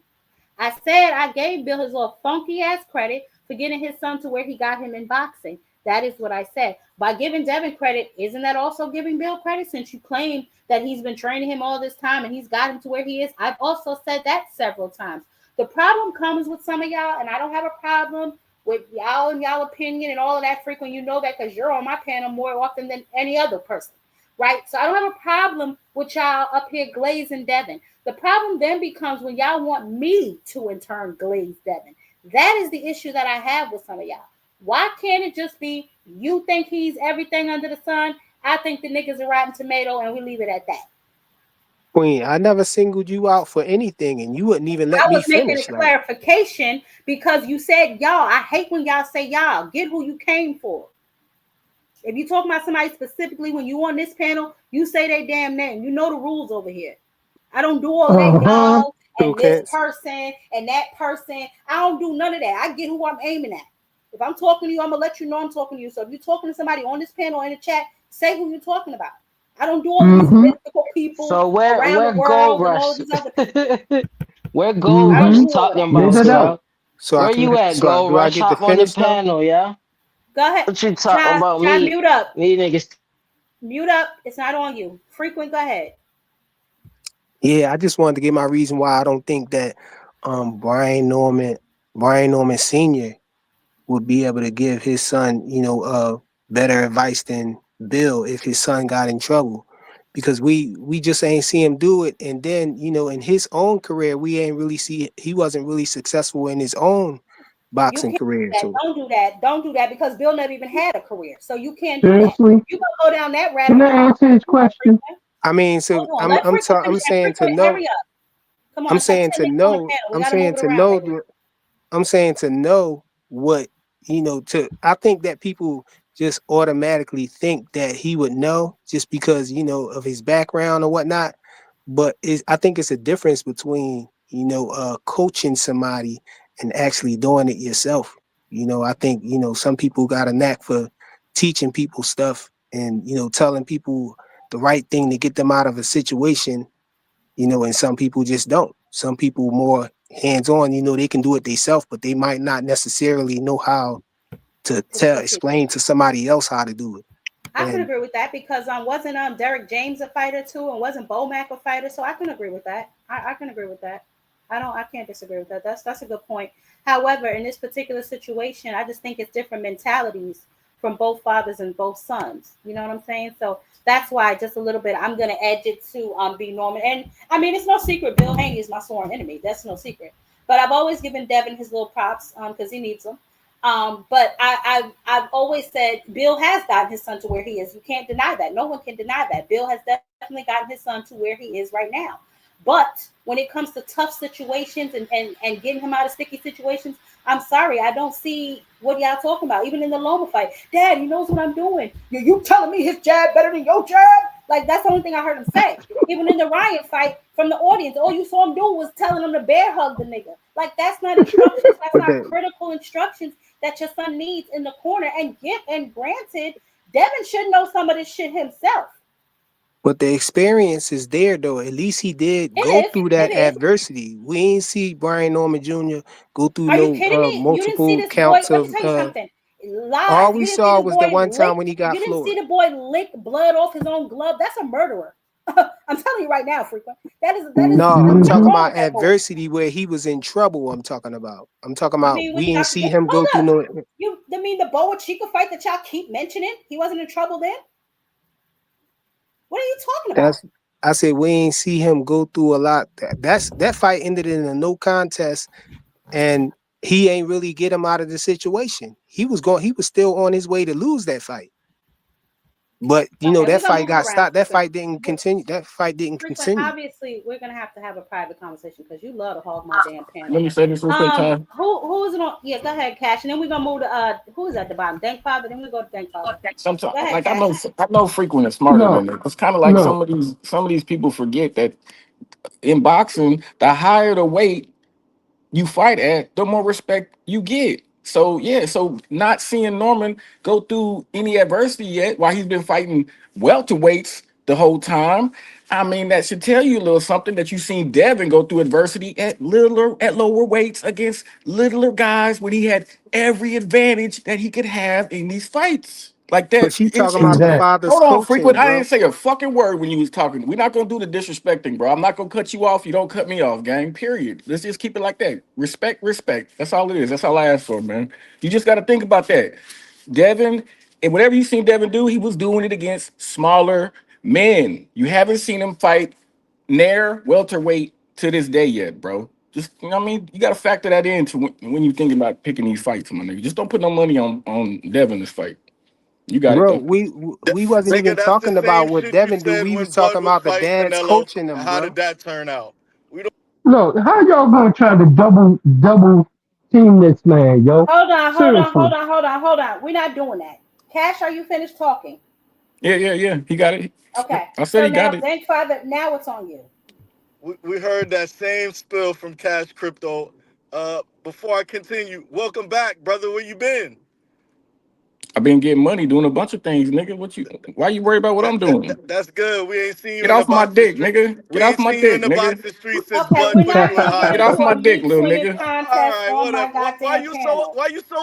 Speaker 1: I said I gave Bill his little funky ass credit for getting his son to where he got him in boxing. That is what I said. By giving Devin credit, isn't that also giving Bill credit since you claim that he's been training him all this time and he's got him to where he is? I've also said that several times. The problem comes with some of y'all, and I don't have a problem with y'all and y'all opinion and all of that frequent. You know that because you're on my panel more often than any other person, right? So I don't have a problem with y'all up here glazing Devin. The problem then becomes when y'all want me to in turn glaze Devin. That is the issue that I have with some of y'all. Why can't it just be you think he's everything under the sun? I think the nigga's a rotten tomato, and we leave it at that.
Speaker 15: Queen, I never singled you out for anything, and you wouldn't even let
Speaker 1: I
Speaker 15: me
Speaker 1: was making
Speaker 15: finish.
Speaker 1: a clarification because you said y'all. I hate when y'all say y'all. Get who you came for. If you talk about somebody specifically when you on this panel, you say they damn name. You know the rules over here. I don't do all that y'all and
Speaker 15: Okay.
Speaker 1: this person and that person. I don't do none of that. I get who I'm aiming at. If I'm talking to you, I'm gonna let you know I'm talking to you. So if you're talking to somebody on this panel in the chat, say who you're talking about. I don't do all these mythical people
Speaker 20: So
Speaker 1: around the
Speaker 20: where Gold
Speaker 1: world and all
Speaker 20: Rush?
Speaker 1: these other people.
Speaker 20: Where Gold
Speaker 1: I don't
Speaker 20: Rush
Speaker 1: do all
Speaker 20: talking
Speaker 1: that.
Speaker 20: about, girl?
Speaker 15: So I
Speaker 20: Where
Speaker 15: can.
Speaker 20: you at,
Speaker 15: So
Speaker 20: Gold
Speaker 15: do I
Speaker 20: Rush?
Speaker 15: get to
Speaker 20: Hop on the
Speaker 15: finish though?
Speaker 20: panel, yeah.
Speaker 1: Go ahead.
Speaker 20: What you talking about?
Speaker 1: Try
Speaker 20: Me,
Speaker 1: mute up.
Speaker 20: me niggas.
Speaker 1: Mute up. It's not on you. Frequent, go ahead.
Speaker 15: Yeah, I just wanted to give my reason why I don't think that Brian Norman Sr. would be able to give his son, better advice than Bill if his son got in trouble. Because we just ain't see him do it. And then, in his own career, we ain't really see he wasn't really successful in his own
Speaker 1: You
Speaker 15: boxing
Speaker 1: can't
Speaker 15: career.
Speaker 1: do that.
Speaker 15: So
Speaker 1: Don't do that. Don't do that because Bill never even had a career. So you can't do that.
Speaker 21: Seriously?
Speaker 1: You gonna go down that rabbit
Speaker 21: Can
Speaker 1: hole.
Speaker 21: I answer his question?
Speaker 15: I mean, so
Speaker 1: Hold on. Let Frequent
Speaker 15: I'm
Speaker 1: finish that.
Speaker 15: saying to
Speaker 1: Frequent,
Speaker 15: know
Speaker 1: hurry up. Come on,
Speaker 15: I'm
Speaker 1: it's like
Speaker 15: saying
Speaker 1: 10
Speaker 15: to
Speaker 1: niggas on the
Speaker 15: know
Speaker 1: panel. We
Speaker 15: I'm
Speaker 1: gotta move
Speaker 15: saying
Speaker 1: it
Speaker 15: to
Speaker 1: around,
Speaker 15: know
Speaker 1: baby.
Speaker 15: I'm saying to know what I think that people just automatically think that he would know just because of his background or whatnot. But I think it's a difference between coaching somebody and actually doing it yourself. I think some people got a knack for teaching people stuff and telling people the right thing to get them out of a situation, and some people just don't. Some people more hands-on, they can do it themselves, but they might not necessarily know how to explain to somebody else how to do it.
Speaker 1: I can
Speaker 15: And
Speaker 1: agree with that because wasn't Derek James a fighter too, and wasn't Bomac a fighter? So I can agree with that. I can agree with that. I can't disagree with that. That's a good point. However, in this particular situation, I just think it's different mentalities from both fathers and both sons. You know what I'm saying? So that's why just a little bit I'm gonna edge it to B Norman. And I mean it's no secret Bill Haney is my sworn enemy. That's no secret. But I've always given Devin his little props because he needs them. But I've always said Bill has gotten his son to where he is. You can't deny that. No one can deny that. Bill has definitely gotten his son to where he is right now. But when it comes to tough situations and getting him out of sticky situations, I'm sorry, I don't see what y'all talking about. Even in the Loma fight, Dad, he knows what I'm doing. You telling me his jab better than your jab? Like that's the only thing I heard him say. Even in the Ryan fight, from the audience, all you saw him do was telling him to bear hug the nigga. Like that's not instructions. That's
Speaker 15: but
Speaker 1: not critical instructions that your son needs in the corner. And granted, Devin should know some of this shit himself.
Speaker 15: the experience is there though. At least he did
Speaker 1: It
Speaker 15: go
Speaker 1: is.
Speaker 15: through
Speaker 1: It
Speaker 15: that
Speaker 1: is.
Speaker 15: adversity. We ain't see Brian Norman Jr. go through
Speaker 1: Are you
Speaker 15: no
Speaker 1: kidding me? You didn't see
Speaker 15: multiple
Speaker 1: this boy.
Speaker 15: counts
Speaker 1: Let me
Speaker 15: of
Speaker 1: tell you something.
Speaker 15: all
Speaker 1: Lies. You
Speaker 15: we
Speaker 1: didn't see
Speaker 15: saw
Speaker 1: this
Speaker 15: was the
Speaker 1: boy
Speaker 15: one
Speaker 1: lick.
Speaker 15: time when he got
Speaker 1: You didn't
Speaker 15: floored.
Speaker 1: see the boy lick blood off his own glove. That's a murderer. I'm telling you right now, frequent. That is
Speaker 15: No, I'm
Speaker 1: something
Speaker 15: talking
Speaker 1: wrong
Speaker 15: about
Speaker 1: with that boy.
Speaker 15: adversity where he was in trouble. I'm talking about
Speaker 1: You
Speaker 15: we
Speaker 1: mean when
Speaker 15: ain't
Speaker 1: y'all
Speaker 15: see him go
Speaker 1: hold
Speaker 15: through
Speaker 1: up?
Speaker 15: no.
Speaker 1: You mean the Boa Chica fight that y'all keep mentioning? He wasn't in trouble then? What are you talking about?
Speaker 15: That's I said we ain't see him go through a lot. That fight ended in a no contest, and he ain't really get him out of the situation. He was still on his way to lose that fight. But
Speaker 1: Okay,
Speaker 15: that
Speaker 1: we're gonna
Speaker 15: fight
Speaker 1: move it
Speaker 15: got
Speaker 1: around,
Speaker 15: stopped. That
Speaker 1: frequent.
Speaker 15: fight didn't continue. That fight didn't
Speaker 1: Frequent.
Speaker 15: continue.
Speaker 1: Obviously, we're gonna have a private conversation because you love to hog my damn
Speaker 19: Let
Speaker 1: panel.
Speaker 19: me say this real quick, time.
Speaker 1: Who is it on? Yeah, go ahead, Cash, and then we're gonna move to who is at the bottom? Thank Father. Then we go to Thank Father.
Speaker 19: Sometimes,
Speaker 1: Go ahead,
Speaker 19: like I
Speaker 1: Cash.
Speaker 19: know, frequent is smarter than
Speaker 21: No,
Speaker 19: that. It's kind of like
Speaker 21: no.
Speaker 19: some of these people forget that in boxing, the higher the weight you fight at, the more respect you get. So yeah, so not seeing Norman go through any adversity yet while he's been fighting welterweights the whole time, I mean, that should tell you a little something that you've seen Devin go through adversity at lower weights against littler guys when he had every advantage that he could have in these fights. Like that.
Speaker 15: But you talking
Speaker 21: See
Speaker 15: about the
Speaker 21: that?
Speaker 15: father's
Speaker 19: Hold on, frequent.
Speaker 15: coaching,
Speaker 19: I didn't
Speaker 15: bro.
Speaker 19: say a fucking word when you was talking. We're not gonna do the disrespecting, bro. I'm not gonna cut you off. You don't cut me off, gang. Period. Let's just keep it like that. Respect, respect. That's all it is. That's all I ask for, man. You just got to think about that. Devin, and whatever you seen Devin do, he was doing it against smaller men. You haven't seen him fight near welterweight to this day yet, bro. Just you know what I mean, you got to factor that into when you thinking about picking these fights, my nigga. Just don't put no money on Devin this fight. You got it
Speaker 15: Bro,
Speaker 19: though.
Speaker 15: we wasn't
Speaker 5: Nigga,
Speaker 15: even
Speaker 5: that's the
Speaker 15: talking
Speaker 5: same
Speaker 15: about what
Speaker 5: shit you
Speaker 15: Devin do.
Speaker 5: said
Speaker 15: We
Speaker 5: when
Speaker 15: was
Speaker 5: Bud
Speaker 15: talking
Speaker 5: was
Speaker 15: about the
Speaker 5: fighting
Speaker 15: dads
Speaker 5: Canelo.
Speaker 15: coaching
Speaker 5: And
Speaker 15: them,
Speaker 5: how
Speaker 15: bro.
Speaker 5: did that turn out? We don't.
Speaker 21: Look, how y'all gonna try to double team this man, yo? Seriously.
Speaker 1: Hold on. We're not doing that. Cash, are you finished talking?
Speaker 19: Yeah. He got it.
Speaker 1: Okay.
Speaker 19: I said
Speaker 1: So
Speaker 19: he got
Speaker 1: now,
Speaker 19: it.
Speaker 1: thank Father. Now it's on you.
Speaker 5: We heard that same spill from Cash Crypto. Before I continue, welcome back, brother. Where you been?
Speaker 19: I've been getting money doing a bunch of things, nigga. Why you worried about what I'm doing?
Speaker 5: That's good. We ain't seen you
Speaker 19: Get
Speaker 5: in the
Speaker 19: off my
Speaker 5: boxing
Speaker 19: dick,
Speaker 5: street.
Speaker 19: nigga. Get
Speaker 5: We
Speaker 19: off
Speaker 5: ain't
Speaker 19: my
Speaker 5: seen you in
Speaker 19: dick,
Speaker 5: the
Speaker 19: nigga.
Speaker 5: boxing street since
Speaker 1: Okay,
Speaker 5: Bud
Speaker 1: we're
Speaker 5: put
Speaker 1: not
Speaker 5: you in
Speaker 1: gonna get
Speaker 19: Get
Speaker 5: hiding.
Speaker 19: off
Speaker 1: into
Speaker 19: my
Speaker 1: a
Speaker 19: dick,
Speaker 1: meat
Speaker 19: little
Speaker 1: swinging
Speaker 19: nigga.
Speaker 5: All
Speaker 1: contest
Speaker 5: right,
Speaker 1: on my
Speaker 5: whatever. Why
Speaker 1: goddamn
Speaker 5: you so
Speaker 1: panel.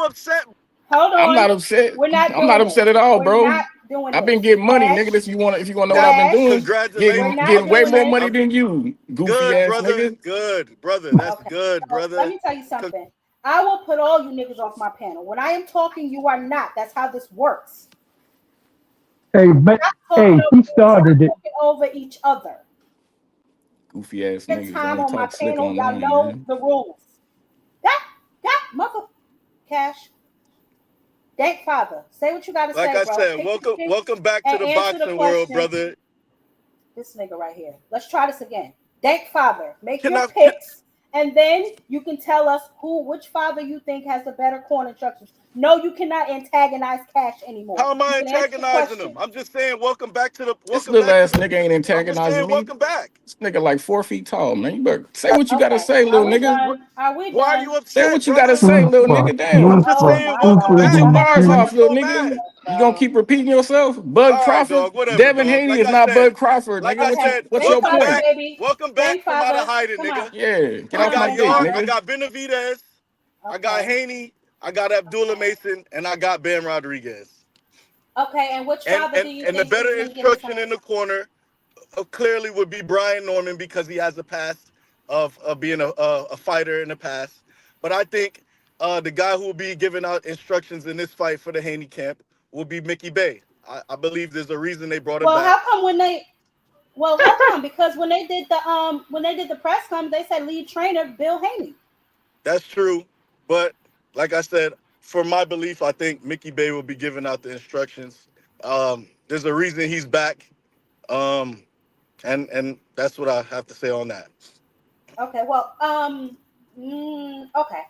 Speaker 5: upset?
Speaker 1: Hold
Speaker 19: I'm not
Speaker 1: on.
Speaker 19: upset.
Speaker 1: We're not
Speaker 19: I'm not
Speaker 1: doing this.
Speaker 19: upset at all,
Speaker 1: We're
Speaker 19: bro.
Speaker 1: not doing
Speaker 19: I've been
Speaker 1: this.
Speaker 19: getting money,
Speaker 1: Cash,
Speaker 19: nigga. If you want to know what I've been
Speaker 1: cash.
Speaker 19: doing,
Speaker 1: We're
Speaker 5: Congratulations,
Speaker 1: not
Speaker 19: getting way
Speaker 1: doing
Speaker 19: more
Speaker 1: this.
Speaker 19: money than you, goofy
Speaker 5: Good,
Speaker 19: ass
Speaker 5: brother.
Speaker 19: nigga.
Speaker 5: Good, brother. That's
Speaker 1: Okay.
Speaker 5: good,
Speaker 1: So let
Speaker 5: brother.
Speaker 1: me tell you something. I will put all you niggas off my panel. When I am talking, you are not. That's how this works.
Speaker 21: Hey,
Speaker 1: We're
Speaker 21: but
Speaker 1: not talking
Speaker 21: hey,
Speaker 1: over
Speaker 21: he
Speaker 1: you. Stop
Speaker 21: started it.
Speaker 1: talking over each other.
Speaker 19: Goofy ass
Speaker 1: Spend
Speaker 19: niggas
Speaker 1: time
Speaker 19: only
Speaker 1: on my
Speaker 19: talk slick
Speaker 1: panel. Y'all
Speaker 19: online,
Speaker 1: know
Speaker 19: man.
Speaker 1: the rules. That mother cash. Thank Father. Say what you gotta
Speaker 5: Like
Speaker 1: say,
Speaker 5: I
Speaker 1: bro.
Speaker 5: said,
Speaker 1: Pick your shit
Speaker 5: welcome back to
Speaker 1: and
Speaker 5: the
Speaker 1: answer the
Speaker 5: boxing world,
Speaker 1: question.
Speaker 5: brother.
Speaker 1: This nigga right here. Let's try this again. Thank Father. Make
Speaker 5: Can
Speaker 1: your
Speaker 5: I?
Speaker 1: picks, and then you can tell us which father you think has the better corner instructions. No, you cannot antagonize Cash anymore.
Speaker 5: How am
Speaker 1: You
Speaker 5: I
Speaker 1: can answer the
Speaker 5: antagonizing them?
Speaker 1: question.
Speaker 5: I'm just saying, welcome back to the.
Speaker 19: This
Speaker 5: Welcome
Speaker 19: little
Speaker 5: back to
Speaker 19: ass
Speaker 5: the.
Speaker 19: nigga ain't
Speaker 5: I'm just
Speaker 19: antagonizing
Speaker 5: saying,
Speaker 19: me.
Speaker 5: welcome back.
Speaker 19: This nigga like 4 feet tall, man. You better say what you gotta
Speaker 1: Okay.
Speaker 19: say,
Speaker 1: Are
Speaker 19: little
Speaker 1: we
Speaker 19: nigga.
Speaker 1: done? Are we
Speaker 5: Why are you
Speaker 1: done?
Speaker 19: Say
Speaker 5: upset,
Speaker 19: what you gotta
Speaker 5: brother?
Speaker 19: say, little
Speaker 21: Super,
Speaker 19: nigga.
Speaker 5: I'm
Speaker 19: Damn.
Speaker 5: just
Speaker 1: Oh
Speaker 21: super,
Speaker 5: saying,
Speaker 1: my
Speaker 5: welcome
Speaker 19: Get
Speaker 1: God.
Speaker 5: back.
Speaker 19: your
Speaker 1: Y'all
Speaker 5: Why
Speaker 1: about to
Speaker 19: bars
Speaker 1: have
Speaker 5: are
Speaker 1: a
Speaker 19: off,
Speaker 5: you
Speaker 19: little
Speaker 5: so
Speaker 19: nigga.
Speaker 5: mad?
Speaker 19: You gonna
Speaker 1: bro.
Speaker 19: keep repeating yourself? Bud
Speaker 5: All right,
Speaker 19: Crawford?
Speaker 5: dog. Whatever,
Speaker 19: Devin
Speaker 5: dog.
Speaker 19: Haney
Speaker 5: Like
Speaker 19: is
Speaker 5: I
Speaker 19: not
Speaker 5: said,
Speaker 19: Bud Crawford,
Speaker 5: like
Speaker 19: nigga.
Speaker 5: I
Speaker 1: Okay.
Speaker 5: said,
Speaker 19: What's
Speaker 1: Thank
Speaker 19: your
Speaker 5: welcome
Speaker 1: Father,
Speaker 19: point?
Speaker 5: back.
Speaker 1: baby.
Speaker 5: Welcome back
Speaker 1: Thank
Speaker 5: from out of
Speaker 1: Father.
Speaker 5: hiding,
Speaker 1: Come on.
Speaker 5: nigga.
Speaker 19: Yeah, get
Speaker 1: Come
Speaker 5: I
Speaker 19: off
Speaker 1: on,
Speaker 19: my
Speaker 5: got
Speaker 1: thank
Speaker 19: dick,
Speaker 5: Yard.
Speaker 1: Father.
Speaker 5: I
Speaker 19: nigga.
Speaker 5: got Benavidez. I got
Speaker 1: Okay.
Speaker 5: Haney. I got Abdullah Mason, and I got Ben Rodriguez.
Speaker 1: Okay, and which
Speaker 5: And
Speaker 1: father
Speaker 5: and
Speaker 1: do you
Speaker 5: and the
Speaker 1: think
Speaker 5: better
Speaker 1: is going to get this
Speaker 5: instruction
Speaker 1: one?
Speaker 5: in the corner clearly would be Brian Norman because he has a past of being a fighter in the past. But I think the guy who will be giving out instructions in this fight for the Haney camp will be Mickey Bay. I believe there's a reason they brought him
Speaker 1: Well,
Speaker 5: back.
Speaker 1: how come when they Well, hold on, because when they did the press conference, they said lead trainer Bill Haney.
Speaker 5: That's true. But like I said, for my belief, I think Mickey Bay will be giving out the instructions. There's a reason he's back. Um, and that's what I have to say on that.
Speaker 1: Okay, well, okay,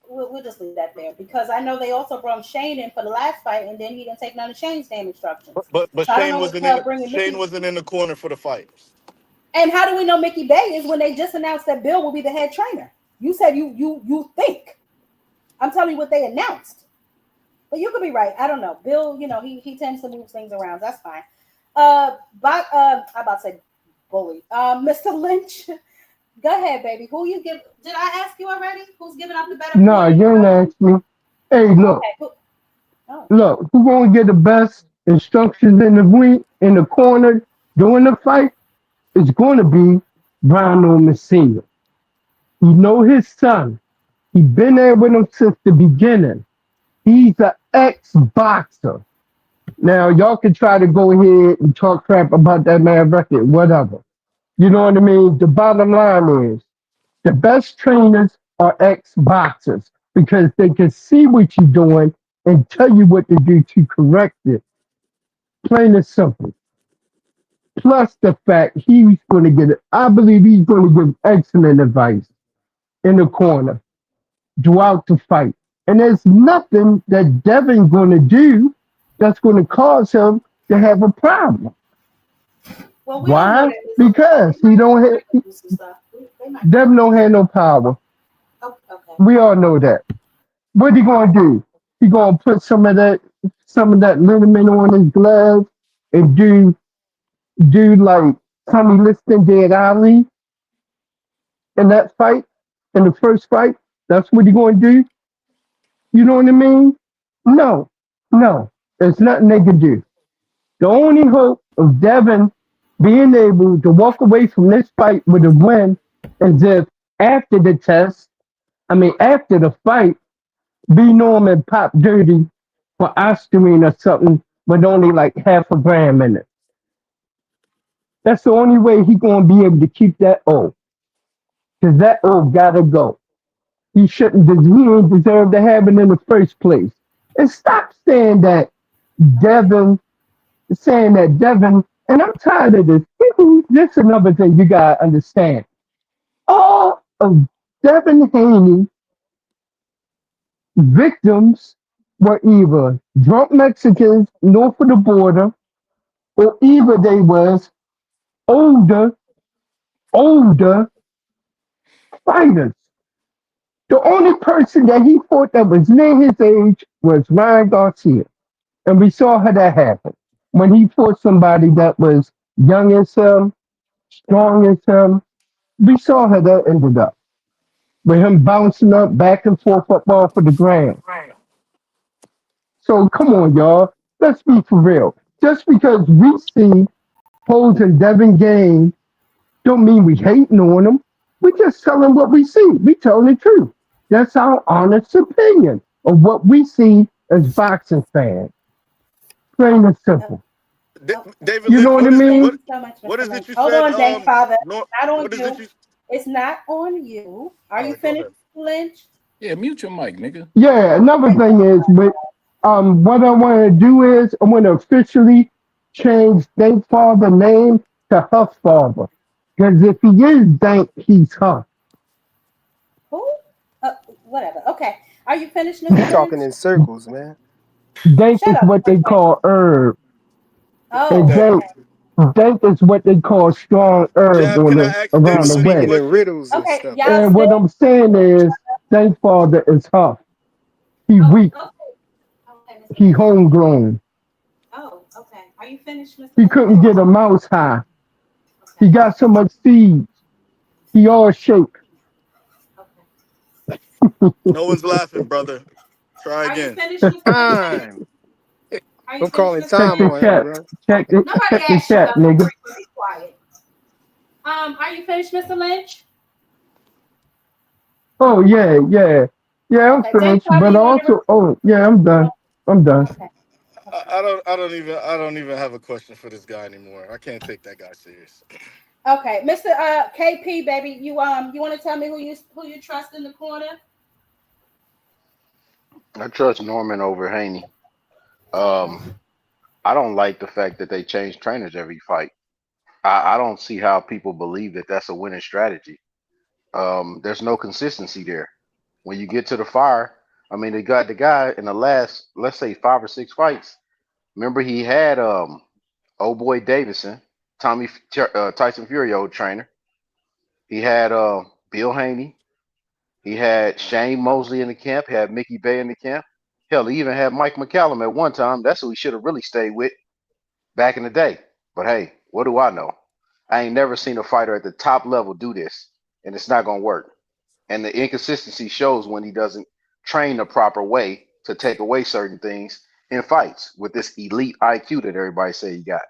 Speaker 1: we'll just leave that there because I know they also brought Shane in for the last fight, and then he didn't take none of Shane's damn instructions.
Speaker 5: But
Speaker 1: So I don't know what the hell bringing
Speaker 5: Shane
Speaker 1: Mickey.
Speaker 5: wasn't in the corner for the fight.
Speaker 1: And how do we know Mickey Bay is when they just announced that Bill will be the head trainer? You said you think. I'm telling you what they announced. But you could be right. I don't know. Bill, he tends to move things around. That's fine. But I'm about to say bully. Mr. Lynch, go ahead, baby. Who you give? Did I ask you already? Who's giving up the better
Speaker 21: No,
Speaker 1: corner?
Speaker 21: you didn't ask me. Hey, look,
Speaker 1: Okay. Oh.
Speaker 21: look, who gonna get the best instructions in the ring, in the corner during the fight? It's gonna be Brian Norman Sr. He know his son. He been there with him since the beginning. He's an ex-boxer. Now y'all can try to go ahead and talk crap about that man record, whatever. You know what I mean? The bottom line is the best trainers are ex-boxers because they can see what you're doing and tell you what to do to correct it. Plain and simple. Plus the fact he's going to get it. I believe he's going to give excellent advice in the corner throughout the fight. And there's nothing that Devin going to do that's going to cause him to have a problem.
Speaker 1: Well, we don't know
Speaker 21: Why?
Speaker 1: that.
Speaker 21: Because he don't have,
Speaker 1: Do some stuff.
Speaker 21: Devin don't have no power.
Speaker 1: Oh, okay.
Speaker 21: We all know that. What he gonna do? He gonna put some of that liniment on his glove and do like Tommy Liston did Ali in that fight, in the first fight. That's what he going to do. You know what I mean? No, no. There's nothing they can do. The only hope of Devin being able to walk away from this fight with a win is if after the test, after the fight, B Norman pop dirty for ostarine or something with only like half a gram in it. That's the only way he gonna be able to keep that O. Cause that O gotta go. He shouldn't. He didn't deserve to have it in the first place. And stop saying that Devin. And I'm tired of this. This is another thing you gotta understand. All of Devin Haney victims were either drunk Mexicans north of the border, or either they was older, older fighters. The only person that he fought that was near his age was Ryan Garcia. And we saw how that happened. When he fought somebody that was young as him, strong as him, we saw how that ended up. With him bouncing up back and forth up off of the ground. So come on, y'all. Let's be for real. Just because we see Pose and Devin game don't mean we hating on them. We just telling what we see. We telling the truth. That's our honest opinion of what we see as boxing fans. Plain and simple.
Speaker 5: David
Speaker 21: You
Speaker 5: Lynch,
Speaker 21: know what I mean?
Speaker 5: what is it you
Speaker 1: Hold
Speaker 5: said?
Speaker 1: on, Dave Father. Not on
Speaker 5: What is it
Speaker 1: you.
Speaker 5: you?
Speaker 1: It's not on you. Are you finished, Lynch?
Speaker 19: Yeah, mute your mic, nigga.
Speaker 21: Yeah, another thing is, but what I want to do is I want to officially change Thank Father name to Huff Father. Because if he is Dank, he's Huff.
Speaker 1: Who? Whatever. Okay. Are you finished,
Speaker 15: You
Speaker 1: Mr.
Speaker 15: talking
Speaker 1: Lynch?
Speaker 15: in circles, man.
Speaker 21: Dank
Speaker 1: Shut
Speaker 21: is
Speaker 1: up.
Speaker 21: what they call herb.
Speaker 1: Oh,
Speaker 21: And
Speaker 1: okay.
Speaker 21: Dank is what they call strong herb
Speaker 5: Jab,
Speaker 21: on
Speaker 5: can I
Speaker 21: the
Speaker 5: ask
Speaker 15: You
Speaker 21: around
Speaker 5: David
Speaker 21: the
Speaker 5: Lynch a
Speaker 21: way.
Speaker 15: speaking in
Speaker 5: question?
Speaker 15: riddles and
Speaker 1: Okay,
Speaker 15: stuff.
Speaker 1: y'all
Speaker 21: And what
Speaker 1: still.
Speaker 21: I'm saying is, Thank Father is Huff. He weak.
Speaker 1: Okay. Okay, Mr.
Speaker 21: He
Speaker 1: Lynch.
Speaker 21: homegrown.
Speaker 1: Oh, okay. Are you finished, Mr.
Speaker 21: He
Speaker 1: Lynch?
Speaker 21: couldn't get a mouse high. He
Speaker 1: Okay.
Speaker 21: got so much seeds. He all shake.
Speaker 5: No one's laughing, brother. Try
Speaker 1: Are you
Speaker 5: again.
Speaker 1: finished, Mr. Lynch?
Speaker 15: Time.
Speaker 1: Are you
Speaker 15: I'm
Speaker 1: finished,
Speaker 15: calling
Speaker 1: Mr.
Speaker 21: Check
Speaker 15: time
Speaker 21: the
Speaker 1: Lynch?
Speaker 15: on him,
Speaker 21: chat.
Speaker 15: bro.
Speaker 1: Nobody
Speaker 21: Check the
Speaker 1: asked you
Speaker 21: chat,
Speaker 1: nothing.
Speaker 21: nigga.
Speaker 1: Be quiet. Are you finished, Mr. Lynch?
Speaker 21: Oh yeah. I'm
Speaker 1: Okay. Dave
Speaker 21: finished.
Speaker 1: Father,
Speaker 21: But
Speaker 1: you want to?
Speaker 21: also, oh yeah, I'm done. I'm done.
Speaker 1: Okay.
Speaker 5: I don't even have a question for this guy anymore. I can't take that guy serious.
Speaker 1: Okay, Mr. KP, baby, you want to tell me who you trust in the corner?
Speaker 7: I trust Norman over Haney. Um, I don't like the fact that they change trainers every fight. I don't see how people believe that that's a winning strategy. There's no consistency there. When you get to the fire, I mean, they got the guy in the last, let's say, 5 or 6 fights. Remember, he had old boy Davison, Tyson Fury old trainer. He had Bill Haney. He had Shane Mosley in the camp. He had Mickey Bay in the camp. Hell, he even had Mike McCallum at one time. That's who he should have really stayed with back in the day. But hey, what do I know? I ain't never seen a fighter at the top level do this, and it's not gonna work. And the inconsistency shows when he doesn't train the proper way to take away certain things in fights with this elite IQ that everybody say he got.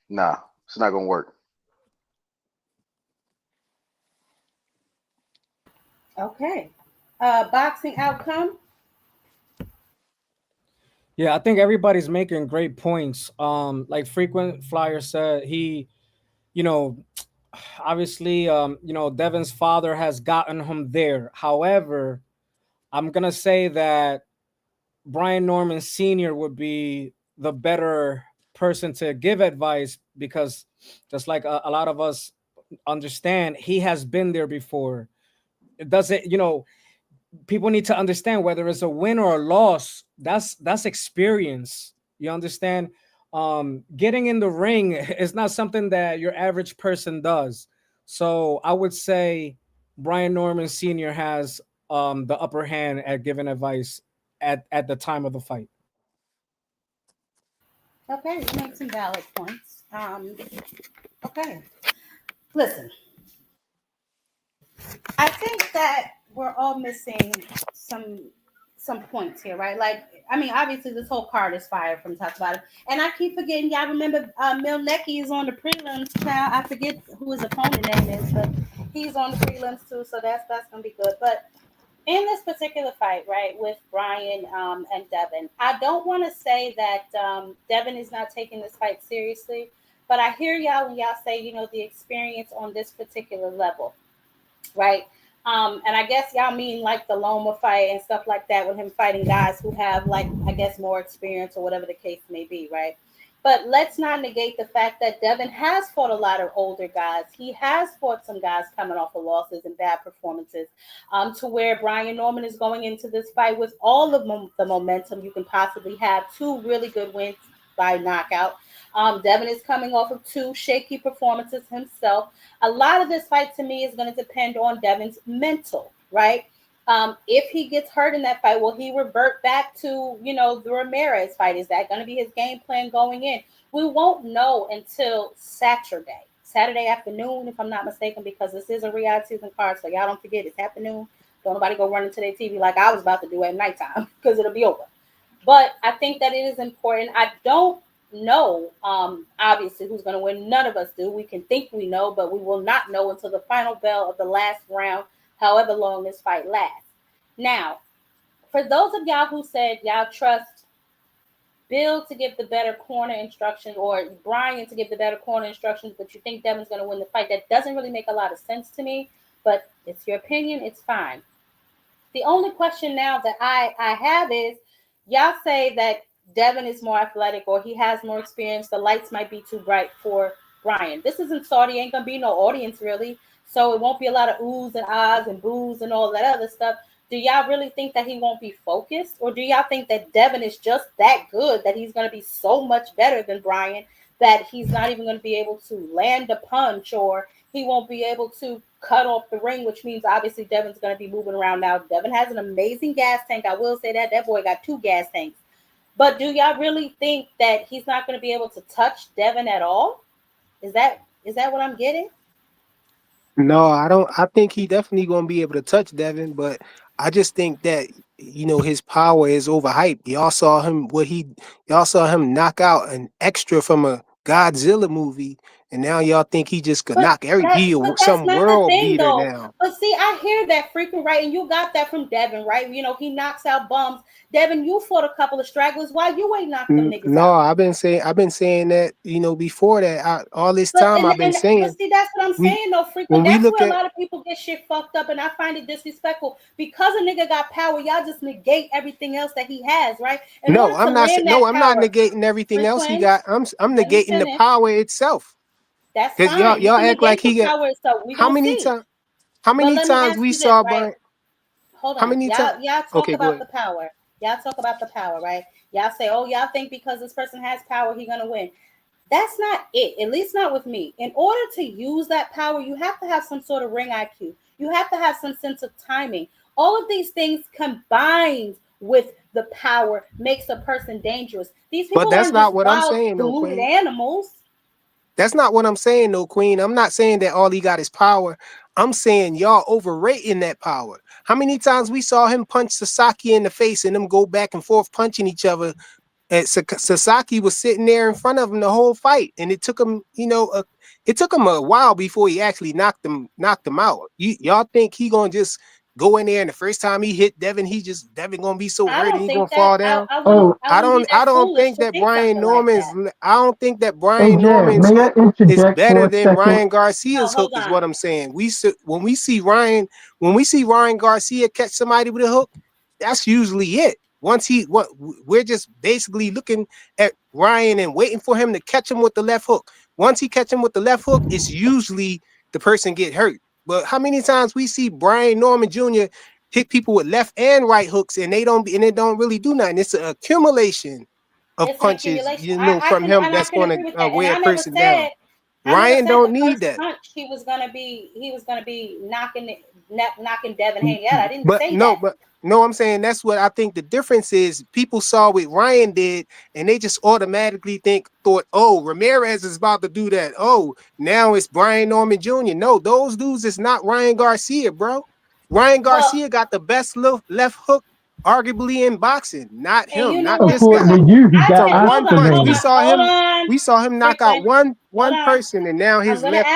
Speaker 7: Nah, it's not gonna work.
Speaker 1: Okay. Boxing outcome.
Speaker 2: Yeah, I think everybody's making great points. Like frequent flyer said, he, you know, obviously, Devin's father has gotten him there. However, I'm gonna say that Brian Norman Sr. would be the better person to give advice because, just like a lot of us understand, he has been there before. It doesn't, people need to understand whether it's a win or a loss. That's experience. You understand? Getting in the ring is not something that your average person does. So I would say Brian Norman Sr. has the upper hand at giving advice at the time of the fight.
Speaker 1: Okay, you make some valid points. Okay, listen, I think that we're all missing some some points here, right? Like, I mean, obviously this whole card is fire from top to bottom, and I keep forgetting. Y'all remember Milnecki is on the prelims now. I forget who his opponent name is, but he's on the prelims too, so that's gonna be good. But in this particular fight, right, with Brian and Devin, I don't want to say that Devin is not taking this fight seriously, but I hear y'all when y'all say, the experience on this particular level, right? And I guess y'all mean like the Loma fight and stuff like that with him fighting guys who have like I guess more experience or whatever the case may be, right? But let's not negate the fact that Devin has fought a lot of older guys. He has fought some guys coming off of losses and bad performances, to where Brian Norman is going into this fight with all of the momentum you can possibly have. Two really good wins by knockout. Devin is coming off of two shaky performances himself. A lot of this fight to me is going to depend on Devin's mental, right? If he gets hurt in that fight, will he revert back to, the Ramirez fight? Is that going to be his game plan going in? We won't know until Saturday afternoon, if I'm not mistaken, because this is a Riyadh season card, so y'all don't forget it's afternoon. Don't nobody go running to their TV like I was about to do at nighttime because it'll be over. But I think that it is important. I don't know, obviously, who's going to win. None of us do. We can think we know, but we will not know until the final bell of the last round, however long this fight lasts. Now, for those of y'all who said y'all trust Bill to give the better corner instructions or Brian to give the better corner instructions, but you think Devin's going to win the fight, that doesn't really make a lot of sense to me, but it's your opinion. It's fine. The only question now that I have is, y'all say that Devin is more athletic or he has more experience. The lights might be too bright for Brian. This isn't Saudi. Ain't going to be no audience really. So it won't be a lot of oohs and ahs and boos and all that other stuff. Do y'all really think that he won't be focused? Or do y'all think that Devin is just that good that he's going to be so much better than Brian that he's not even going to be able to land a punch or he won't be able to cut off the ring, which means obviously Devin's going to be moving around now. Devin has an amazing gas tank. I will say that. That boy got 2 gas tanks. But do y'all really think that he's not going to be able to touch Devin at all? Is that what I'm getting?
Speaker 15: No, I don't. I think he definitely gonna be able to touch Devin, but I just think that his power is overhyped. Y'all saw him knock out an extra from a Godzilla movie, and now y'all think he just could knock
Speaker 1: That's
Speaker 15: some
Speaker 1: not the
Speaker 15: world
Speaker 1: thing
Speaker 15: beater
Speaker 1: though.
Speaker 15: now.
Speaker 1: But see, I hear that freaking right, and you got that from Devin, right? He knocks out bums. Devin, you fought a couple of stragglers. Why you ain't knocked them niggas
Speaker 15: No,
Speaker 1: out?
Speaker 15: I've been saying that before that. All this
Speaker 1: But
Speaker 15: time I've been
Speaker 1: but
Speaker 15: saying
Speaker 1: see, that's what I'm
Speaker 15: we
Speaker 1: saying though, frequent.
Speaker 15: when we
Speaker 1: That's
Speaker 15: look
Speaker 1: where a
Speaker 15: at
Speaker 1: lot of people get shit fucked up, and I find it disrespectful because a nigga got power. Y'all just negate everything else that he has, right? In order to land that
Speaker 15: I'm not
Speaker 1: power,
Speaker 15: negating everything else he
Speaker 1: frequent.
Speaker 15: got. I'm
Speaker 1: Let me
Speaker 15: negating the
Speaker 1: finish.
Speaker 15: power itself.
Speaker 1: That's
Speaker 15: Cause y'all
Speaker 1: fine. You
Speaker 15: y'all
Speaker 1: can
Speaker 15: act like
Speaker 1: negate the
Speaker 15: he got
Speaker 1: power, so we
Speaker 15: how
Speaker 1: gonna
Speaker 15: many
Speaker 1: see.
Speaker 15: times how
Speaker 1: But
Speaker 15: many
Speaker 1: let me
Speaker 15: times
Speaker 1: ask
Speaker 15: we
Speaker 1: you this,
Speaker 15: saw
Speaker 1: right?
Speaker 15: Brian?
Speaker 1: Hold
Speaker 15: How
Speaker 1: on.
Speaker 15: many times?
Speaker 1: Y'all talk
Speaker 15: Okay, go
Speaker 1: about
Speaker 15: ahead.
Speaker 1: the power. Y'all talk about the power, right? Y'all say, oh, y'all think because this person has power, he gonna win. That's not it. At least not with me. In order to use that power, you have to have some sort of ring IQ. You have to have some sense of timing. All of these things combined with the power makes a person dangerous. These
Speaker 15: But
Speaker 1: people
Speaker 15: that's
Speaker 1: aren't just
Speaker 15: not what I'm
Speaker 1: wild,
Speaker 15: saying, though,
Speaker 1: deluded
Speaker 15: Queen.
Speaker 1: animals.
Speaker 15: That's not what I'm saying, though, Queen. I'm not saying that all he got is power. I'm saying y'all overrating that power. How many times we saw him punch Sasaki in the face and them go back and forth punching each other? And Sasaki was sitting there in front of him the whole fight, and it took him, it took him a while before he actually knocked him out. Y'all think he gonna just go in there and the first time he hit Devin, Devin gonna be so
Speaker 1: I
Speaker 15: hurt and
Speaker 1: don't
Speaker 15: he gonna
Speaker 1: think that
Speaker 15: fall down?
Speaker 1: I wouldn't be
Speaker 15: I
Speaker 1: that
Speaker 15: don't
Speaker 1: foolish
Speaker 15: think
Speaker 1: to
Speaker 15: that
Speaker 1: think something like that.
Speaker 15: I don't think that
Speaker 21: Hey,
Speaker 15: Brian
Speaker 21: Jab,
Speaker 15: Norman's
Speaker 21: may I
Speaker 15: hook is
Speaker 21: interject
Speaker 15: better
Speaker 21: for a
Speaker 15: than
Speaker 21: second?
Speaker 15: Ryan
Speaker 1: No,
Speaker 15: Garcia's hook.
Speaker 1: hold
Speaker 15: Is
Speaker 1: on.
Speaker 15: what I'm saying. When we see Ryan Garcia catch somebody with a hook, that's usually it. We're just basically looking at Ryan and waiting for him to catch him with the left hook. Once he catch him with the left hook, it's usually the person get hurt. But how many times we see Brian Norman Jr. hit people with left and right hooks and it don't really do nothing. It's an accumulation of
Speaker 1: It's an
Speaker 15: punches,
Speaker 1: accumulation.
Speaker 15: from him
Speaker 1: I
Speaker 15: that's
Speaker 1: can
Speaker 15: going
Speaker 1: agree with
Speaker 15: to
Speaker 1: that. And
Speaker 15: wear a
Speaker 1: I never
Speaker 15: person down.
Speaker 1: said
Speaker 15: Ryan
Speaker 1: said the
Speaker 15: don't need
Speaker 1: first
Speaker 15: that.
Speaker 1: punch he was gonna be knocking Devin Haney out. I didn't
Speaker 15: But
Speaker 1: say that.
Speaker 15: I'm saying that's what I think the difference is. People saw what Ryan did, and they just automatically thought, oh, Ramirez is about to do that. Oh, now it's Brian Norman Jr. No, those dudes is not Ryan Garcia, bro. Ryan Garcia got the best left hook, arguably in boxing. Not
Speaker 1: And you
Speaker 15: him,
Speaker 1: know
Speaker 15: not
Speaker 1: what?
Speaker 15: this
Speaker 21: According
Speaker 15: guy.
Speaker 21: to you, he
Speaker 1: I
Speaker 21: got
Speaker 15: From
Speaker 1: just
Speaker 15: one
Speaker 1: hold
Speaker 15: punch,
Speaker 1: on,
Speaker 21: oxygenated.
Speaker 15: we saw him knock out
Speaker 1: Frequent.
Speaker 15: one
Speaker 1: Hold on.
Speaker 15: person, and now his left.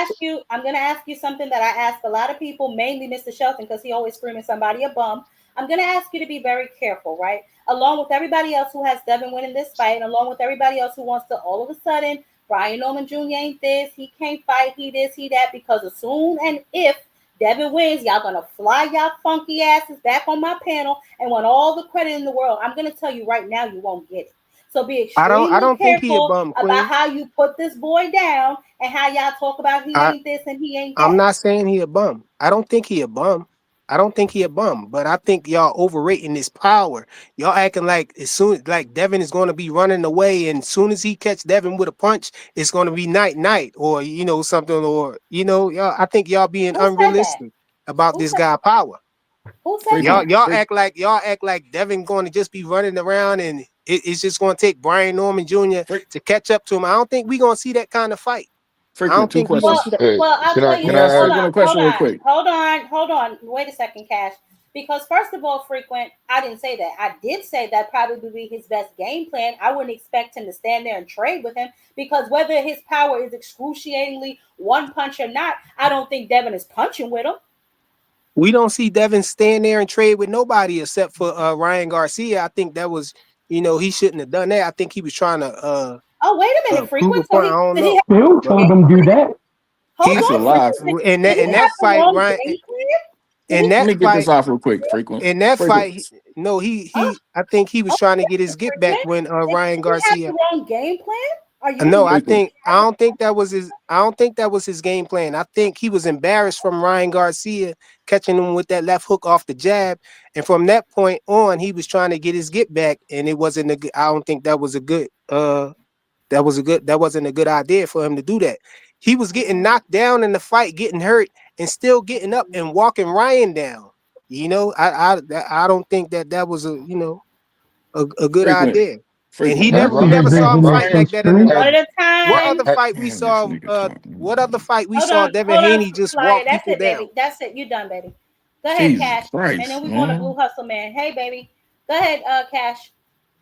Speaker 1: I'm gonna ask you something that I ask a lot of people, mainly Mr. Shelton, because he always screaming somebody a bum. I'm gonna ask you to be very careful, right? Along with everybody else who has Devin winning this fight, and along with everybody else who wants to all of a sudden, Brian Norman Jr. ain't this, he can't fight, he this, he that, because as soon and if Devin wins, y'all gonna fly y'all funky asses back on my panel and want all the credit in the world. I'm gonna tell you right now, you won't get it. So be
Speaker 15: I
Speaker 1: extremely
Speaker 15: don't think he a
Speaker 1: careful
Speaker 15: bum,
Speaker 1: about
Speaker 15: Queen.
Speaker 1: how you put this boy down and how y'all talk about he ain't this and he ain't that.
Speaker 15: I'm not saying he a bum. I don't think he a bum. But I think y'all overrating his power. Y'all acting like as soon like Devin is going to be running away, and as soon as he catch Devin with a punch, it's going to be night, or something, or y'all. I think y'all being
Speaker 1: Who said that?
Speaker 15: unrealistic about
Speaker 1: Who
Speaker 15: this
Speaker 1: said
Speaker 15: guy power.
Speaker 1: Who said that?
Speaker 15: Y'all act like Devin going to just be running around, and it's just going to take Brian Norman Jr. to catch up to him. I don't think we going to see that kind of fight. I
Speaker 19: Frequent,
Speaker 15: don't
Speaker 19: two
Speaker 15: think we're gonna
Speaker 1: Well,
Speaker 15: see
Speaker 19: questions.
Speaker 15: that.
Speaker 1: I'll
Speaker 19: Can
Speaker 1: tell
Speaker 19: I
Speaker 1: you
Speaker 19: can
Speaker 1: this.
Speaker 19: I ask
Speaker 1: Hold
Speaker 19: Frequent
Speaker 1: on,
Speaker 19: a question real quick?
Speaker 1: hold on. Wait a second, Cash. Because first of all, Frequent, I didn't say that. I did say that probably would be his best game plan. I wouldn't expect him to stand there and trade with him because whether his power is excruciatingly one punch or not, I don't think Devin is punching with him.
Speaker 15: We don't see Devin stand there and trade with nobody except for Ryan Garcia. I think that was, he shouldn't have done that. I think he was trying to
Speaker 1: Oh, wait a minute,
Speaker 15: prove a
Speaker 1: Frequent. So
Speaker 15: point. I don't
Speaker 1: did he
Speaker 15: know.
Speaker 1: have
Speaker 21: Bill
Speaker 15: But
Speaker 21: told him do that.
Speaker 1: hold
Speaker 19: That's a
Speaker 1: on,
Speaker 19: lie.
Speaker 1: Frequent.
Speaker 15: in
Speaker 1: Did he
Speaker 15: that
Speaker 1: have the
Speaker 15: fight,
Speaker 1: wrong
Speaker 15: Ryan,
Speaker 1: game plan? Did
Speaker 15: in
Speaker 1: he
Speaker 19: Let
Speaker 15: that
Speaker 19: me get this
Speaker 15: fight,
Speaker 19: off real quick. Frequent. Frequent.
Speaker 15: no,
Speaker 1: huh?
Speaker 15: I think he was trying to get his get back
Speaker 1: Frequent?
Speaker 15: when
Speaker 1: Did
Speaker 15: Ryan
Speaker 1: he have
Speaker 15: Garcia.
Speaker 1: the wrong game plan? Are you
Speaker 15: No,
Speaker 19: Frequent.
Speaker 15: I don't think that was his. I don't think that was his game plan. I think he was embarrassed from Ryan Garcia catching him with that left hook off the jab, and from that point on, he was trying to get his get back, and it wasn't a good. I don't think that was a good. That wasn't a good idea for him to do that. He was getting knocked down in the fight, getting hurt, and still getting up and walking Ryan down. I don't think that was a good
Speaker 19: Frequent.
Speaker 15: idea. And
Speaker 19: Frequent.
Speaker 21: That's
Speaker 15: we
Speaker 21: the
Speaker 15: never saw him
Speaker 21: division of
Speaker 15: fight
Speaker 21: some
Speaker 15: like that in the
Speaker 21: street.
Speaker 1: one
Speaker 15: never.
Speaker 1: at a
Speaker 15: What
Speaker 1: time?
Speaker 15: other fight we
Speaker 19: Man, this
Speaker 15: saw?
Speaker 19: nigga talking.
Speaker 15: What other fight we saw Devin
Speaker 1: Hold on,
Speaker 15: Haney just
Speaker 1: Flyer.
Speaker 15: walk
Speaker 1: That's
Speaker 15: people
Speaker 1: it,
Speaker 15: down?
Speaker 1: baby. That's it. You done, baby. Go ahead,
Speaker 19: Jesus
Speaker 1: Cash. And then
Speaker 19: Christ,
Speaker 1: we're going to
Speaker 19: man.
Speaker 1: Blue Hustle Man. Hey, baby. Go ahead, Cash.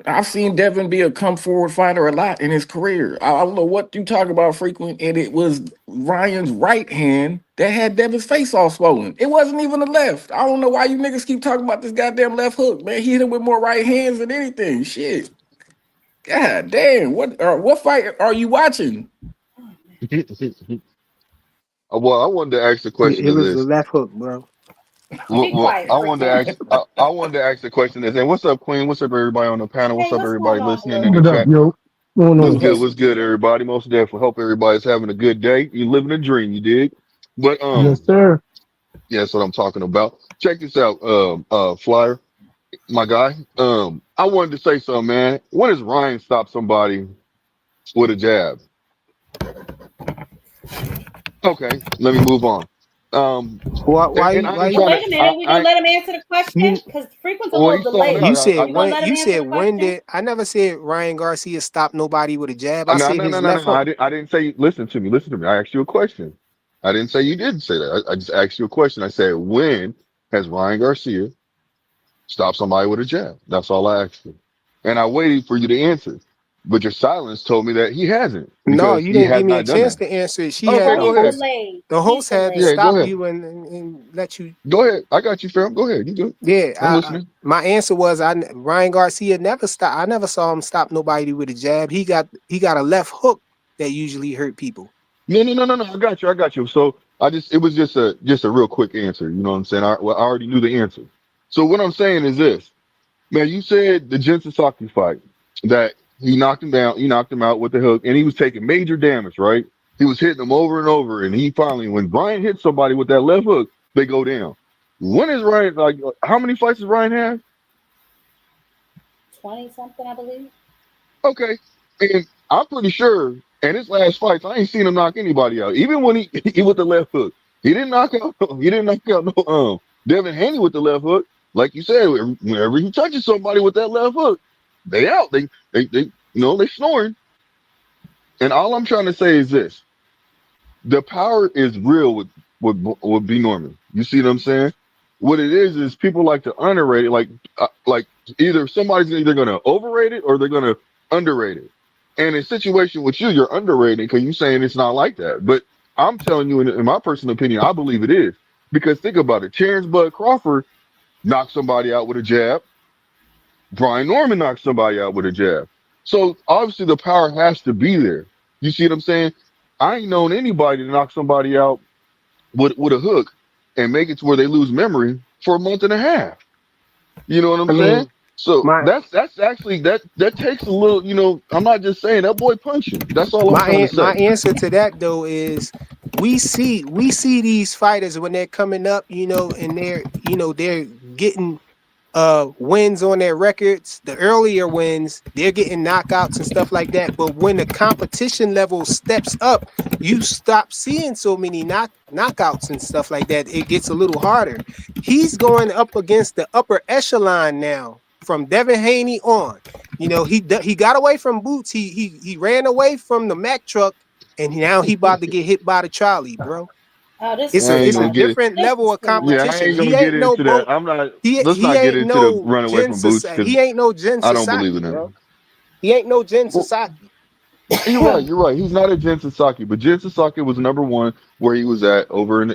Speaker 19: I've seen Devin be a come forward fighter a lot in his career. I don't know what you talk about, Frequent, and it was Ryan's right hand that had Devin's face all swollen. It wasn't even the left. I don't know why you niggas keep talking about this goddamn left hook, man. He hit him with more right hands than anything. Shit. God damn. What fight are you watching?
Speaker 4: Well, I wanted to ask the question
Speaker 15: It
Speaker 4: of
Speaker 15: was the
Speaker 4: this.
Speaker 15: left hook, bro.
Speaker 1: Be quiet,
Speaker 4: I wanted to
Speaker 1: Frequent.
Speaker 4: ask. I wanted to ask the question this. And what's up, Queen? What's up, everybody on the panel? What's
Speaker 1: Hey,
Speaker 4: up,
Speaker 1: what's going
Speaker 4: everybody
Speaker 1: on,
Speaker 4: listening in
Speaker 1: Blue?
Speaker 4: the
Speaker 21: What up,
Speaker 4: chat?
Speaker 21: yo? What's going
Speaker 4: What's
Speaker 21: on?
Speaker 4: good? What's good, everybody? Most definitely hope everybody's having a good day. You living a dream, you dig? But
Speaker 21: Yes, sir.
Speaker 4: yeah, that's what I'm talking about. Check this out, Flyer, my guy. I wanted to say something, man. When does Ryan stop somebody with a jab? Okay, let me move on. And I ain't
Speaker 1: Well,
Speaker 4: trying to.
Speaker 1: wait a minute. We're going to let him answer the question
Speaker 15: You
Speaker 1: because Frequent's a
Speaker 4: Well,
Speaker 1: little
Speaker 4: he's throwing
Speaker 1: delayed.
Speaker 15: you
Speaker 4: out.
Speaker 15: said
Speaker 1: You going to
Speaker 15: when
Speaker 1: let him
Speaker 15: you
Speaker 1: answer
Speaker 15: said
Speaker 1: the
Speaker 15: when
Speaker 1: question?
Speaker 15: did I never said Ryan Garcia stopped nobody with a jab. I
Speaker 4: No,
Speaker 15: said
Speaker 4: no,
Speaker 15: his
Speaker 4: no, no, no,
Speaker 15: left
Speaker 4: no.
Speaker 15: hook.
Speaker 4: I didn't say. Listen to me. Listen to me. I asked you a question. I didn't say you didn't say that. I just asked you a question. I said, when has Ryan Garcia stopped somebody with a jab? That's all I asked you. And I waited for you to answer, but your silence told me that he hasn't
Speaker 15: No,
Speaker 4: because
Speaker 15: you
Speaker 4: he
Speaker 15: didn't
Speaker 4: has
Speaker 15: give me a
Speaker 4: not done
Speaker 15: chance
Speaker 4: that.
Speaker 15: to answer it.
Speaker 4: Okay,
Speaker 1: Well,
Speaker 4: go
Speaker 1: he's
Speaker 4: ahead.
Speaker 1: delayed.
Speaker 15: The
Speaker 1: He's
Speaker 15: host had to
Speaker 1: delayed.
Speaker 4: Yeah, go
Speaker 15: stop
Speaker 4: ahead.
Speaker 15: you and let you.
Speaker 4: Go ahead. I got you, fam. Go ahead. You good?
Speaker 15: Yeah,
Speaker 4: I'm listening.
Speaker 15: my answer was Ryan Garcia never stopped. I never saw him stop nobody with a jab. He got a left hook that usually hurt people.
Speaker 4: No, no, no, no, no. I got you. I got you. So it was just a real quick answer. You know what I'm saying? I already knew the answer. So what I'm saying is this. Man, you said the Jensen Saki fight that he knocked him down, he knocked him out with the hook, and he was taking major damage, right? He was hitting him over and over, and he finally, when Brian hits somebody with that left hook, they go down. When is Ryan like? How many fights does Ryan have?
Speaker 1: 20 something, I believe.
Speaker 4: Okay, And I'm pretty sure in his last fights, I ain't seen him knock anybody out. Even when he with the left hook, he didn't knock out. He didn't knock out no Devin Haney with the left hook. Like you said, whenever he touches somebody with that left hook, they out. They they snoring. And all I'm trying to say is this: the power is real with B Norman. You see what I'm saying? What it is people like to underrate it. Like either somebody's either gonna overrate it or they're gonna underrate it. And in a situation with you, you're underrating because you're saying it's not like that. But I'm telling you, in my personal opinion, I believe it is. Because think about it, Terrence Bud Crawford knocked somebody out with a jab. Brian Norman knocked somebody out with a jab. So obviously the power has to be there. You see what I'm saying? I ain't known anybody to knock somebody out with a hook and make it to where they lose memory for a month and a half. You know what I'm
Speaker 15: I
Speaker 4: saying?
Speaker 15: mean,
Speaker 4: So
Speaker 15: my
Speaker 4: that's actually that takes a little. I'm not just saying that boy punching. That's all I'm trying to
Speaker 15: my
Speaker 4: say.
Speaker 15: answer to that though is we see these fighters when they're coming up, and they're getting wins on their records. The earlier wins, they're getting knockouts and stuff like that. But when the competition level steps up, you stop seeing so many knockouts and stuff like that. It gets a little harder. He's going up against the upper echelon now from Devin Haney on. He got away from Boots. He ran away from the Mack truck, and now he about to get hit by the trolley, bro.
Speaker 1: Oh, this
Speaker 15: It's
Speaker 1: is
Speaker 4: I
Speaker 15: a
Speaker 1: too
Speaker 4: ain't
Speaker 15: it's a
Speaker 4: gonna
Speaker 1: much.
Speaker 4: get it.
Speaker 15: different
Speaker 1: This
Speaker 15: level
Speaker 1: is
Speaker 15: of
Speaker 1: too much.
Speaker 4: Yeah, I
Speaker 15: competition.
Speaker 4: ain't
Speaker 15: He
Speaker 4: gonna get
Speaker 15: ain't no
Speaker 4: into
Speaker 15: Bo.
Speaker 4: that. I'm not.
Speaker 15: He
Speaker 4: Let's
Speaker 15: he
Speaker 4: not get
Speaker 15: ain't
Speaker 4: into the
Speaker 15: no
Speaker 4: run away
Speaker 15: Jen
Speaker 4: from Boots
Speaker 15: Sasaki.
Speaker 4: because
Speaker 15: He ain't no Jen
Speaker 4: I don't believe
Speaker 15: Sasaki,
Speaker 4: in him.
Speaker 15: bro. He ain't no Jen
Speaker 4: Well,
Speaker 15: Sasaki.
Speaker 4: you're right. You're right. He's not a Jen Sasaki, but Jen Sasaki was number one where he was at over in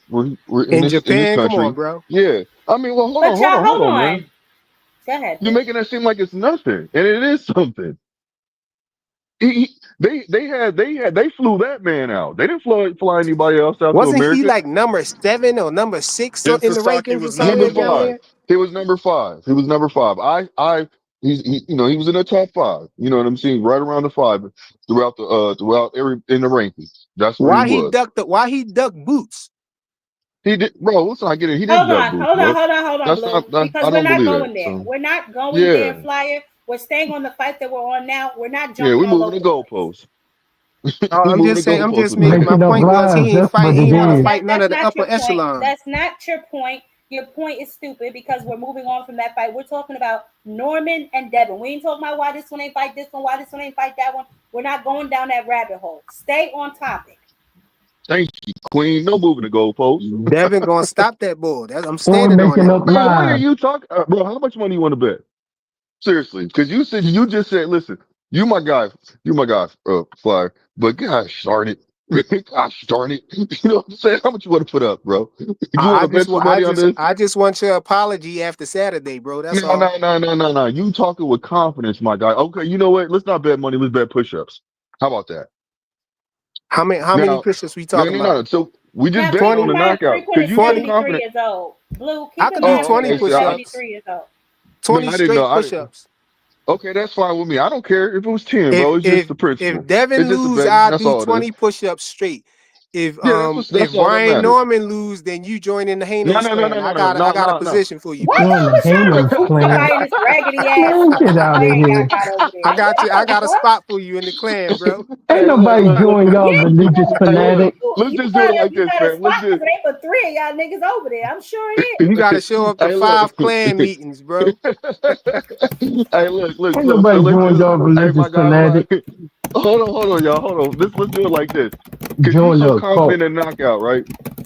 Speaker 4: where
Speaker 15: In
Speaker 4: in this
Speaker 15: Japan, come on,
Speaker 4: country.
Speaker 15: bro.
Speaker 4: Yeah. I mean, well,
Speaker 1: But y'all,
Speaker 4: hold
Speaker 1: hold
Speaker 4: on, man.
Speaker 1: on. Go ahead,
Speaker 4: You're
Speaker 1: Blue.
Speaker 4: making that seem like it's nothing, and it is something. They flew that man out. They didn't fly anybody else out to
Speaker 15: Wasn't he
Speaker 4: America.
Speaker 15: like number 7 or number 6
Speaker 5: Jen
Speaker 15: in the
Speaker 5: Psaki
Speaker 15: rankings or
Speaker 5: was
Speaker 4: Number
Speaker 5: number
Speaker 15: somewhere down
Speaker 5: one.
Speaker 4: five.
Speaker 15: there?
Speaker 4: He was number five. He was number five. He was in the top five. You know what I'm saying? Right around the five throughout every in the rankings. That's where he was.
Speaker 15: Why he ducked Boots?
Speaker 4: He did, bro. Let's not get it. He didn't
Speaker 1: Hold
Speaker 4: duck
Speaker 1: on,
Speaker 4: boots,
Speaker 1: hold on,
Speaker 4: bro.
Speaker 1: hold on, hold on,
Speaker 4: That's
Speaker 1: Blue.
Speaker 4: not.
Speaker 1: Because
Speaker 4: I
Speaker 1: we're
Speaker 4: don't
Speaker 1: not
Speaker 4: believe that.
Speaker 1: going there.
Speaker 4: So
Speaker 1: We're not going there,
Speaker 4: yeah,
Speaker 1: Flyer. We're staying on the fight that we're on now. We're not
Speaker 4: yeah.
Speaker 1: jumping
Speaker 4: We
Speaker 1: all
Speaker 4: moving
Speaker 1: over
Speaker 4: the
Speaker 1: the place.
Speaker 4: goalposts.
Speaker 15: I'm
Speaker 4: We moving the
Speaker 15: just saying. I'm
Speaker 4: goalposts
Speaker 15: just
Speaker 4: with that.
Speaker 15: making my
Speaker 21: Making up
Speaker 15: point was
Speaker 21: lies.
Speaker 15: he ain't
Speaker 21: That's what
Speaker 15: fight. He
Speaker 21: it
Speaker 15: ain't got to
Speaker 1: No,
Speaker 21: is.
Speaker 15: fight none
Speaker 1: that's
Speaker 15: of the
Speaker 1: not
Speaker 15: upper
Speaker 1: your point.
Speaker 15: echelon.
Speaker 1: That's not your point. Your point is stupid because we're moving on from that fight. We're talking about Norman and Devin. We ain't talking about why this one ain't fight this one, why this one ain't fight that one. We're not going down that rabbit hole. Stay on topic.
Speaker 4: Thank you, Queen. No moving the goalposts.
Speaker 15: Devin gonna stop that bull. I'm
Speaker 21: Or
Speaker 15: standing on
Speaker 21: making
Speaker 15: that.
Speaker 21: up
Speaker 4: Bro, what are
Speaker 21: lies.
Speaker 4: you talking, bro? How much money you want to bet? Seriously, because you just said, listen, you my guy, Flyer. But gosh darn it, gosh darn it, you know what I'm saying? How much you want to put up, bro? You want
Speaker 15: I
Speaker 4: to bet
Speaker 15: just
Speaker 4: some
Speaker 15: want. I
Speaker 4: money on
Speaker 15: just.
Speaker 4: this?
Speaker 15: I just want your apology after Saturday, bro. That's
Speaker 4: No,
Speaker 15: all.
Speaker 4: no, no, no, no, no. You talking with confidence, my guy. Okay, you know what? Let's not bet money. Let's bet push-ups. How about that?
Speaker 15: How many
Speaker 4: Now,
Speaker 15: push-ups we
Speaker 4: no,
Speaker 15: talking
Speaker 4: no,
Speaker 15: about?
Speaker 4: no. So we just
Speaker 1: Now
Speaker 4: betting
Speaker 1: keep
Speaker 4: on
Speaker 1: in
Speaker 4: the
Speaker 15: 20,
Speaker 1: mind
Speaker 4: knockout
Speaker 1: Frequent
Speaker 4: because
Speaker 1: is
Speaker 4: you so
Speaker 15: 20.
Speaker 1: 73
Speaker 4: confident.
Speaker 1: years old. Blue,
Speaker 15: I
Speaker 1: keep in
Speaker 15: could do
Speaker 1: mind
Speaker 4: Oh,
Speaker 15: 20
Speaker 4: okay.
Speaker 1: Frequent is
Speaker 4: See,
Speaker 15: push-ups.
Speaker 1: 73 years old.
Speaker 15: 20
Speaker 4: I didn't know.
Speaker 15: straight
Speaker 4: I didn't.
Speaker 15: push-ups.
Speaker 4: Okay, that's fine with me. I don't care if it was 10,
Speaker 15: If
Speaker 4: bro. It's just
Speaker 15: if
Speaker 4: the
Speaker 15: if
Speaker 4: principle. It's
Speaker 15: Devin
Speaker 4: just the
Speaker 15: lose,
Speaker 4: betting.
Speaker 15: I'll
Speaker 4: That's
Speaker 15: do
Speaker 4: all it is.
Speaker 15: 20 push-ups straight. If
Speaker 4: Yeah, that's all that
Speaker 15: Brian
Speaker 4: matters.
Speaker 15: Norman lose, then you join in the
Speaker 4: No,
Speaker 15: Hanos
Speaker 4: no, no, no,
Speaker 15: clan.
Speaker 4: no,
Speaker 15: I
Speaker 4: no,
Speaker 15: got I
Speaker 4: no,
Speaker 15: got a
Speaker 4: no, no.
Speaker 15: position for you,
Speaker 1: Why
Speaker 15: brother.
Speaker 21: Join
Speaker 1: y'all
Speaker 21: the
Speaker 1: was trying to
Speaker 21: Heyman's
Speaker 1: recruit
Speaker 21: clan.
Speaker 1: somebody in this raggedy ass
Speaker 21: Man, get out of
Speaker 1: clan y'all
Speaker 21: here.
Speaker 1: got over
Speaker 15: I
Speaker 1: there?
Speaker 15: got
Speaker 1: What
Speaker 15: you. I
Speaker 1: the
Speaker 15: got a
Speaker 1: fuck?
Speaker 15: spot for you in the clan, bro.
Speaker 21: Ain't
Speaker 4: Hey,
Speaker 21: nobody
Speaker 4: look.
Speaker 21: join y'all
Speaker 1: Yeah, you
Speaker 21: religious
Speaker 1: got
Speaker 4: Hey, look.
Speaker 21: fanatic.
Speaker 4: Let's just do it like
Speaker 1: you
Speaker 4: this,
Speaker 1: got a
Speaker 4: fam.
Speaker 1: spot
Speaker 4: Let's
Speaker 1: because
Speaker 4: just.
Speaker 1: it ain't but three of y'all niggas over there. I'm sure it is.
Speaker 15: You got to show up to
Speaker 4: Hey, look.
Speaker 15: 5 clan meetings, bro.
Speaker 4: Hey, look.
Speaker 21: Ain't
Speaker 4: So
Speaker 21: nobody
Speaker 4: let's
Speaker 21: join
Speaker 4: just.
Speaker 21: y'all
Speaker 4: Hey,
Speaker 21: religious
Speaker 4: my guy, Fly.
Speaker 21: fanatic.
Speaker 4: Hold on, y'all. Hold on. Let's do it like this. Cause you
Speaker 21: Join
Speaker 4: so
Speaker 21: the cult.
Speaker 4: confident in knockout, right?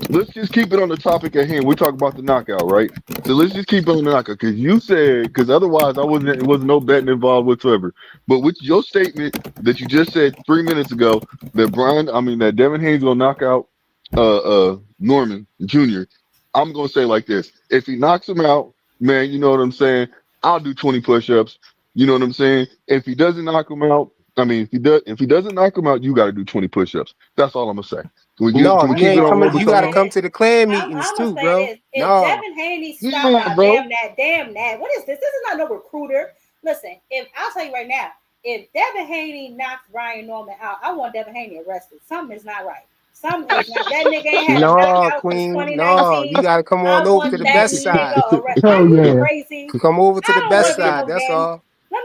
Speaker 4: Let's just keep it on the topic at hand. We talk about the knockout, right? So let's just keep it on the knockout. Cause you said, cause otherwise it wasn't no betting involved whatsoever. But with your statement that you just said 3 minutes ago that Devin Haney's gonna knock out Norman Jr. I'm gonna say like this. If he knocks him out, man, you know what I'm saying? I'll do 20 push-ups. You know what I'm saying? If he doesn't knock him out, if he doesn't knock him out, you gotta do 20 push-ups. That's all I'm gonna say.
Speaker 15: No,
Speaker 4: Can we
Speaker 15: you
Speaker 4: keep it
Speaker 15: ain't
Speaker 4: on
Speaker 15: coming. You
Speaker 1: I'm gonna
Speaker 15: got to
Speaker 1: say
Speaker 4: Robitussin?
Speaker 15: come
Speaker 1: this.
Speaker 15: to the clan meetings
Speaker 1: I'm gonna
Speaker 15: too,
Speaker 1: say
Speaker 15: bro.
Speaker 1: this. If
Speaker 15: No.
Speaker 1: Devin Haney stop
Speaker 4: Yeah,
Speaker 1: now,
Speaker 4: bro.
Speaker 1: damn that. What is this? This is not no recruiter. Listen, if I'll tell you right now, if Devin Haney knocks Brian Norman out, I want Devin Haney arrested. Something is not right. Something is not. That nigga ain't had a
Speaker 15: No,
Speaker 1: knockout since
Speaker 15: Queen. No, you
Speaker 1: 2019.
Speaker 15: got to come
Speaker 1: I
Speaker 15: on over
Speaker 1: want
Speaker 15: to the
Speaker 1: that
Speaker 15: best
Speaker 1: nigga
Speaker 15: side.
Speaker 1: arrested. Are
Speaker 21: Hell
Speaker 1: you
Speaker 21: yeah.
Speaker 1: crazy?
Speaker 15: Come over to
Speaker 1: I
Speaker 15: the
Speaker 1: don't
Speaker 15: best
Speaker 1: live in
Speaker 15: side.
Speaker 1: no
Speaker 15: That's
Speaker 1: damn.
Speaker 15: all.
Speaker 1: Let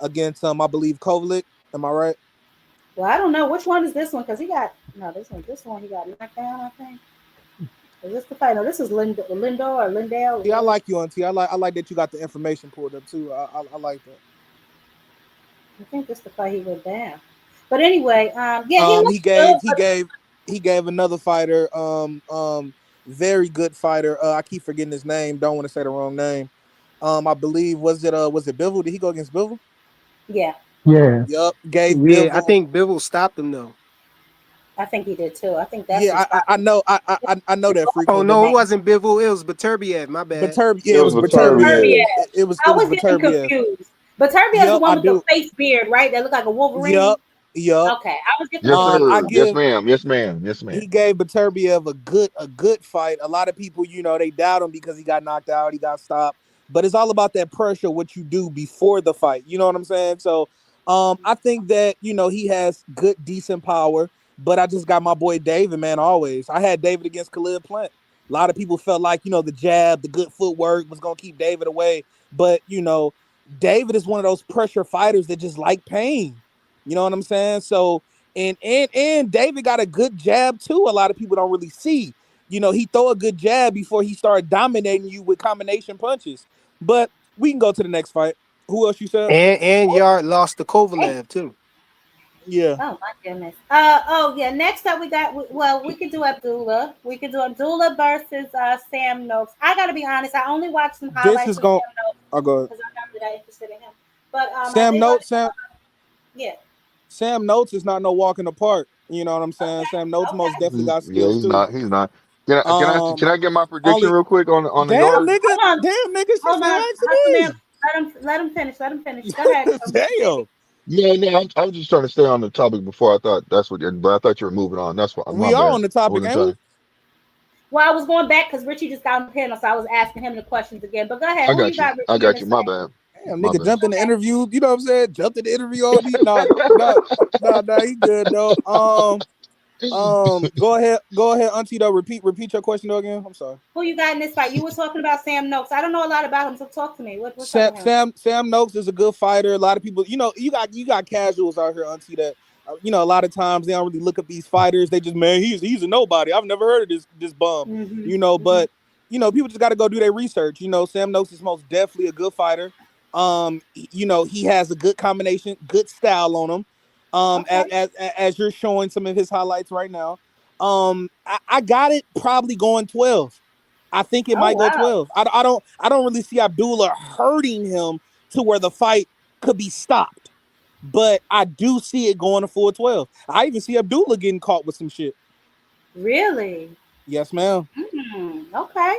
Speaker 9: against I believe Kovalik. Am I right?
Speaker 1: Well, I don't know which one is this one because he got no this one he got knocked down. I think. Is this the fight? No, this is Lindo or Lindell.
Speaker 8: Yeah, I like you, Auntie. I like that you got the information pulled up too. I like that.
Speaker 1: I think this the fight he went down. But anyway, yeah, he
Speaker 8: He
Speaker 1: looks good.
Speaker 8: gave he gave he gave another fighter, very good fighter. I keep forgetting his name. Don't want to say the wrong name. I believe was it Bivol? Did he go against Bivol?
Speaker 1: Yeah,
Speaker 21: Yeah.
Speaker 8: Yup. Gave
Speaker 15: Yeah, I
Speaker 8: Bivol.
Speaker 15: think Bivol stopped him though.
Speaker 1: I think he did too. I think that's
Speaker 8: Yeah,
Speaker 1: his
Speaker 8: I
Speaker 1: fight.
Speaker 8: know I know that
Speaker 15: Oh
Speaker 8: frequent, but
Speaker 15: no, it
Speaker 8: my
Speaker 15: wasn't Bivol. It was Baturbiev. My bad.
Speaker 8: Yeah,
Speaker 4: It
Speaker 8: it
Speaker 4: was
Speaker 8: was
Speaker 4: Viterbi.
Speaker 8: Beterbiev.
Speaker 1: Turbiev.
Speaker 8: It
Speaker 1: I
Speaker 8: was
Speaker 1: was getting
Speaker 8: Beterbiev.
Speaker 1: confused. But Turbiev is the
Speaker 8: Yup,
Speaker 1: one
Speaker 8: I
Speaker 1: with the
Speaker 8: do.
Speaker 1: face beard, right? That look like a Wolverine.
Speaker 8: Yup, yup.
Speaker 1: Okay, I was getting
Speaker 4: Yes,
Speaker 1: confused.
Speaker 8: I
Speaker 4: sir. Yes,
Speaker 8: give
Speaker 4: ma'am. Yes, ma'am. Yes, ma'am.
Speaker 8: he gave Beterbiev a good fight. A lot of people, they doubt him because he got knocked out, he got stopped. But it's all about that pressure, what you do before the fight. You know what I'm saying? So I think that, he has good, decent power. But I just got my boy David, man, always. I had David against Khalid Plant. A lot of people felt like, the jab, the good footwork was gonna keep David away. But, David is one of those pressure fighters that just like pain. You know what I'm saying? So and David got a good jab too. A lot of people don't really see. He throw a good jab before he started dominating you with combination punches. But we can go to the next fight. Who else you said?
Speaker 15: And Yard lost to
Speaker 1: Hey,
Speaker 15: Kovalev too.
Speaker 8: Yeah.
Speaker 1: oh my goodness. Oh yeah. Next up, we got. Well, we could do Abdullah. We could do Abdullah versus Sam Noakes. I gotta be honest. I only watched some
Speaker 8: This
Speaker 1: highlights
Speaker 8: is
Speaker 1: of
Speaker 8: going.
Speaker 1: Sam Noakes
Speaker 8: I'll go.
Speaker 1: because I'm not really that interested in him. But I
Speaker 8: Sam
Speaker 1: did like.
Speaker 8: Notes.
Speaker 1: Yeah.
Speaker 8: Sam Notes is not no walk in the park. You know what I'm saying?
Speaker 1: Okay.
Speaker 8: Sam Notes most definitely got
Speaker 4: Yeah,
Speaker 8: skills
Speaker 4: he's
Speaker 8: too.
Speaker 4: not. He's not. Can
Speaker 8: Um,
Speaker 4: I get my prediction
Speaker 8: only
Speaker 4: real quick on the
Speaker 8: damn
Speaker 4: yard?
Speaker 8: nigga,
Speaker 1: Hold on.
Speaker 8: damn nigga, she
Speaker 1: Hold
Speaker 8: still
Speaker 1: on.
Speaker 8: asking
Speaker 1: Hassan,
Speaker 8: me.
Speaker 1: let him finish. Let him finish. Go ahead.
Speaker 8: Damn.
Speaker 4: Yeah, no, I was just trying to stay on the topic before I thought that's what, but I thought you were moving on. That's why. My
Speaker 8: We are
Speaker 4: bad.
Speaker 8: on the
Speaker 4: I
Speaker 8: topic,
Speaker 4: wasn't
Speaker 8: ain't
Speaker 4: trying
Speaker 8: we?
Speaker 4: to.
Speaker 1: Well, I was going back because Richie just got on the panel, so I was asking him the questions again. But go ahead.
Speaker 4: I
Speaker 1: Who you
Speaker 4: got you.
Speaker 1: got,
Speaker 4: I
Speaker 1: Richie,
Speaker 4: got
Speaker 1: gonna
Speaker 4: you. My
Speaker 1: say?
Speaker 4: bad.
Speaker 8: Damn,
Speaker 4: My
Speaker 8: nigga
Speaker 4: bad.
Speaker 8: jumped in the interview. You know what I'm saying? Jumped in the interview on me. Nah, he good though. Go ahead, Auntie though. Repeat your question though again. I'm sorry.
Speaker 1: Who you got in this fight? You were talking about Sam Noakes. I don't know a lot about him, so talk to me. What's up
Speaker 8: Sam
Speaker 1: with him?
Speaker 8: Sam Sam Noakes is a good fighter. A lot of people, you got casuals out here, Auntie, that a lot of times they don't really look up these fighters. They just, man, he's a nobody. I've never heard of this bum.
Speaker 1: Mm-hmm. Mm-hmm.
Speaker 8: But people just got to go do their research. Sam Noakes is most definitely a good fighter. He has a good combination, good style on him.
Speaker 1: Okay.
Speaker 8: As you're showing some of his highlights right now. I got it probably going 12. I think it
Speaker 1: Oh
Speaker 8: might go
Speaker 1: wow.
Speaker 8: 12. I don't really see Abdullah hurting him to where the fight could be stopped. But I do see it going to full 12. I even see Abdullah getting caught with some shit.
Speaker 1: Really?
Speaker 8: Yes, ma'am.
Speaker 1: Okay.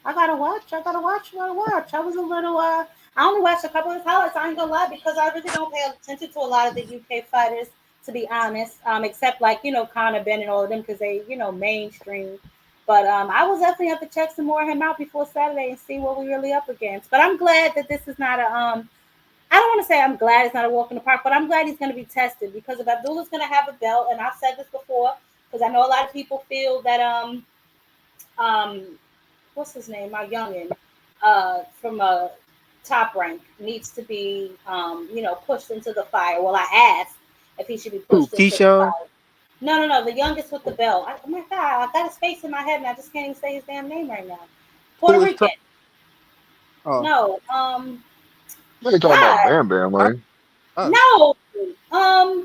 Speaker 1: I gotta watch. I gotta watch. I gotta watch. I was a little. I only watched a couple of highlights. I ain't gonna lie because I really don't pay attention to a lot of the UK fighters, to be honest. Except like Conor Ben and all of them because they mainstream. But I will definitely have to check some more of him out before Saturday and see what we really up against. But I'm glad that this is not a I don't want to say I'm glad it's not a walk in the park, but I'm glad he's going to be tested because if Abdullah's going to have a belt, and I've said this before, because I know a lot of people feel that um what's his name, my youngin, from a top rank needs to be pushed into the fire. Well, I asked if he should be
Speaker 15: Who,
Speaker 1: pushed into the
Speaker 15: Keyshawn?
Speaker 1: fire. No, the youngest with the belt. Oh my god, I got his face in my head and I just can't even say his damn name right now. Puerto
Speaker 8: Who is
Speaker 1: Rican.
Speaker 8: trying? Oh,
Speaker 1: No,
Speaker 4: We ain't talking about
Speaker 1: God,
Speaker 4: Bam Bam,
Speaker 8: I,
Speaker 4: right?
Speaker 1: no.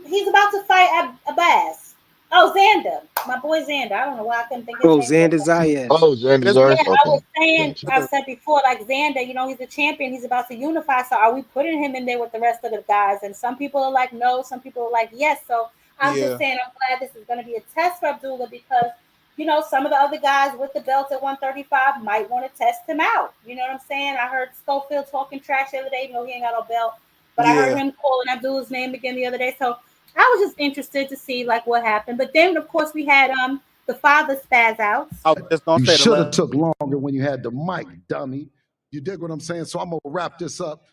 Speaker 1: He's about to fight Abbas. Oh, Xander, my boy Xander. I don't know why I couldn't think of his
Speaker 15: Oh,
Speaker 1: name for a
Speaker 15: Xander
Speaker 1: second.
Speaker 15: Zayas.
Speaker 4: Oh, Xander
Speaker 8: that's
Speaker 1: Yeah,
Speaker 4: Zayas.
Speaker 1: I
Speaker 4: Okay,
Speaker 1: was saying,
Speaker 4: gotcha.
Speaker 1: I've said before, like Xander, he's a champion. He's about to unify. So are we putting him in there with the rest of the guys? And some people are like, no. Some people are like, yes. So I'm just
Speaker 8: yeah,
Speaker 1: saying, I'm glad this is going to be a test for Abdullah because, some of the other guys with the belts at 135 might want to test him out. You know what I'm saying? I heard Schofield talking trash the other day, even though he ain't got no belt. But I heard
Speaker 8: yeah.
Speaker 1: him calling Abdullah's name again the other day. So I was just interested to see like what happened. But then, of course, we had the father spaz outs.
Speaker 8: I was just gonna
Speaker 16: You
Speaker 8: say the
Speaker 16: should have
Speaker 8: last.
Speaker 16: took longer when you had the mic, dummy. You dig what I'm saying? So I'm gonna wrap this up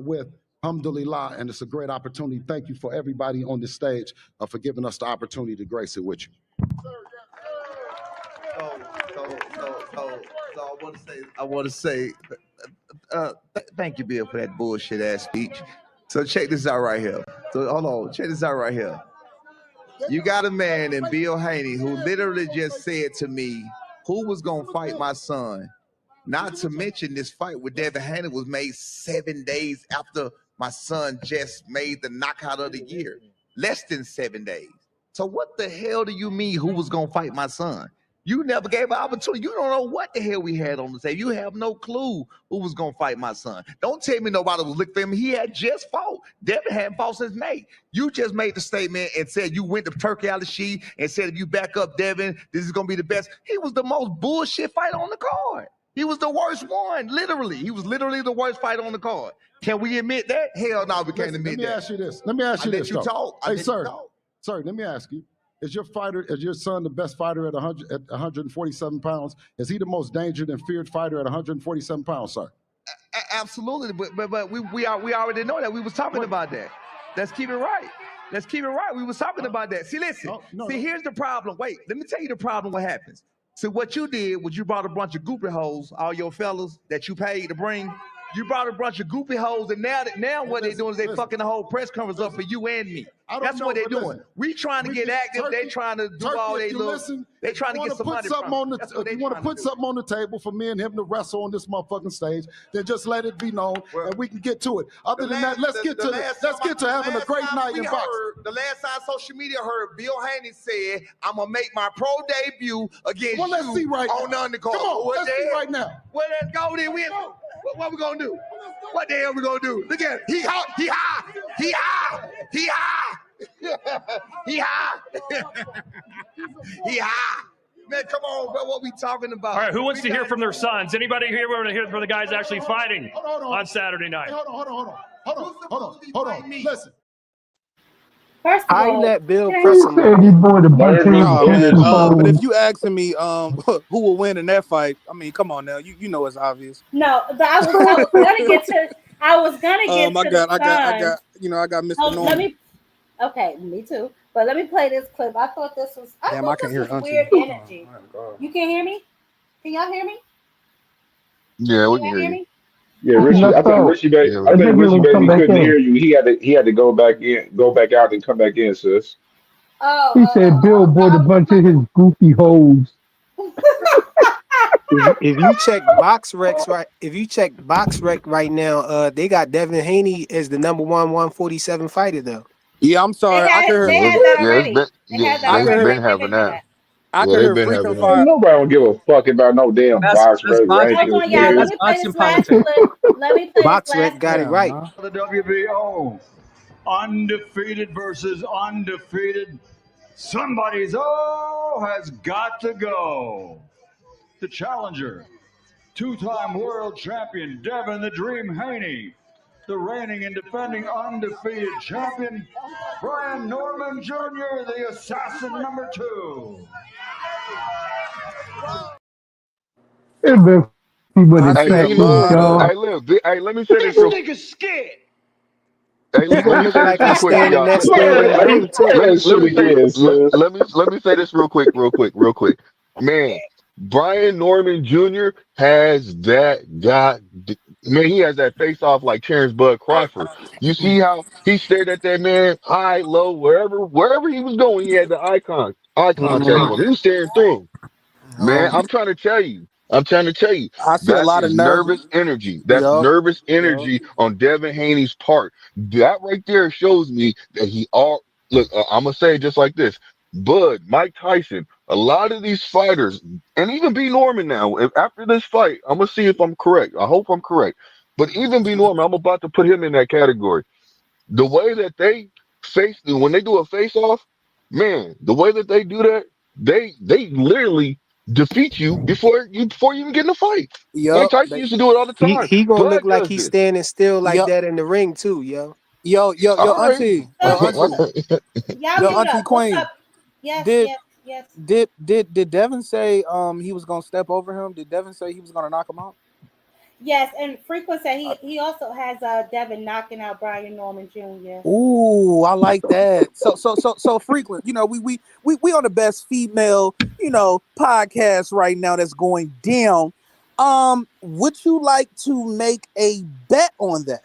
Speaker 16: with Alhamdulillah, and it's a great opportunity. Thank you for everybody on this stage for giving us the opportunity to grace it with you. So, I want to say, thank you, Bill, for that bullshit ass speech. So check this out right here. So hold on, check this out right here. You got a man in Bill Haney who literally just said to me,
Speaker 14: who was gonna fight my son. Not to mention this fight with Devin Haney was made 7 days after my son just made the knockout of the year. Less than 7 days. So what the hell do you mean who was gonna fight my son? You never gave an opportunity. You don't know what the hell we had on the table. You have no clue who was gonna fight my son. Don't tell me nobody was looking for him. He had just fought. Devin hadn't fought since May. You just made the statement and said you went to Turki Alalshikh and said if you back up Devin, this is gonna be the best. He was the most bullshit fight on the card. He was the worst one, literally. He was literally the worst fight on the card. Can we admit that? Hell no, we can't admit that.
Speaker 16: Let me ask you this. Let me ask you this.
Speaker 14: I let you talk.
Speaker 16: Hey, sir. Sir, let me ask you. Is your son the best fighter at 147 pounds? Is he the most dangerous and feared fighter at 147 pounds, sir?
Speaker 14: Absolutely, but we already know that. We was talking about that. Let's keep it right. Let's keep it right. We was talking about that. See, listen. Here's the problem. Wait, let me tell you the problem. What happens? So what you did was you brought a bunch of goopy hoes, all your fellas that you paid to bring. You brought a bunch of goopy hoes, and now what they doing is they fucking the whole press conference up for you and me. That's what they're doing. We trying to get active. They trying to do all they little. They trying to get some money from us.
Speaker 16: If you want to put something on the table for me and him to wrestle on this motherfucking stage, then just let it be known, and we can get to it. Other than that, let's get to having a great night in boxing.
Speaker 14: The last time social media heard, Bill Haney said, "I'm gonna make my pro debut against you
Speaker 16: let's see right
Speaker 14: on the undercard."
Speaker 16: Come on, let's see right now.
Speaker 14: Well, let's go then. What we gonna do? What the hell we gonna do? Look at it. He hot. He high. He high. He high. He high. He high. Man, come on, bro. What we talking about?
Speaker 22: All right, who wants to hear from their sons? Anybody here want to hear from the guys actually fighting on Saturday night?
Speaker 16: Hey, hold on. Listen.
Speaker 1: First of
Speaker 15: I
Speaker 1: all,
Speaker 15: let Bill
Speaker 1: James
Speaker 15: press him.
Speaker 21: Said he bought a bunch of
Speaker 8: No, man.
Speaker 21: his
Speaker 8: But if you asking me, who will win in that fight? I mean, come on now. You know it's obvious.
Speaker 1: No, I was gonna get to. I was gonna get to
Speaker 8: I got Mr.
Speaker 1: Oh,
Speaker 8: Norman.
Speaker 1: Okay, me too. But let me play this clip. I thought this was. I
Speaker 8: Damn,
Speaker 1: thought
Speaker 8: I can't
Speaker 1: this
Speaker 8: hear
Speaker 1: was
Speaker 8: Auntie.
Speaker 1: weird energy. You can't hear me? Can y'all hear me?
Speaker 4: Yeah, we
Speaker 1: Can
Speaker 4: can
Speaker 1: y'all
Speaker 4: hear you.
Speaker 6: Yeah, Richie. I think Richie Baby. I think Richie Baby couldn't hear you. He had to go back out, and come back in, sis.
Speaker 21: He said Bill bought a bunch of his goofy hoes.
Speaker 15: If you check BoxRec right now, they got Devin Haney as the number 147 fighter though.
Speaker 8: Yeah, I'm sorry. I could
Speaker 1: They
Speaker 8: hear.
Speaker 1: had that already.
Speaker 4: They've been having that.
Speaker 8: I could hear frequent fire.
Speaker 6: Nobody don't give a fuck about no damn box rate
Speaker 1: Hold on, y'all. Let me play this last clip. Let me play this last
Speaker 15: BoxRec got it right.
Speaker 23: The WBO, undefeated versus undefeated. Somebody's has got to go. The challenger, two-time world champion Devin the Dream Haney. The reigning and defending undefeated champion, Brian Norman Jr., the assassin number 2.
Speaker 21: It been people that
Speaker 4: Hey,
Speaker 21: check
Speaker 4: look.
Speaker 21: y'all.
Speaker 4: Hey, let me say this real.
Speaker 23: Nigga's scared.
Speaker 4: Hey, let me say this real quick, y'all. Let me say this real quick. Man, Brian Norman Jr. has he has that face off like Terrence Bud Crawford. You see how he stared at that man, high, low, wherever he was going, he had the eye contact with him. He was staring through him. Man, I'm trying to tell you.
Speaker 8: I see a
Speaker 4: That
Speaker 8: lot of
Speaker 4: is
Speaker 8: nerve.
Speaker 4: nervous energy. That's nervous energy on Devin Haney's part. That right there shows me that look, I'm gonna say it just like this. Bud, Mike Tyson, a lot of these fighters, and even B. Norman now, after this fight, I'm gonna see if I'm correct. I hope I'm correct. But even B. Norman, I'm about to put him in that category. The way that they when they do a face off, man, the way that they do that, they literally defeat you before you even get in a fight. Mike Tyson used to do it all the time.
Speaker 15: He gonna look
Speaker 4: Bud
Speaker 15: like
Speaker 4: does
Speaker 15: he's
Speaker 4: this.
Speaker 15: standing still like that in the ring too, yo.
Speaker 8: Yo,
Speaker 4: All right.
Speaker 8: Auntie.
Speaker 1: Y'all
Speaker 8: Yo,
Speaker 1: mute
Speaker 8: Auntie
Speaker 1: up.
Speaker 8: Queen.
Speaker 1: What's up? Yes.
Speaker 8: Did Devin say he was gonna step over him? Did Devin say he was gonna knock him out?
Speaker 1: Yes, and Frequent said he also has Devin knocking out Brian Norman Jr.
Speaker 8: Ooh, I like that. So Frequent. You know, we on the best female, podcast right now that's going down. Would you like to make a bet on that?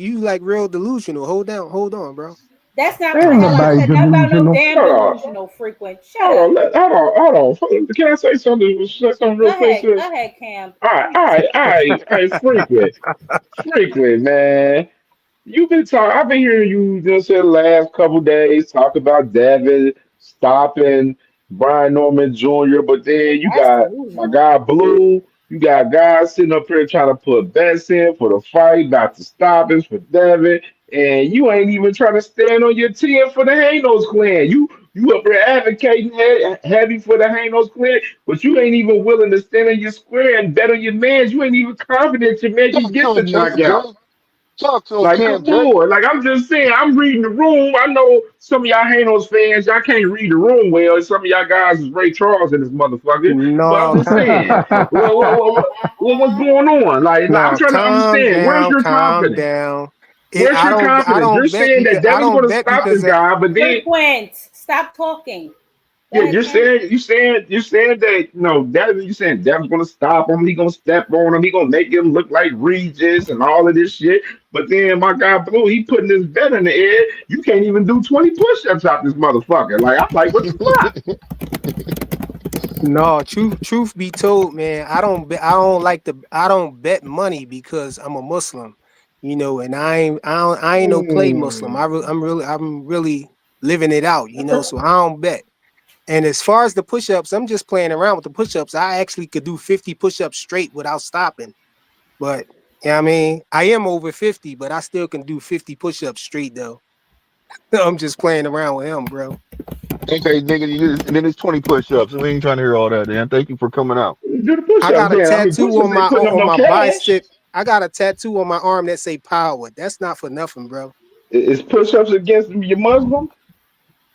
Speaker 15: you like real delusional. Hold on, bro.
Speaker 1: That's not the
Speaker 21: Ain't
Speaker 1: hell I
Speaker 21: nobody
Speaker 1: said. Nothing about no
Speaker 21: delusional.
Speaker 1: damn
Speaker 6: Hold on.
Speaker 1: delusional frequent. Shut
Speaker 6: Hold
Speaker 1: up.
Speaker 6: on. Hold on. Can I say something real quick, sis?
Speaker 1: Go ahead, Cam.
Speaker 6: All right. Frequent. Frequent, man. I've been hearing you just in the last couple days talk about Devin stopping Brian Norman Jr., but then you
Speaker 1: That's
Speaker 6: got my
Speaker 1: delusional.
Speaker 6: guy Blue. You got guys sitting up here trying to put bets in for the fight, about to stop us for Devin, and you ain't even trying to stand on your 10 for the Hanos clan. You up there advocating heavy for the Hanos clan, but you ain't even willing to stand on your square and bet on your man. You ain't even confident your man can
Speaker 4: Talk
Speaker 6: get
Speaker 4: to
Speaker 6: the
Speaker 4: him, Cam
Speaker 6: knockout.
Speaker 4: J. Talk to him,
Speaker 6: Like,
Speaker 4: Cam
Speaker 6: come
Speaker 4: J.
Speaker 6: on. Like, I'm just saying, I'm reading the room. I know some of y'all Hanos fans, y'all can't read the room well. And some of y'all guys is Ray Charles in this motherfucker. But I'm
Speaker 15: No,
Speaker 6: just saying, what's going on? Like, I'm
Speaker 15: no,
Speaker 6: trying to understand. Where's your
Speaker 15: calm
Speaker 6: confidence?
Speaker 15: down.
Speaker 6: Where's your
Speaker 15: I
Speaker 6: confidence? You're
Speaker 15: don't bet
Speaker 6: saying
Speaker 15: because
Speaker 6: that
Speaker 15: I
Speaker 6: Devin's going
Speaker 15: don't
Speaker 6: to
Speaker 15: bet
Speaker 6: stop this
Speaker 15: because
Speaker 6: guy, but then
Speaker 1: Frequent. Stop talking. Go
Speaker 6: yeah,
Speaker 1: ahead, Quinn.
Speaker 6: you're saying that Devin, you saying Devin's gonna stop him, he gonna step on him, he gonna make him look like Regis and all of this shit. But then my guy Blue, he putting his bet in the air. You can't even do 20 push-ups out this motherfucker. Like I'm like, what the fuck?
Speaker 15: no, truth be told, man, I don't bet money because I'm a Muslim, and I ain't no play Muslim.
Speaker 6: Mm.
Speaker 15: I'm really living it out, so I don't bet. And as far as the push-ups, I'm just playing around with the push-ups. I actually could do 50 push-ups straight without stopping. But I mean, I am over 50, but I still can do 50 push-ups straight though. I'm just playing around with him, bro.
Speaker 4: Okay, nigga, and then it's 20 push-ups. We ain't trying to hear all that, man. Thank you for coming out.
Speaker 6: Do the
Speaker 15: I
Speaker 6: push-ups
Speaker 15: got a
Speaker 6: then. I mean,
Speaker 15: tattoo
Speaker 6: push-ups ain't putting up
Speaker 15: on
Speaker 6: no
Speaker 15: my
Speaker 6: cash.
Speaker 15: bicep. I got a tattoo on my arm that say power. That's not for nothing, bro.
Speaker 6: Is push-ups against your Muslim?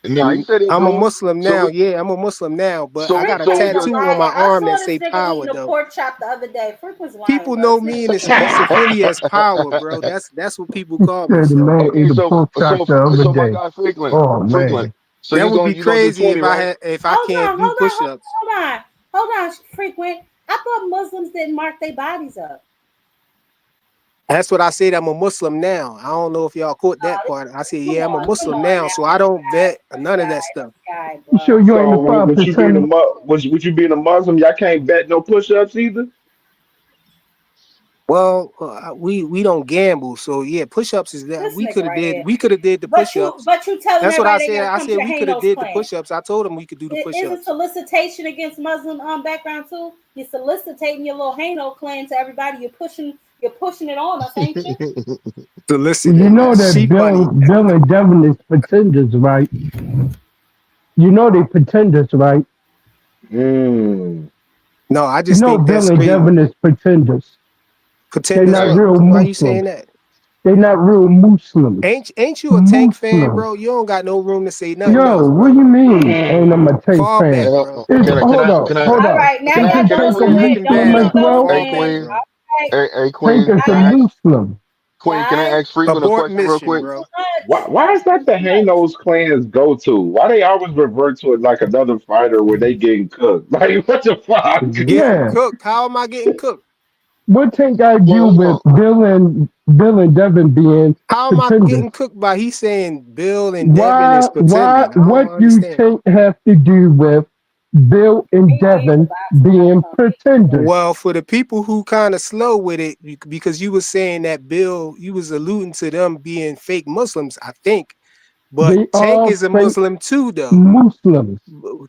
Speaker 4: Nah, he said he'll
Speaker 15: I'm a
Speaker 4: do them.
Speaker 15: Muslim
Speaker 4: So
Speaker 15: now.
Speaker 4: we,
Speaker 15: Yeah, I'm a Muslim now, but I got a
Speaker 1: Frequent's a
Speaker 4: your
Speaker 15: tattoo on
Speaker 1: liar.
Speaker 15: my
Speaker 1: I
Speaker 15: arm
Speaker 1: saw
Speaker 15: that
Speaker 1: this
Speaker 15: say
Speaker 1: nigga
Speaker 15: power
Speaker 1: eating a
Speaker 15: though.
Speaker 1: pork chop the other day. Frequent's lying,
Speaker 15: People
Speaker 1: bro.
Speaker 15: know
Speaker 1: It's
Speaker 15: me in
Speaker 1: not
Speaker 15: the
Speaker 1: true.
Speaker 15: streets of Philly as power, bro. That's what people call me.
Speaker 21: Said the
Speaker 15: So
Speaker 21: man
Speaker 4: okay,
Speaker 21: ate a pork chop the other
Speaker 4: so my
Speaker 21: day.
Speaker 4: guy Franklin,
Speaker 21: Oh
Speaker 4: Franklin.
Speaker 21: man.
Speaker 4: So
Speaker 15: that would be
Speaker 4: you gonna do
Speaker 15: crazy
Speaker 4: 20, right?
Speaker 15: if I
Speaker 1: Hold
Speaker 15: can't
Speaker 1: on,
Speaker 15: do
Speaker 1: hold on, hold
Speaker 15: push-ups.
Speaker 1: on, hold on. Hold on, Frequent. I thought Muslims didn't mark their bodies up.
Speaker 15: That's what I said. I'm a Muslim now. I don't know if y'all caught that
Speaker 1: This,
Speaker 15: part. I said,
Speaker 1: come
Speaker 15: yeah, I'm a
Speaker 1: on, come
Speaker 15: Muslim
Speaker 1: on
Speaker 15: now,
Speaker 1: now.
Speaker 15: so I don't bet none of that stuff.
Speaker 1: This guy,
Speaker 21: You
Speaker 1: bro.
Speaker 21: sure you ain't the
Speaker 6: So with
Speaker 21: prophet,
Speaker 6: you being a
Speaker 21: son?
Speaker 6: Muslim, y'all can't bet no push-ups either.
Speaker 15: Well, we don't gamble, so yeah, push-ups is that
Speaker 1: This nigga right here.
Speaker 15: we could have did the push-ups.
Speaker 1: But you telling
Speaker 15: That's what I
Speaker 1: everybody they
Speaker 15: said.
Speaker 1: gotta
Speaker 15: I
Speaker 1: come to
Speaker 15: said
Speaker 1: the
Speaker 15: we could have
Speaker 1: Hanos
Speaker 15: did the
Speaker 1: clan.
Speaker 15: push-ups. I told them we could do the
Speaker 1: Is it
Speaker 15: push-ups.
Speaker 1: solicitation against Muslim background too? You're soliciting your little Hano clan to everybody. You're pushing it on us, ain't you?
Speaker 21: You
Speaker 15: Soliciting.
Speaker 21: know
Speaker 15: That's
Speaker 21: that
Speaker 15: cheap money.
Speaker 21: Bill and Devin is pretenders, right? You know they pretenders, right?
Speaker 6: Mm.
Speaker 15: No, I
Speaker 21: You
Speaker 15: just
Speaker 21: know
Speaker 15: think
Speaker 21: Bill
Speaker 15: that's
Speaker 21: and
Speaker 15: great.
Speaker 21: Devin is pretenders. They're
Speaker 15: Pretenders.
Speaker 21: not
Speaker 4: Hey,
Speaker 21: real
Speaker 15: Why you saying
Speaker 21: Muslims.
Speaker 15: that?
Speaker 21: They're not real Muslims.
Speaker 15: Ain't you a Tank fan,
Speaker 21: Muslims.
Speaker 15: bro? You don't got no room to say nothing
Speaker 21: Yo,
Speaker 15: else,
Speaker 21: what do
Speaker 15: bro.
Speaker 21: you mean? Ain't I'm a Tank
Speaker 15: Fall
Speaker 21: fan?
Speaker 15: back,
Speaker 4: hey,
Speaker 15: bro.
Speaker 21: It's hold
Speaker 1: All
Speaker 21: up.
Speaker 1: right, now
Speaker 4: can I
Speaker 21: Isn't
Speaker 1: y'all
Speaker 4: ask you a
Speaker 1: know
Speaker 21: Tank
Speaker 1: who
Speaker 21: a
Speaker 4: question?
Speaker 1: ain't. Don't
Speaker 21: Muslim
Speaker 15: Bad,
Speaker 21: as
Speaker 1: trust
Speaker 15: bro.
Speaker 1: those
Speaker 21: well?
Speaker 4: Hey,
Speaker 15: Fall back,
Speaker 1: fans.
Speaker 4: Queen.
Speaker 15: bro.
Speaker 1: All right,
Speaker 4: Hey,
Speaker 21: Tank
Speaker 4: Queen.
Speaker 21: is
Speaker 1: all
Speaker 21: a
Speaker 4: Can I
Speaker 1: right,
Speaker 21: Muslim.
Speaker 4: Queen? Can I
Speaker 1: guys.
Speaker 4: ask Frequent a
Speaker 15: Abort
Speaker 4: question real
Speaker 15: mission,
Speaker 4: quick?
Speaker 15: bro.
Speaker 6: Why is that the Hanos clans go to? Why they always revert to it like another fighter where they getting cooked? Like what the fuck?
Speaker 15: Getting
Speaker 21: Yeah.
Speaker 15: cooked. How am I getting cooked?
Speaker 21: What Tank got to do
Speaker 4: Well, hold
Speaker 21: with
Speaker 4: on.
Speaker 21: Bill and Devin being
Speaker 15: How am I
Speaker 21: pretenders?
Speaker 15: getting cooked by he saying Bill and Devin is
Speaker 21: Why
Speaker 15: pretending? I don't
Speaker 21: what do
Speaker 15: understand.
Speaker 21: Tank have to do with Bill and
Speaker 1: He needs to
Speaker 21: Devin
Speaker 1: box. Somebody
Speaker 21: being
Speaker 1: gonna teach him this.
Speaker 21: pretenders?
Speaker 15: Well, for the people who kind of slow with it, because you were saying that Bill, you was alluding to them being fake Muslims, I think. But
Speaker 21: They
Speaker 15: Tank
Speaker 21: are
Speaker 15: is a
Speaker 21: fake
Speaker 15: Muslim too, though.
Speaker 21: Muslims.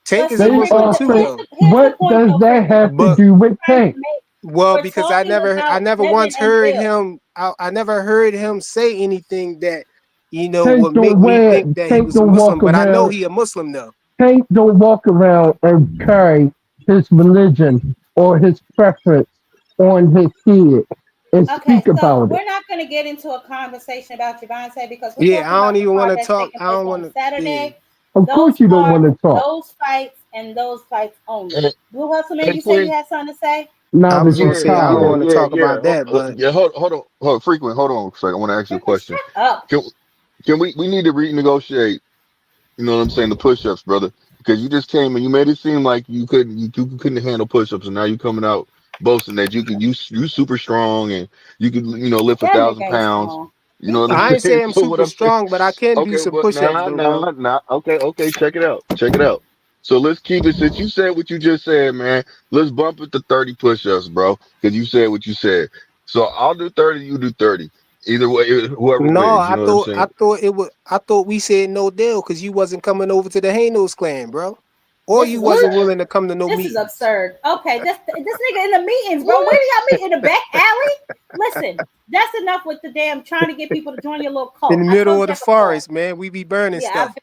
Speaker 15: Tank
Speaker 1: But
Speaker 15: is a
Speaker 1: see,
Speaker 21: They
Speaker 15: Muslim
Speaker 1: frequent.
Speaker 21: are
Speaker 15: too,
Speaker 21: fake.
Speaker 15: though.
Speaker 1: Here's the
Speaker 21: What
Speaker 1: point,
Speaker 21: does
Speaker 1: though,
Speaker 21: that
Speaker 1: frequent.
Speaker 21: have to
Speaker 15: But
Speaker 21: do with
Speaker 1: Trying to
Speaker 21: Tank?
Speaker 1: make.
Speaker 15: well,
Speaker 1: We're
Speaker 15: because I
Speaker 1: talking
Speaker 15: never I
Speaker 1: about
Speaker 15: never
Speaker 1: Devin
Speaker 15: once
Speaker 1: and
Speaker 15: heard
Speaker 1: Bill.
Speaker 15: him I never heard him say anything that
Speaker 21: Tank
Speaker 15: would make
Speaker 21: don't
Speaker 15: me
Speaker 21: wear.
Speaker 15: think that he
Speaker 21: Tank
Speaker 15: was a
Speaker 21: don't
Speaker 15: Muslim.
Speaker 21: walk
Speaker 15: But I know
Speaker 21: around.
Speaker 15: he a Muslim though.
Speaker 21: Tank don't walk around and carry his religion or his preference on his head and
Speaker 1: Okay,
Speaker 21: speak
Speaker 1: so
Speaker 21: about it.
Speaker 1: we're not going to get into a conversation about Javante because we're
Speaker 15: Yeah,
Speaker 1: talking
Speaker 15: I don't
Speaker 1: about the
Speaker 15: even want
Speaker 1: card
Speaker 15: to
Speaker 1: that's
Speaker 15: talk.
Speaker 1: taking
Speaker 15: I
Speaker 1: place
Speaker 15: don't
Speaker 1: on
Speaker 15: want to. Yeah.
Speaker 1: Saturday.
Speaker 21: Of course,
Speaker 1: Those
Speaker 21: you don't
Speaker 1: cards,
Speaker 21: want to talk.
Speaker 1: those fights, and those fights only.
Speaker 4: Hey,
Speaker 1: Blue Hustle,
Speaker 4: hey,
Speaker 1: you say
Speaker 4: Queen.
Speaker 1: you had something to say?
Speaker 15: I
Speaker 21: Now
Speaker 15: was
Speaker 21: that
Speaker 15: gonna
Speaker 21: you're
Speaker 15: say I don't
Speaker 21: tired.
Speaker 15: want to talk about that, but
Speaker 4: Yeah, hold on. Frequent, hold on a second. I want to ask you a
Speaker 1: Frequent,
Speaker 4: question.
Speaker 1: shut up.
Speaker 4: Can, we need to renegotiate, you know what I'm saying, the push-ups, brother? Because you just came and you made it seem like you couldn't handle push-ups, and now you coming out boasting that you super strong and you could, lift a
Speaker 1: That nigga
Speaker 4: thousand
Speaker 1: ain't
Speaker 4: pounds.
Speaker 1: strong.
Speaker 4: You
Speaker 1: He
Speaker 4: know what I'm
Speaker 15: I
Speaker 1: weak.
Speaker 15: ain't say
Speaker 4: saying?
Speaker 15: I'm
Speaker 4: So what
Speaker 15: super
Speaker 4: I'm saying,
Speaker 15: strong, but I can do
Speaker 4: okay,
Speaker 15: some
Speaker 4: but
Speaker 15: push-ups
Speaker 4: nah,
Speaker 15: though, bro.
Speaker 4: nah, nah. Okay, check it out. Check it out. So let's keep it. Since you said what you just said, man, let's bump it to 30 push-ups, bro. Because you said what you said. So I'll do 30, you do 30. Either way, whoever
Speaker 15: No,
Speaker 4: wins, you know what I'm
Speaker 15: I
Speaker 4: saying?
Speaker 15: thought it was I thought we said no deal because you wasn't coming over to the Hanos clan, bro. or
Speaker 1: This
Speaker 15: you
Speaker 1: is
Speaker 15: wasn't
Speaker 1: absurd.
Speaker 15: willing to come to no
Speaker 1: This is
Speaker 15: meetings.
Speaker 1: absurd. Okay, this nigga in the meetings, bro. Where do y'all meet in the back alley? Listen, that's enough with the damn trying to get people to join your little
Speaker 15: In
Speaker 1: cult.
Speaker 15: the
Speaker 1: I
Speaker 15: middle
Speaker 1: told
Speaker 15: of
Speaker 1: you
Speaker 15: the
Speaker 1: that before.
Speaker 15: forest, man. We be burning
Speaker 1: Yeah,
Speaker 15: stuff.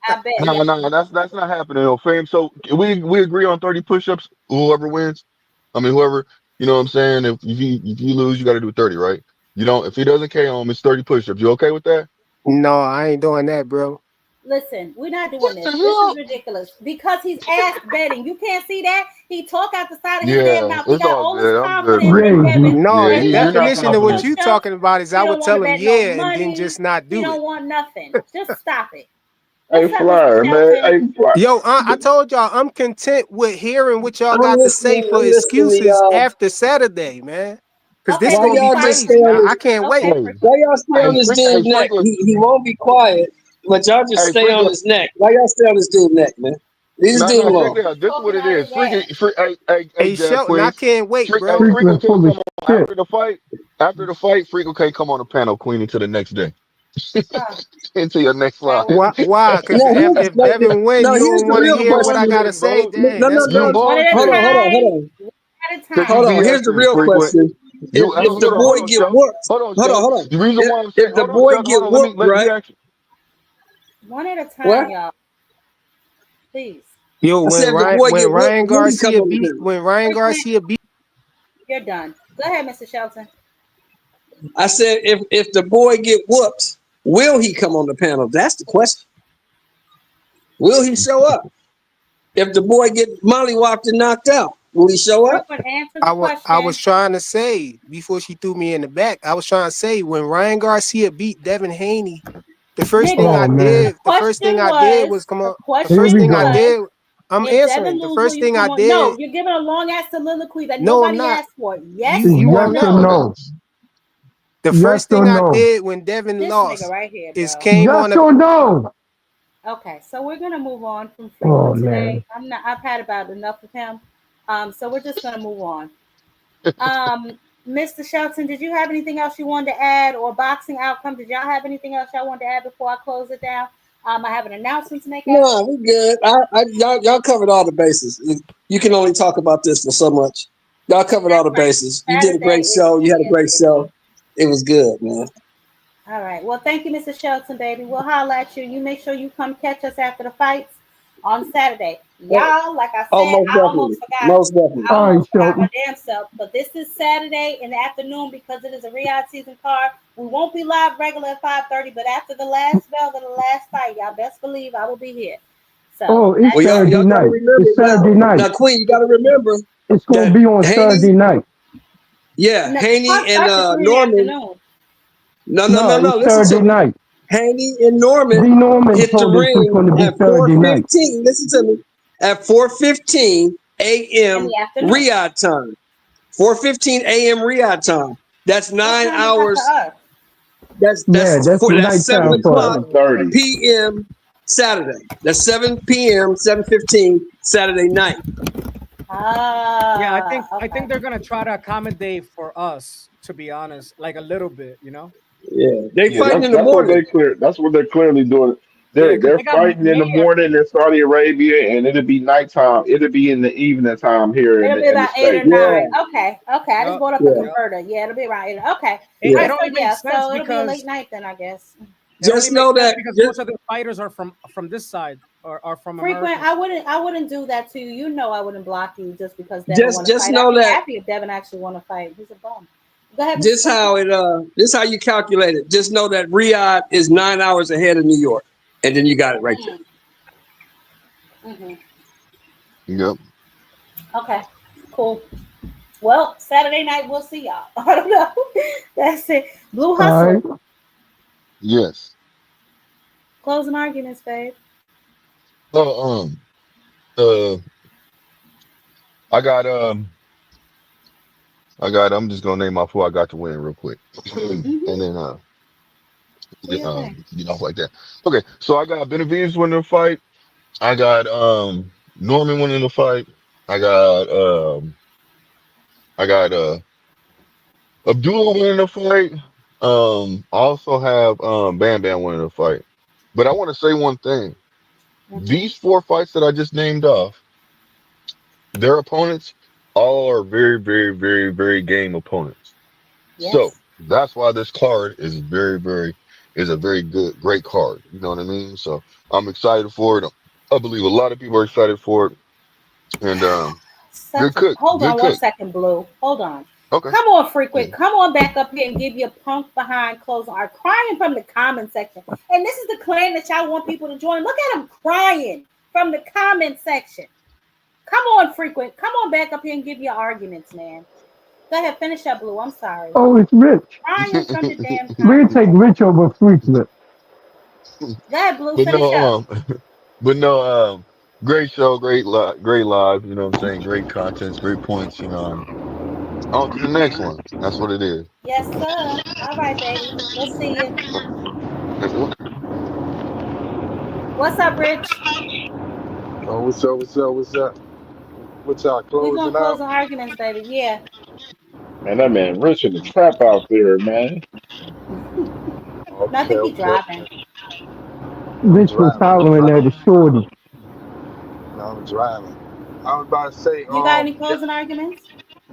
Speaker 1: I bet.
Speaker 4: No,
Speaker 1: Yeah.
Speaker 4: no, that's not happening, though, fam. So we agree on 30 push-ups. Whoever wins, I mean, whoever, you know what I'm saying. If you lose, you got to do 30, right? You don't. If he doesn't KO him, it's 30 push-ups. You okay with that?
Speaker 15: No, I ain't doing that, bro.
Speaker 1: Listen, we're not doing
Speaker 4: What the
Speaker 1: this. This is
Speaker 4: hell?
Speaker 1: ridiculous because he's ass betting. You can't see that. He talk out the side of his damn
Speaker 4: Yeah,
Speaker 1: mouth. He
Speaker 4: it's
Speaker 1: got
Speaker 4: all
Speaker 1: all this
Speaker 4: good. I'm good,
Speaker 1: confidence
Speaker 4: man.
Speaker 1: in
Speaker 21: Crazy.
Speaker 1: Devin,
Speaker 15: No,
Speaker 4: Yeah,
Speaker 15: the
Speaker 1: and he
Speaker 4: you're
Speaker 1: don't
Speaker 4: not
Speaker 1: want
Speaker 15: definition
Speaker 1: no
Speaker 15: of what
Speaker 4: confident.
Speaker 15: you
Speaker 1: push-ups.
Speaker 15: talking about is
Speaker 1: He
Speaker 15: I
Speaker 1: don't
Speaker 15: would
Speaker 1: want to
Speaker 15: tell him
Speaker 1: bet no
Speaker 15: yeah and then
Speaker 1: money.
Speaker 15: just not
Speaker 1: He
Speaker 15: do it.
Speaker 1: don't want nothing. Just stop it.
Speaker 6: Hey,
Speaker 1: What's up, Mr.
Speaker 6: Flyer, man.
Speaker 1: Shelton?
Speaker 6: Hey, Flyer.
Speaker 15: Yo, I told y'all I'm content with hearing what y'all
Speaker 11: I'm
Speaker 15: got to say
Speaker 11: listening.
Speaker 15: for
Speaker 11: I'm listening to
Speaker 15: excuses
Speaker 11: y'all.
Speaker 15: after Saturday, man. Cause this
Speaker 1: Okay,
Speaker 11: Why
Speaker 15: gonna
Speaker 1: Mr.
Speaker 15: be
Speaker 11: y'all just stay
Speaker 1: Fighter.
Speaker 15: crazy.
Speaker 11: on
Speaker 15: I
Speaker 11: this?
Speaker 15: can't
Speaker 1: Okay,
Speaker 15: wait.
Speaker 4: Hey,
Speaker 11: Why y'all stay on
Speaker 4: hey,
Speaker 11: this
Speaker 4: Hey,
Speaker 11: dude's neck?
Speaker 4: Franklin.
Speaker 11: He won't be quiet, but y'all just
Speaker 4: Hey,
Speaker 11: stay on
Speaker 4: Franklin.
Speaker 11: his neck. Why y'all stay on this dude's neck, man? Leave this
Speaker 4: No,
Speaker 11: dude
Speaker 4: no,
Speaker 11: alone.
Speaker 4: strictly. This is what
Speaker 1: talking
Speaker 4: it
Speaker 1: out
Speaker 4: is.
Speaker 1: his ass.
Speaker 4: Hey,
Speaker 15: Hey
Speaker 4: Jab
Speaker 15: Shelton, I
Speaker 4: Queen.
Speaker 15: can't wait,
Speaker 4: Hey,
Speaker 15: bro.
Speaker 4: Freako
Speaker 21: Frequent
Speaker 4: can't
Speaker 21: full of
Speaker 4: come on
Speaker 21: shit.
Speaker 4: after the fight. After the fight, Freako can't come on the panel, Queen, until the next day.
Speaker 1: Huh.
Speaker 4: Until your next
Speaker 1: Now
Speaker 4: live.
Speaker 1: what?
Speaker 15: Why? Why? Cause
Speaker 11: No,
Speaker 15: if Devin win, you
Speaker 11: here's
Speaker 15: don't
Speaker 11: the
Speaker 15: want to
Speaker 11: real
Speaker 15: hear
Speaker 4: You
Speaker 15: what I
Speaker 11: question.
Speaker 15: gotta
Speaker 4: bullshitting,
Speaker 15: say.
Speaker 4: bro.
Speaker 15: Dang,
Speaker 11: No,
Speaker 15: that's
Speaker 4: You
Speaker 11: no.
Speaker 1: One at
Speaker 15: crazy.
Speaker 1: a
Speaker 11: Hold on,
Speaker 4: bullshitting.
Speaker 11: hold on, hold
Speaker 1: time.
Speaker 11: on.
Speaker 1: One at a
Speaker 4: Cause
Speaker 11: Hold
Speaker 4: you
Speaker 1: time.
Speaker 11: on. Here's the
Speaker 4: BSing,
Speaker 11: real
Speaker 4: frequent.
Speaker 11: question. If the boy
Speaker 4: Hold on,
Speaker 11: get
Speaker 4: Chuck.
Speaker 11: whooped,
Speaker 4: Hold on,
Speaker 11: hold on,
Speaker 4: Chuck.
Speaker 11: hold on.
Speaker 4: The reason why I'm saying,
Speaker 11: If the
Speaker 4: hold on,
Speaker 11: boy
Speaker 4: Chuck. Hold
Speaker 11: get
Speaker 4: on.
Speaker 11: whooped,
Speaker 4: Let me
Speaker 11: right?
Speaker 4: ask you.
Speaker 1: One at a
Speaker 11: What?
Speaker 1: time, y'all. Please.
Speaker 15: Yo,
Speaker 11: I said if the boy get whooped, will he come on the panel?
Speaker 15: When Ryan
Speaker 1: Frequent,
Speaker 15: Garcia beat,
Speaker 1: you're done. Go ahead, Mr. Shelton.
Speaker 11: I said if the boy get whooped, will he come on the panel? That's the question. Will he show up? If the boy get mollywopped and knocked out, will he show up?
Speaker 1: Frequent, answer the
Speaker 15: I was
Speaker 1: question.
Speaker 15: trying to say before she threw me in the back. I was trying to say when Ryan Garcia beat Devin Haney, the first thing
Speaker 1: Nigga,
Speaker 15: I
Speaker 21: Oh
Speaker 1: the
Speaker 21: man.
Speaker 15: did, the first thing
Speaker 1: question
Speaker 15: I did
Speaker 1: was,
Speaker 15: was come
Speaker 1: the
Speaker 15: on. The
Speaker 21: Here
Speaker 15: first
Speaker 1: question
Speaker 21: we
Speaker 15: thing I
Speaker 21: go.
Speaker 1: was,
Speaker 15: did, I'm
Speaker 1: if Devin
Speaker 15: answering. The
Speaker 1: lose, will
Speaker 15: first
Speaker 1: you
Speaker 15: thing I
Speaker 1: come on? No,
Speaker 15: did,
Speaker 1: you're giving a long ass soliloquy that
Speaker 15: no, I'm
Speaker 1: nobody
Speaker 15: not.
Speaker 1: asked for. Yes
Speaker 21: It's
Speaker 15: You
Speaker 1: or
Speaker 21: yes
Speaker 15: want
Speaker 21: or
Speaker 15: no.
Speaker 1: no?
Speaker 21: no.
Speaker 15: The
Speaker 21: Yes
Speaker 15: first
Speaker 21: or
Speaker 15: thing I
Speaker 21: no.
Speaker 15: did when Devin
Speaker 1: This nigga
Speaker 15: lost
Speaker 1: right here,
Speaker 15: is
Speaker 1: bro.
Speaker 15: came on
Speaker 21: Yes
Speaker 15: a.
Speaker 21: or no.
Speaker 1: Okay, so we're gonna move on from
Speaker 21: Oh
Speaker 1: Frequent
Speaker 21: man.
Speaker 1: today. I've had about enough of him. So we're just gonna move on. Mr. Shelton, did you have anything else you wanted to add, or boxing outcome? Did y'all have anything else y'all wanted to add before I close it down? I have an announcement to make after.
Speaker 11: No, we good. Y'all covered all the bases. You can only talk about this for so much. Y'all covered all
Speaker 1: That's
Speaker 11: the
Speaker 1: right.
Speaker 11: bases. You did a
Speaker 1: Saturday
Speaker 11: great
Speaker 1: is
Speaker 11: show. You had a great
Speaker 1: TNT.
Speaker 11: show. It was good, man.
Speaker 1: All right. Well, thank you, Mr. Shelton, baby. We'll holler at you. You make sure you come catch us after the fights on Saturday. Y'all, like I
Speaker 11: Oh,
Speaker 1: said,
Speaker 11: most definitely. Most definitely.
Speaker 1: I
Speaker 21: All right,
Speaker 1: almost forgot my
Speaker 21: Shelton.
Speaker 1: damn self. But this is Saturday in the afternoon because it is a Riyadh season card. We won't be live regular at 5:30, but after the last bell of the last fight, y'all best believe I will be here. So
Speaker 21: Oh, it's
Speaker 1: that's
Speaker 11: Well,
Speaker 21: Saturday
Speaker 11: y'all gotta
Speaker 21: night.
Speaker 11: remember
Speaker 21: It's
Speaker 11: now.
Speaker 21: Saturday night.
Speaker 11: Now, Queen, you gotta remember
Speaker 21: It's gonna
Speaker 11: that
Speaker 21: be on
Speaker 11: Haney,
Speaker 21: Saturday night.
Speaker 11: yeah,
Speaker 1: no, the
Speaker 11: Haney
Speaker 1: card
Speaker 11: and
Speaker 1: starts at 3 in the
Speaker 11: Norman.
Speaker 1: afternoon.
Speaker 11: No.
Speaker 21: No, it's
Speaker 11: Listen
Speaker 21: Saturday
Speaker 11: to me.
Speaker 21: night.
Speaker 11: Haney and
Speaker 21: D
Speaker 11: Norman
Speaker 21: Norman
Speaker 11: hit the
Speaker 21: told us it's
Speaker 11: ring
Speaker 21: gonna be
Speaker 11: at
Speaker 21: Saturday night.
Speaker 11: 4:15. Listen to me. At 4:15
Speaker 1: In
Speaker 11: a.m.
Speaker 1: the afternoon.
Speaker 11: Riyadh time. 4:15 a.m. Riyadh time. That's
Speaker 1: What
Speaker 11: 9
Speaker 1: time is that for
Speaker 11: hours.
Speaker 1: us?
Speaker 21: Yeah, that's
Speaker 11: That's 7
Speaker 21: nighttime for us.
Speaker 11: o'clock
Speaker 6: 7:30.
Speaker 11: p.m. Saturday. That's 7 p.m. 7:15 Saturday night.
Speaker 2: Yeah, I
Speaker 1: Okay.
Speaker 2: think they're gonna try to accommodate for us, to be honest, like a little bit, you know.
Speaker 11: Yeah, they
Speaker 6: Yeah,
Speaker 11: fighting in the
Speaker 6: that's what
Speaker 11: morning.
Speaker 6: they clear. That's what they're clearly doing.
Speaker 2: Yeah,
Speaker 6: They're
Speaker 2: because
Speaker 6: they're
Speaker 2: they got
Speaker 6: fighting in the
Speaker 2: Mayor.
Speaker 6: morning in Saudi Arabia, and it'll be nighttime. It'll be in the evening time here
Speaker 1: It'll be
Speaker 6: in the
Speaker 1: about 8 or
Speaker 6: states.
Speaker 11: Yeah,
Speaker 1: 9. Okay. I just
Speaker 2: Yup,
Speaker 1: brought up the
Speaker 11: yeah,
Speaker 2: yup.
Speaker 1: converter. Yeah, it'll be around 8. Okay.
Speaker 2: It,
Speaker 1: All
Speaker 11: yeah.
Speaker 2: it
Speaker 1: right. So
Speaker 2: only
Speaker 1: yeah.
Speaker 2: makes sense
Speaker 1: So it'll be a
Speaker 2: because
Speaker 1: late night then, I guess.
Speaker 2: it only
Speaker 11: Just
Speaker 2: makes
Speaker 11: know
Speaker 2: sense
Speaker 11: that.
Speaker 2: because most of the fighters are from this side or are from
Speaker 1: Frequent.
Speaker 2: America.
Speaker 1: I wouldn't do that to you. You know I wouldn't block you just because Devin want to
Speaker 11: Just
Speaker 1: fight. I'd
Speaker 11: know
Speaker 1: be
Speaker 11: that.
Speaker 1: happy if Devin actually want to fight. He's a bum. Go ahead, Mr.
Speaker 11: This
Speaker 1: Shelton.
Speaker 11: how it. This how you calculate it. Just know that Riyadh is 9 hours ahead of New York, and then you got it right there.
Speaker 1: Mm-hmm.
Speaker 4: Yep.
Speaker 1: Okay. Cool. Well, Saturday night we'll see y'all. I don't know. That's it. Blue
Speaker 21: All
Speaker 1: Hustler.
Speaker 21: right.
Speaker 4: Yes.
Speaker 1: Closing arguments, babe.
Speaker 4: So uh I got I'm just gonna name off who I got to win real quick. And
Speaker 1: Mm-hmm.
Speaker 4: then
Speaker 1: Do your thing.
Speaker 4: get off like that. Okay, so I got Benavidez winning the fight. I got Norman winning the fight. I got I got Abdullah winning the fight. I also have Bam Bam winning the fight. But I want to say one thing.
Speaker 1: Mm-hmm.
Speaker 4: These 4 fights that I just named off, their opponents all are very, very, very, very game opponents. So
Speaker 1: Yes.
Speaker 4: that's why this card is is a very good, great card. You know what I mean? So I'm excited for it. I believe a lot of people are excited for it. And good
Speaker 1: Such a
Speaker 4: cook,
Speaker 1: hold
Speaker 4: good
Speaker 1: on one
Speaker 4: cook.
Speaker 1: second, Blue. Hold on.
Speaker 4: Okay.
Speaker 1: Come on,
Speaker 4: Yeah.
Speaker 1: frequent. Come on back up here and give your punk behind clothes are crying from the comment section. And this is the clan that y'all want people to join. Look at him crying from the comment section. Come on, frequent. Come on back up here and give your arguments, man. Go ahead, finish up, Blue. I'm sorry.
Speaker 21: Oh, it's Rich.
Speaker 1: Crying from the damn
Speaker 21: We'll
Speaker 1: comment
Speaker 21: take
Speaker 1: section.
Speaker 21: Rich over Freaklet.
Speaker 1: Go ahead, Blue.
Speaker 4: But
Speaker 1: Finish up.
Speaker 4: no, but no, great show, great live. You know what I'm saying? Great contents, great points. You know, on to the next one. That's what it is.
Speaker 1: Yes, sir. All right, baby. We'll see you. What's up, Rich?
Speaker 10: Oh, what's up? What's up? What's up? What y'all
Speaker 1: We're gonna
Speaker 10: closing
Speaker 1: close
Speaker 10: out?
Speaker 1: the arguments, baby. Yeah.
Speaker 6: Man, that man Rich in the trap out there, man.
Speaker 1: No, I
Speaker 10: Okay,
Speaker 1: think he's
Speaker 10: okay.
Speaker 1: driving.
Speaker 10: Yeah, I'm
Speaker 21: Rich was
Speaker 10: driving. I'm
Speaker 21: hollering at
Speaker 10: driving.
Speaker 21: the shorty.
Speaker 10: No, I'm driving. I was about to say,
Speaker 1: You got any
Speaker 10: yeah,
Speaker 1: closing arguments?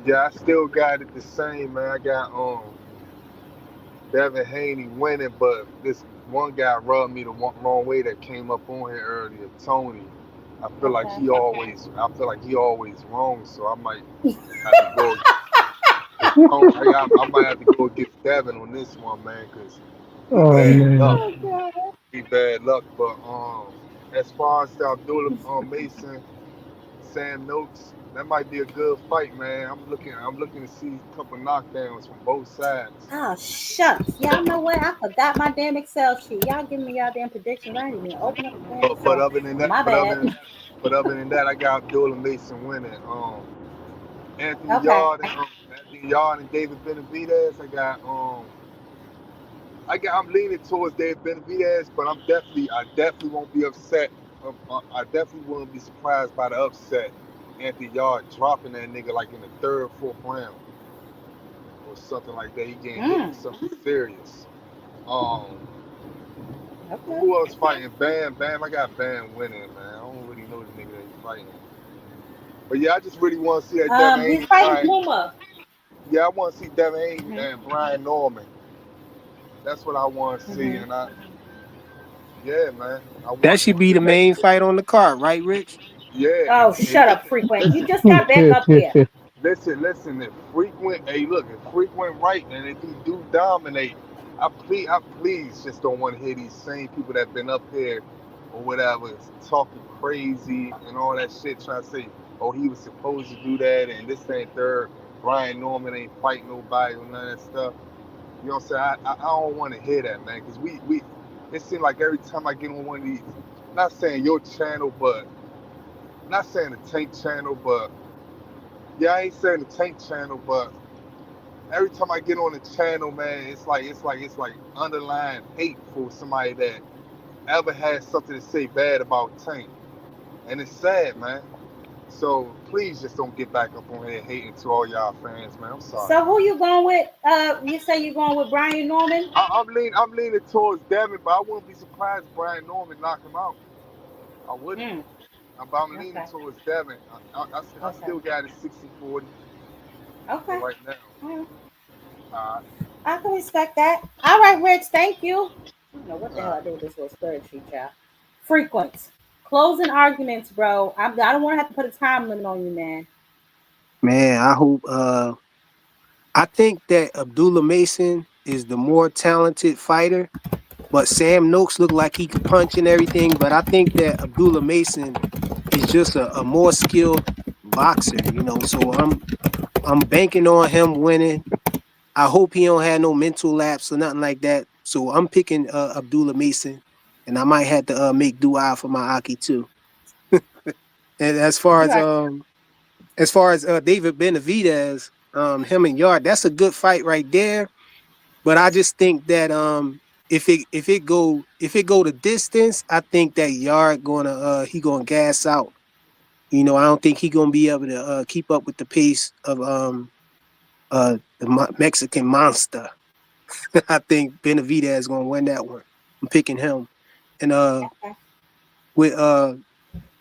Speaker 10: yeah, I still got it the same, man. I got Devin Haney winning, but this one guy rubbed me the wrong way that came up on here earlier, Tony.
Speaker 1: Okay.
Speaker 10: I feel like he always wrong, so I might have to go. I might have to go against Devin on this one, man, because he
Speaker 21: Oh
Speaker 10: bad luck.
Speaker 21: man.
Speaker 1: Oh God.
Speaker 10: He bad luck. But as far as the Abdullah Mason, Sam Noakes, that might be a good fight, man. I'm looking to see a couple knockdowns from both sides.
Speaker 1: Oh shucks. Y'all know what? I forgot my damn Excel sheet. Y'all giving me y'all damn predictions. I didn't even open up the damn
Speaker 10: But
Speaker 1: Excel.
Speaker 10: other than that,
Speaker 1: My bad.
Speaker 10: other than that, I got Abdullah Mason winning. Anthony
Speaker 1: Okay.
Speaker 10: Yard and Anthony Yard and David Benavidez. I'm leaning towards David Benavidez, but I definitely won't be upset. I definitely wouldn't be surprised by the upset. Anthony Yard dropping that nigga like in the third, fourth round or something like that. He getting hit with
Speaker 1: Mm.
Speaker 10: something serious. Um,
Speaker 1: Okay.
Speaker 10: who else fighting? Bam. I got Bam winning, man. I don't really know the nigga that he's fighting. But yeah, I just really want to see that Devin
Speaker 1: He's
Speaker 10: Haney
Speaker 1: fighting
Speaker 10: Brian.
Speaker 1: Puma.
Speaker 10: Yeah, I want to see Devin Haney
Speaker 1: Hmm.
Speaker 10: and Brian Norman. That's what I want to see,
Speaker 1: Hmm.
Speaker 10: and yeah, man. I
Speaker 15: That
Speaker 10: want
Speaker 15: should be
Speaker 10: the
Speaker 15: the
Speaker 10: next.
Speaker 15: main fight on the card, right, Rich?
Speaker 10: Yeah,
Speaker 1: Oh,
Speaker 10: and
Speaker 1: shut up, frequent. You
Speaker 10: listen,
Speaker 1: just got back up here.
Speaker 10: listen. If frequent, hey, look, if frequent right, and if he do dominate, I please just don't want to hear these same people that been up here or whatever talking crazy and all that shit, trying to say, oh, he was supposed to do that, and this ain't third. Brian Norman ain't fighting nobody or none of that stuff. You know what I'm saying? I don't want to hear that, man, because we it seems like every time I get on one of these, not saying your channel, but not saying the Tank channel, but yeah, I ain't saying the Tank channel, but every time I get on the channel, man, it's like underlying hate for somebody that ever had something to say bad about Tank, and it's sad, man. So please just don't get back up on here hating to all y'all fans, man. I'm sorry.
Speaker 1: So who you going with? You say you're going with Brian Norman?
Speaker 10: I'm leaning towards Devin, but I wouldn't be surprised if Brian Norman knock him out. I wouldn't.
Speaker 1: Hmm.
Speaker 10: But I'm leaning
Speaker 1: Okay.
Speaker 10: towards Devin. I
Speaker 1: Okay.
Speaker 10: still got it 60-40 for
Speaker 1: Okay.
Speaker 10: right now.
Speaker 1: All right.
Speaker 10: Uh,
Speaker 1: I can respect that. All right, Rich. Thank you. I don't know what the hell
Speaker 10: uh,
Speaker 1: I did with this little spreadsheet, y'all. Frequent. Closing arguments, bro. I don't want to have to put a time limit on you, man.
Speaker 15: Man, I hope I think that Abdullah Mason is the more talented fighter, but Sam Noakes looked like he could punch and everything. But I think that Abdullah Mason is just a more skilled boxer, you know. So I'm banking on him winning. I hope he don't have no mental lapse or nothing like that. So I'm picking Abdullah Mason, and I might have to make dua for my Aki too. And
Speaker 1: You are
Speaker 15: as far as David Benavidez, him and Yard, that's a good fight right there. But I just think that if it go the distance, I think that Yard he gonna gas out. You know, I don't think he gonna be able to keep up with the pace of Mexican monster. I think Benavidez is gonna win that one. I'm picking him. And
Speaker 1: okay.
Speaker 15: with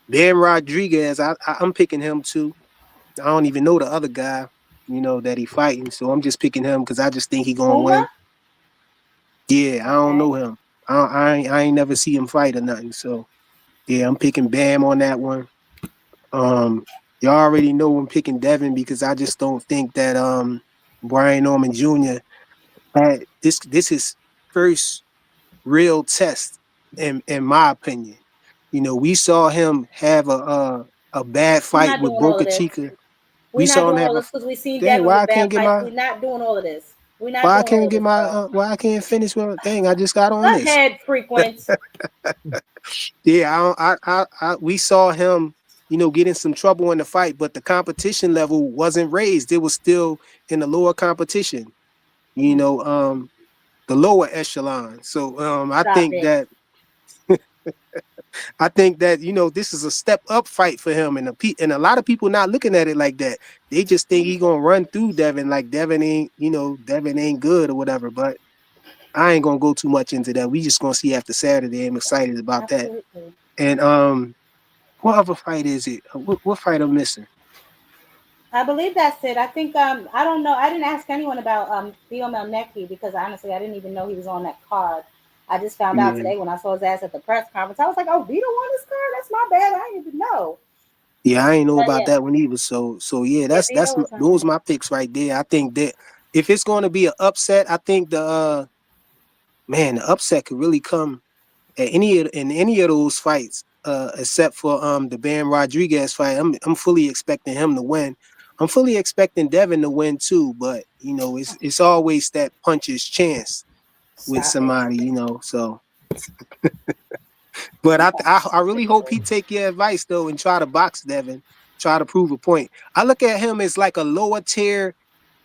Speaker 15: Ben Rodriguez. I'm picking him too. I don't even know the other guy, that he fighting. So I'm just picking him because I just think he gonna
Speaker 1: Puma?
Speaker 15: win. Yeah, I don't know
Speaker 1: Okay.
Speaker 15: him. I ain't never see him fight or nothing. So yeah, I'm picking Bam on that one. Um, y'all already know I'm picking Devin because I just don't think that Brian Norman Jr. had this is first real test in my opinion. We saw him have a bad
Speaker 1: We're
Speaker 15: fight
Speaker 1: not
Speaker 15: with
Speaker 1: doing all
Speaker 15: Boca
Speaker 1: of this.
Speaker 15: Chica.
Speaker 1: We're
Speaker 15: We
Speaker 1: not
Speaker 15: saw him
Speaker 1: doing all
Speaker 15: have a
Speaker 1: this because we seen
Speaker 15: dang.
Speaker 1: Devin
Speaker 15: Why
Speaker 1: with
Speaker 15: I
Speaker 1: bad
Speaker 15: can't get
Speaker 1: fights.
Speaker 15: my
Speaker 1: We're not doing all of this. We're not
Speaker 15: why I
Speaker 1: doing all
Speaker 15: can't
Speaker 1: of
Speaker 15: get
Speaker 1: this,
Speaker 15: my
Speaker 1: bro.
Speaker 15: why I can't finish my thing? I just got on
Speaker 1: Go
Speaker 15: this.
Speaker 1: ahead, frequent.
Speaker 15: Yeah, we saw him, get in some trouble in the fight, but the competition level wasn't raised. It was still in the lower competition, you
Speaker 1: Mm,
Speaker 15: know, the lower echelon. So
Speaker 1: stop it.
Speaker 15: I think that this is a step up fight for him, and and a lot of people not looking at it like that. They just think he gonna run through Devin like Devin ain't good or whatever. But I ain't gonna go too much into that. We just gonna see after Saturday. I'm excited about that.
Speaker 1: Absolutely.
Speaker 15: And what other fight is it? What fight I'm missing?
Speaker 1: I believe that's it. I think I don't know. I didn't ask anyone about Theo Melnecki because honestly I didn't even know he was on that card. I just found out
Speaker 15: Yeah,
Speaker 1: today when I saw his ass at the press conference. I was like, "Oh, Vito on this card? That's my bad. I didn't even know."
Speaker 15: yeah, I ain't know
Speaker 1: But
Speaker 15: about
Speaker 1: yeah,
Speaker 15: that one either. So yeah,
Speaker 1: yeah,
Speaker 15: that's
Speaker 1: Vito was on
Speaker 15: those
Speaker 1: there.
Speaker 15: my picks right there. I think that if it's going to be an upset, I think the upset could really come at any of those fights, except for the Bam Rodriguez fight. I'm fully expecting him to win. I'm fully expecting Devin to win too, but it's always that puncher's chance with
Speaker 1: Stop it.
Speaker 15: somebody, so. But I really hope he take your advice though and try to box Devin, try to prove a point. I look at him as like a lower tier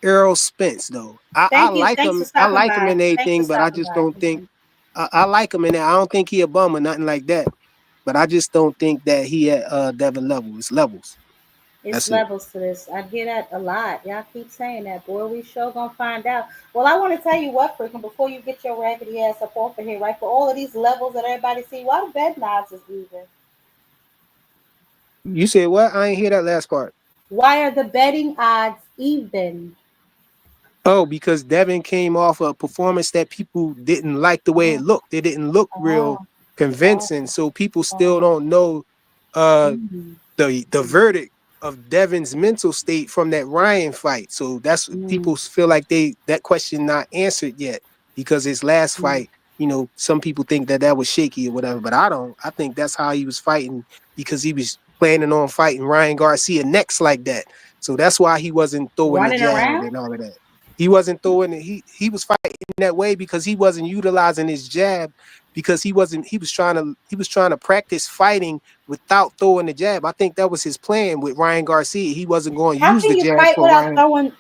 Speaker 15: Errol Spence though. I
Speaker 1: Thank you.
Speaker 15: like
Speaker 1: Thanks
Speaker 15: him.
Speaker 1: for
Speaker 15: I
Speaker 1: stopping
Speaker 15: like him
Speaker 1: by.
Speaker 15: in
Speaker 1: Thanks for
Speaker 15: anything, but I
Speaker 1: stopping
Speaker 15: just
Speaker 1: by.
Speaker 15: don't think I like him in that. I don't think he a bum or nothing like that. But I just don't think that he at Devin level. It's levels.
Speaker 1: It's
Speaker 15: That's it.
Speaker 1: levels to this. I hear that a lot. Y'all keep saying that, boy. We sure gonna find out. Well, I want to tell you what, freaking, before you get your raggedy ass up off of here, right? For all of these levels that everybody see, why the bed knobs is even?
Speaker 15: You said what? I ain't hear that last part.
Speaker 1: Why are the betting odds even?
Speaker 15: Oh, because Devin came off a performance that people didn't like the way it
Speaker 1: Oh,
Speaker 15: looked. It didn't look real
Speaker 1: oh, oh,
Speaker 15: convincing. So people still
Speaker 1: oh.
Speaker 15: don't know uh
Speaker 1: Mm,
Speaker 15: the verdict of Devin's mental state from that Ryan fight. So that's
Speaker 1: mm,
Speaker 15: people feel like that question not answered yet because his last
Speaker 1: mm.
Speaker 15: fight, some people think that was shaky or whatever, but I don't. I think that's how he was fighting because he was planning on fighting Ryan Garcia next like that. So that's why he wasn't throwing the
Speaker 1: Running
Speaker 15: jab
Speaker 1: around?
Speaker 15: and all of that. He wasn't throwing it. He was fighting that way because he wasn't utilizing his jab because he was trying to practice fighting without throwing the jab. I think that was his plan with Ryan Garcia. He wasn't going to
Speaker 1: How
Speaker 15: use
Speaker 1: can
Speaker 15: the
Speaker 1: you
Speaker 15: jab
Speaker 1: fight
Speaker 15: for
Speaker 1: without
Speaker 15: Ryan.
Speaker 1: throwing?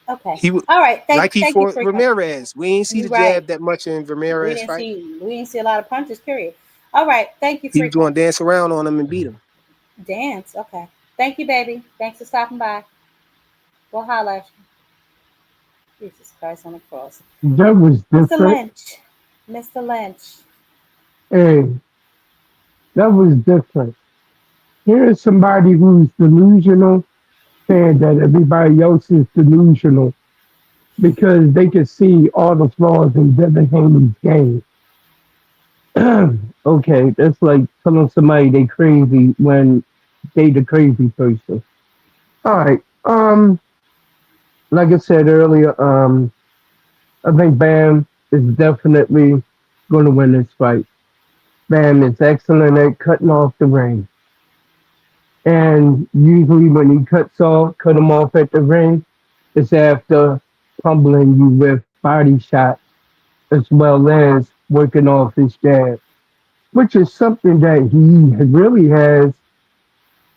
Speaker 1: Okay.
Speaker 15: He would
Speaker 1: All right.
Speaker 15: like he
Speaker 1: Thank you,
Speaker 15: fought
Speaker 1: frequent.
Speaker 15: Ramirez. We ain't see
Speaker 1: You're
Speaker 15: the
Speaker 1: right.
Speaker 15: jab that much in Ramirez fight.
Speaker 1: We didn't see a lot of punches. Period. All right. Thank you,
Speaker 15: He was
Speaker 1: frequent.
Speaker 15: going to dance around on him and beat him.
Speaker 1: Dance. Okay. Thank you, baby. Thanks for stopping by. We'll holler at you. Jesus Christ on the cross.
Speaker 21: That was
Speaker 1: Mr.
Speaker 21: different.
Speaker 1: Lynch. Mr. Lynch.
Speaker 21: Hey, that was different. Here's somebody who's delusional saying that everybody else is delusional because they can see all the flaws in Devin Haney's game. Okay, that's like telling somebody they crazy when they the crazy person. All right. Like I said earlier, I think Bam is definitely going to win this fight. Bam is excellent at cutting off the ring, and usually when he cut him off at the ring, it's after pummeling you with body shots as well as working off his jab, which is something that he really has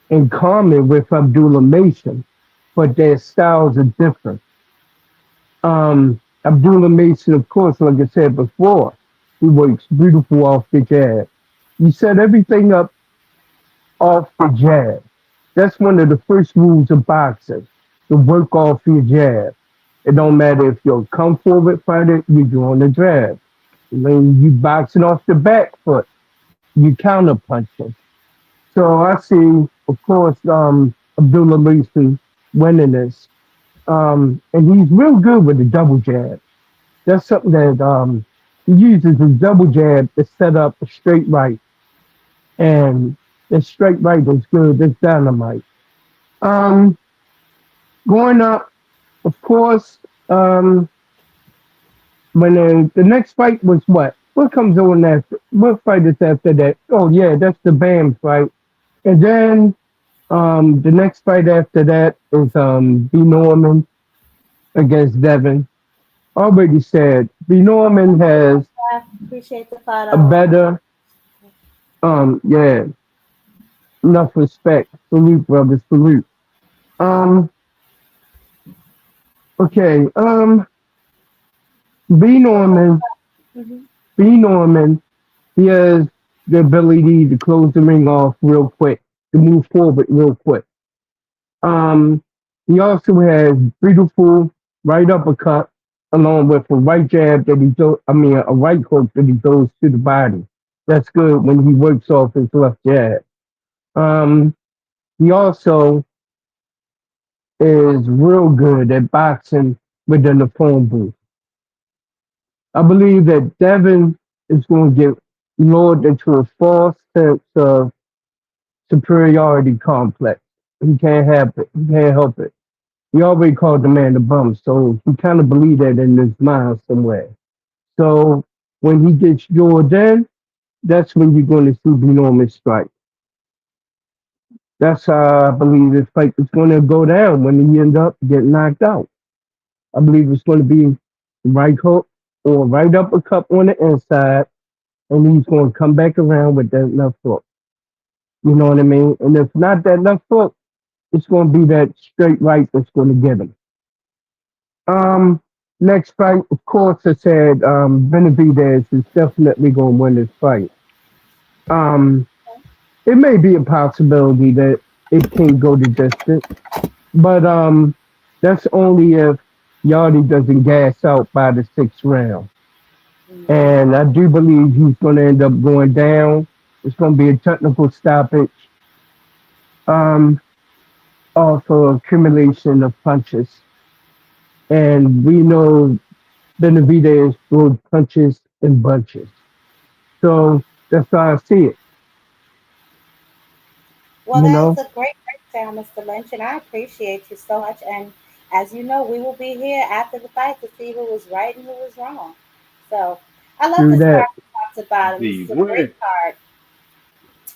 Speaker 21: in common with Abdullah Mason, but their styles are different. Abdullah Mason, of course, like I said before, he works beautiful off the jab. You set everything up off the jab. That's one of the first rules of boxing, to work off your jab. It don't matter if you're a come forward fighter, you're doing the jab. When you boxing off the back foot, you counter punch him. So I see, of course, Abdullah Lucy winning this. And he's real good with the double jab. That's something that he uses his double jab to set up a straight right. And the straight right is good. It's dynamite. Um, Going up, of course, when the next fight was what? What comes on after? What fight is after that? Oh yeah, that's the Bam fight. And then the next fight after that is B Norman against Devin. Already said B Norman has
Speaker 1: I appreciate the
Speaker 21: a
Speaker 1: follow.
Speaker 21: better yeah, enough respect. Salute, brother, salute. Um okay, B Norman
Speaker 1: Hmm.
Speaker 21: B Norman, he has the ability to close the ring off real quick, to move forward real quick. Um, he also has beautiful right uppercut along with a right jab that he throw, I mean a right hook that he throws to the body. That's good when he works off his left jab. Um, he also is real good at boxing within the phone booth. I believe that Devin is going to get lured into a false sense of superiority complex. He can't have it. He can't help it. He already called the man a bum, so he kind of believe that in his mind somewhere. So when he gets Jordan, that's when you're going to see enormous strike. That's how I believe this fight is going to go down when he end up getting knocked out. I believe it's going to be right hook or right uppercut on the inside, and he's going to come back around with that left hook. You know what I mean? And if not that left hook, it's going to be that straight right that's going to get him. Um, Next fight, of course, I said Benavidez is definitely going to win this fight. Um, it may be a possibility that it can go the distance, but that's only if Yardy doesn't gas out by the sixth round. And I do believe he's going to end up going down. It's going to be a technical stoppage um, off of accumulation of punches. And we know Benavidez throws punches in bunches. So that's how I see it,
Speaker 1: Well,
Speaker 21: you
Speaker 1: that was
Speaker 21: know.
Speaker 1: a great breakdown, Mr. Lynch, and I appreciate you so much. And as you know, we will be here after the fight to see who was right and who was wrong. So I love
Speaker 21: Through
Speaker 1: this part
Speaker 21: that.
Speaker 1: we talked about, and this is
Speaker 6: Indeed.
Speaker 1: a
Speaker 6: Win.
Speaker 1: great part.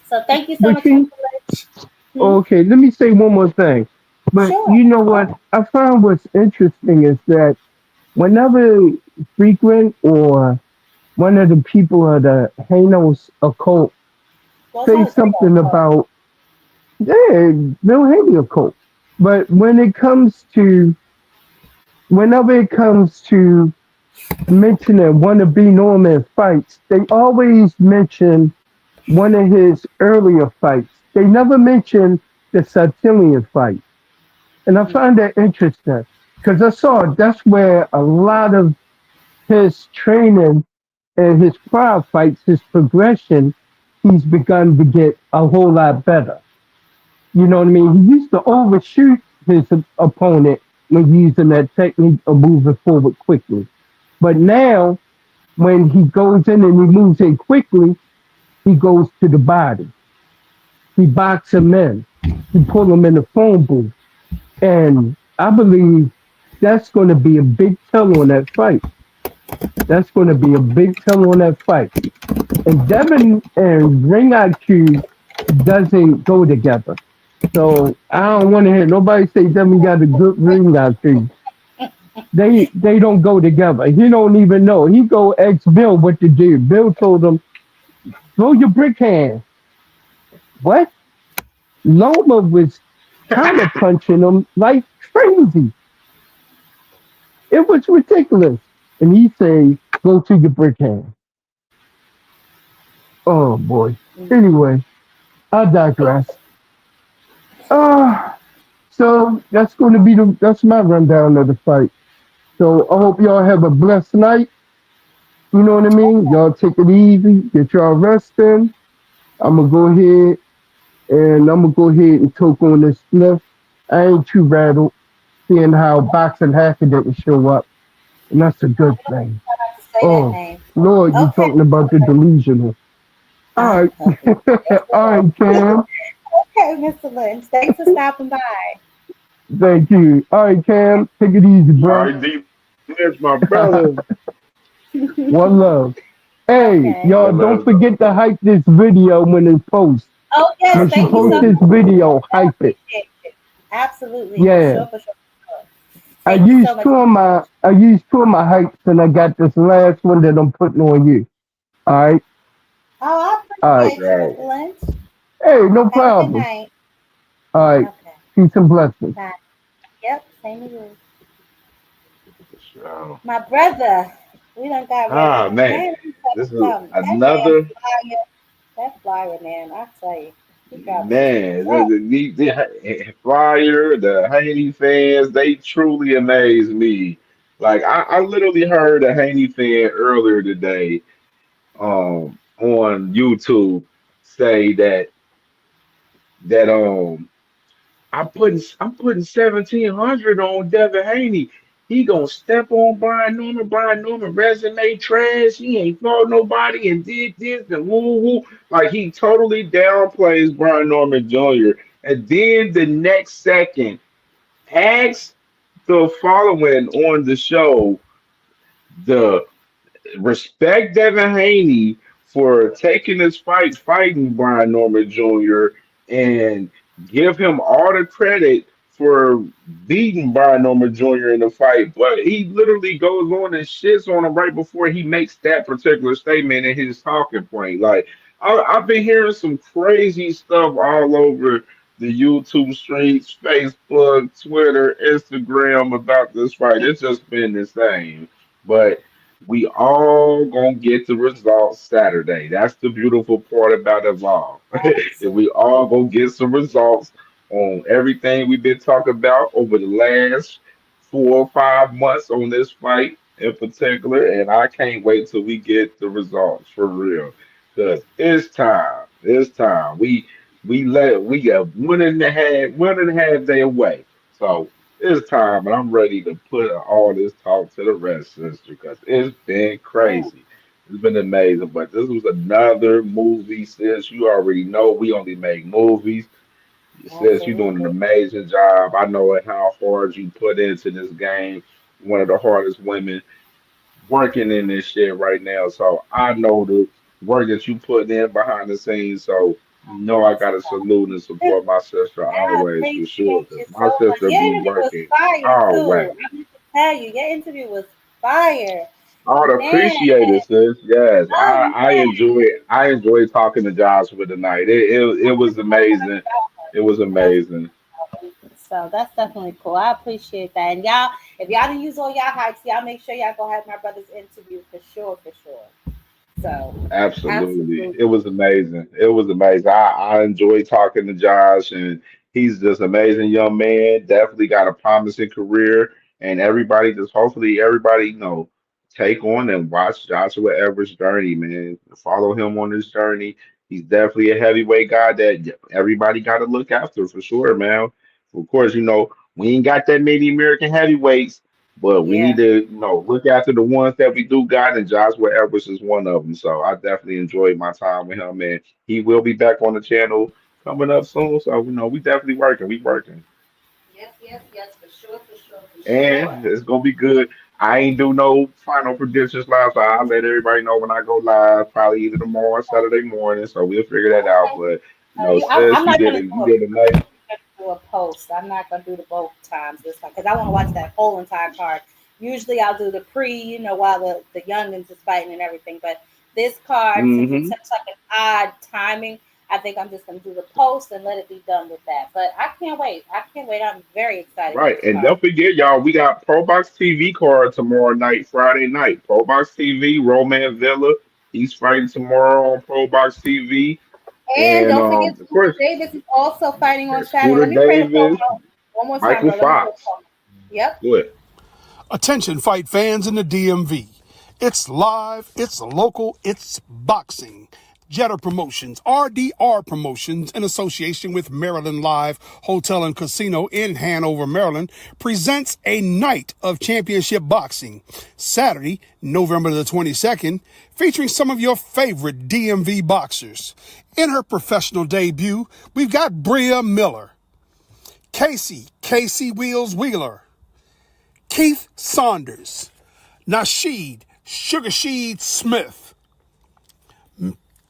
Speaker 1: So thank you so
Speaker 21: But
Speaker 1: much,
Speaker 21: you,
Speaker 1: Mr. Lynch. Hmm?
Speaker 21: okay, let me say one more thing. But
Speaker 1: Sure.
Speaker 21: you know what? I found what's interesting is that whenever frequent or one of the people of the Hanos occult
Speaker 1: Well, it's
Speaker 21: say
Speaker 1: not real.
Speaker 21: something about, yeah, Bill Haney occult. But whenever it comes to mentioning one of B. Norman fights, they always mention one of his earlier fights. They never mention the Sartillian fight. And I find that interesting because I saw that's where a lot of his training and his prior fights, his progression, he's begun to get a whole lot better. You know what I mean? He used to overshoot his opponent when using that technique of moving forward quickly. But now, when he goes in and he moves in quickly, he goes to the body. He boxes him in. He pull him in the phone booth. And I believe that's going to be a big tell on that fight. That's going to be a big tell on that fight. And Devin and Ring IQ doesn't go together. So I don't want to hear nobody say Devin got a good ring IQ. They don't go together. He don't even know. He go ask Bill what to do. Bill told him, throw your brick hand. What? Loma was counter punching him like crazy. It was ridiculous. And he say, go to your brick hand. Oh boy. Anyway, I digress. Uh, so that's my rundown of the fight. So I hope y'all have a blessed night. You know what I mean? Y'all take it easy, get y'all rest in. I'm gonna go ahead and choke on this sniff. I ain't too rattled, seeing how boxing hacker didn't show up, and that's a good thing.
Speaker 1: Have to say that
Speaker 21: Oh
Speaker 1: name.
Speaker 21: Lord, you're
Speaker 1: Okay.
Speaker 21: talking about the delusional. All right,
Speaker 1: Okay.
Speaker 21: all right, Cam.
Speaker 1: Okay, Mr. Lynch. Thanks for stopping by.
Speaker 21: Thank you. All right, Cam. Take it easy,
Speaker 6: All
Speaker 21: bro.
Speaker 6: right, D. That's my brother.
Speaker 21: One love. Hey,
Speaker 1: Okay.
Speaker 21: y'all,
Speaker 6: One
Speaker 21: don't
Speaker 6: love, though.
Speaker 21: forget to hype this video when it posts.
Speaker 1: Oh yes,
Speaker 21: When she
Speaker 1: thank you so
Speaker 21: posts
Speaker 1: much.
Speaker 21: this
Speaker 6: Absolutely.
Speaker 21: video,
Speaker 1: I
Speaker 21: hype it.
Speaker 1: appreciate it. Absolutely, for
Speaker 21: Yeah.
Speaker 1: sure, for sure, for sure. Thank you so much.
Speaker 21: I used two of my hypes and I got this last one that I'm putting on you. All right.
Speaker 1: Oh, I
Speaker 21: All right.
Speaker 1: appreciate you,
Speaker 6: Right.
Speaker 1: Mr. Lynch.
Speaker 21: Hey, no
Speaker 1: Have a good
Speaker 21: problem.
Speaker 1: night.
Speaker 21: All right.
Speaker 1: Okay.
Speaker 21: Peace and blessings.
Speaker 1: Bye. Yep, same to you.
Speaker 6: So,
Speaker 1: My brother, we done got ready.
Speaker 6: man,
Speaker 1: Man, let me tell you
Speaker 6: this is
Speaker 1: something. That damn
Speaker 6: another
Speaker 1: flyer, that flyer, man, I tell you, he dropped some
Speaker 6: man.
Speaker 1: stuff.
Speaker 6: The Flyer, the Haney fans, they truly amaze me. Like I literally heard a Haney fan earlier today, on YouTube say that I'm putting 1,700 on Devin Haney. He gonna step on Brian Norman. Brian Norman resume trash. He ain't fought nobody and did this and woo woo. Like he totally downplays Brian Norman Jr. And then the next second asks the following on the show, the respect Devin Haney for taking this fight, fighting Brian Norman Jr., and give him all the credit for beating Brian Norman Jr. in the fight. But he literally goes on and shits on him right before he makes that particular statement in his talking point. Like, I've been hearing some crazy stuff all over the YouTube streets, Facebook, Twitter, Instagram about this fight. It's just been insane. But we all gonna get the results Saturday. That's the beautiful part about it all. If
Speaker 1: Absolutely.
Speaker 6: we all gonna get some results on everything we've been talking about over the last 4 or 5 months on this fight in particular, and I can't wait till we get the results for real. Cause it's time. It's time. We got 1.5 day away. So it's time, and I'm ready to put all this talk to the rest, sister, because it's been
Speaker 1: Yeah,
Speaker 6: crazy. It's been amazing. But this was another movie, sis. You already know we only make movies. Sis, you're doing an
Speaker 1: absolutely.
Speaker 6: amazing job. I know how hard you put into this game. One of the hardest women working in this shit right now. So I know the work that you put in behind the scenes. So I gotta salute and support my sister
Speaker 1: I
Speaker 6: always for sure.
Speaker 1: appreciate
Speaker 6: Because
Speaker 1: you
Speaker 6: my
Speaker 1: so much.
Speaker 6: sister
Speaker 1: Your
Speaker 6: be
Speaker 1: interview was
Speaker 6: working
Speaker 1: fire too.
Speaker 6: always.
Speaker 1: I meant to tell you, your interview was fire.
Speaker 6: I would
Speaker 1: Man,
Speaker 6: appreciate it, sis. Yes,
Speaker 1: oh
Speaker 6: I
Speaker 1: man.
Speaker 6: enjoy it. I enjoy talking to Joshua tonight. It was amazing. It was
Speaker 1: That's
Speaker 6: amazing.
Speaker 1: so that's definitely cool. I appreciate that. And y'all, if y'all didn't use all y'all hypes, y'all make sure y'all go have my brother's interview for sure, for sure. So
Speaker 6: Absolutely.
Speaker 1: absolutely.
Speaker 6: It was amazing. It was amazing. I enjoy talking to Josh, and he's just amazing young man. Definitely got a promising career. And everybody, just hopefully everybody, take on and watch Joshua Everett's journey, man. Follow him on his journey. He's definitely a heavyweight guy that everybody got to look after for sure, man. Of course, we ain't got that many American heavyweights, but we need
Speaker 1: Yeah.
Speaker 6: to, look after the ones that we do got, and Joshua Edwards is one of them. So I definitely enjoyed my time with him, and he will be back on the channel coming up soon. So we definitely working. We working,
Speaker 1: Yes, yes, yes, for sure, for sure, for sure.
Speaker 6: and it's gonna be good. I ain't do no final predictions live, so I'll let everybody know when I go live, probably either tomorrow or Saturday morning. So we'll figure that out.
Speaker 1: Okay.
Speaker 6: But
Speaker 1: I'm
Speaker 6: sis, you
Speaker 1: not
Speaker 6: did
Speaker 1: gonna
Speaker 6: it.
Speaker 1: do
Speaker 6: You
Speaker 1: a
Speaker 6: did a nice.
Speaker 1: do a post. I'm not gonna do the both times this time because I want to watch that whole entire card. Usually I'll do the pre, while the youngins is fighting and everything. But this card, since it's
Speaker 6: Mm-hmm.
Speaker 1: such like an odd timing, I think I'm just gonna do the post and let it be done with that. But I can't wait. I can't wait. I'm very excited for
Speaker 6: Right.
Speaker 1: this
Speaker 6: And
Speaker 1: card.
Speaker 6: don't forget, y'all, we got Pro Box TV card tomorrow night, Friday night. Pro Box TV, Roman Villa. He's fighting tomorrow on Pro Box TV.
Speaker 1: And
Speaker 6: And
Speaker 1: don't forget,
Speaker 6: of
Speaker 1: Scooter
Speaker 6: course,
Speaker 1: Davis is also fighting on Saturday.
Speaker 6: Scooter
Speaker 1: Let me play the
Speaker 6: Davis,
Speaker 1: promo one more time,
Speaker 6: Michael
Speaker 1: bro. Let me play the
Speaker 6: Fox.
Speaker 1: promo. Yep.
Speaker 6: Good.
Speaker 3: Attention fight fans in the DMV. It's live, it's local, it's boxing. Jetter Promotions, RDR Promotions, in association with Maryland Live Hotel and Casino in Hanover, Maryland, presents a night of championship boxing, Saturday, November the 22nd, featuring some of your favorite DMV boxers. In her professional debut, we've got Bria Miller, Casey Wheels Wheeler, Keith Saunders, Nasheed Sugarsheed Smith,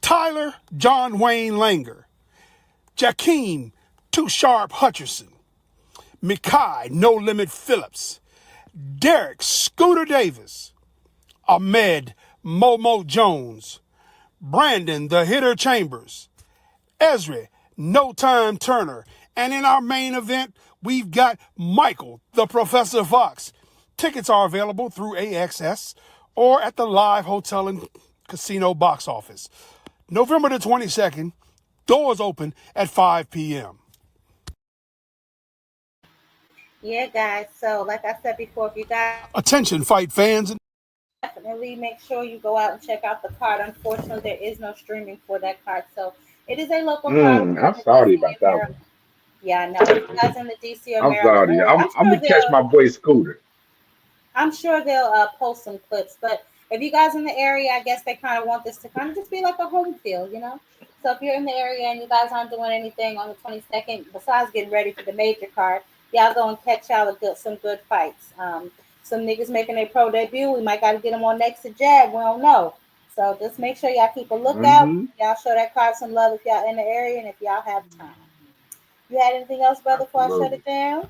Speaker 3: Tyler John Wayne Langer, Jakeem Too Sharp Hutcherson, Mikai No Limit Phillips, Derek Scooter Davis, Ahmed Momo Jones, Brandon the Hitter Chambers, Ezra No Time Turner, and in our main event, we've got Michael the Professor Fox. Tickets are available through AXS or at the Live Hotel and Casino box office. November the 22nd, doors open at 5 p.m.
Speaker 1: Yeah, guys. So, like I said before, if you guys
Speaker 3: Attention, fight fans.
Speaker 1: definitely make sure you go out and check out the card. Unfortunately, there is no streaming for that card, so it is a local card
Speaker 6: I'm
Speaker 1: in the
Speaker 6: sorry
Speaker 1: DC
Speaker 6: about
Speaker 1: and
Speaker 6: that
Speaker 1: Maryland.
Speaker 6: one.
Speaker 1: Yeah, I know. If you guys in the DC or
Speaker 6: I'm
Speaker 1: Maryland
Speaker 6: sorry.
Speaker 1: area,
Speaker 6: I'm gonna catch my boy Scooter.
Speaker 1: I'm sure they'll post some clips. But if you guys in the area, I guess they kind of want this to kind of just be like a home field, you know. So if you're in the area and you guys aren't doing anything on the 22nd besides getting ready for the major card, y'all go and catch y'all some good fights. Some niggas making their pro debut. We might got to get them on next to Jab. We don't know. So just make sure y'all keep a lookout.
Speaker 6: Mm-hmm.
Speaker 1: Y'all show that card some love if y'all in the area and if y'all have time. You had anything else, brother, before I shut
Speaker 6: Absolutely.
Speaker 1: it down?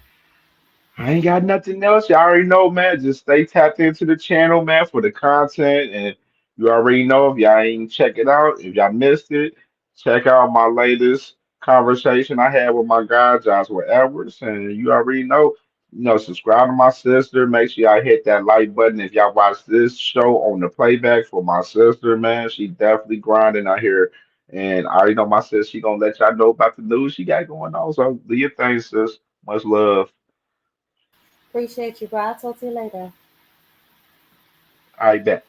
Speaker 6: I ain't got nothing else. You already know, man. Just stay tapped into the channel, man, for the content. And you already know if y'all ain't check it out, if y'all missed it, check out my latest conversation I had with my guy, Joshua Edwards. And you already know, subscribe to my sister. Make sure y'all hit that like button if y'all watch this show on the playback for my sister, man. She definitely grinding out here. And I already know my sister, she gonna let y'all know about the news she got going on. So do your thing, sis. Much love.
Speaker 1: Appreciate you, bro. I'll talk to you later.
Speaker 6: I bet.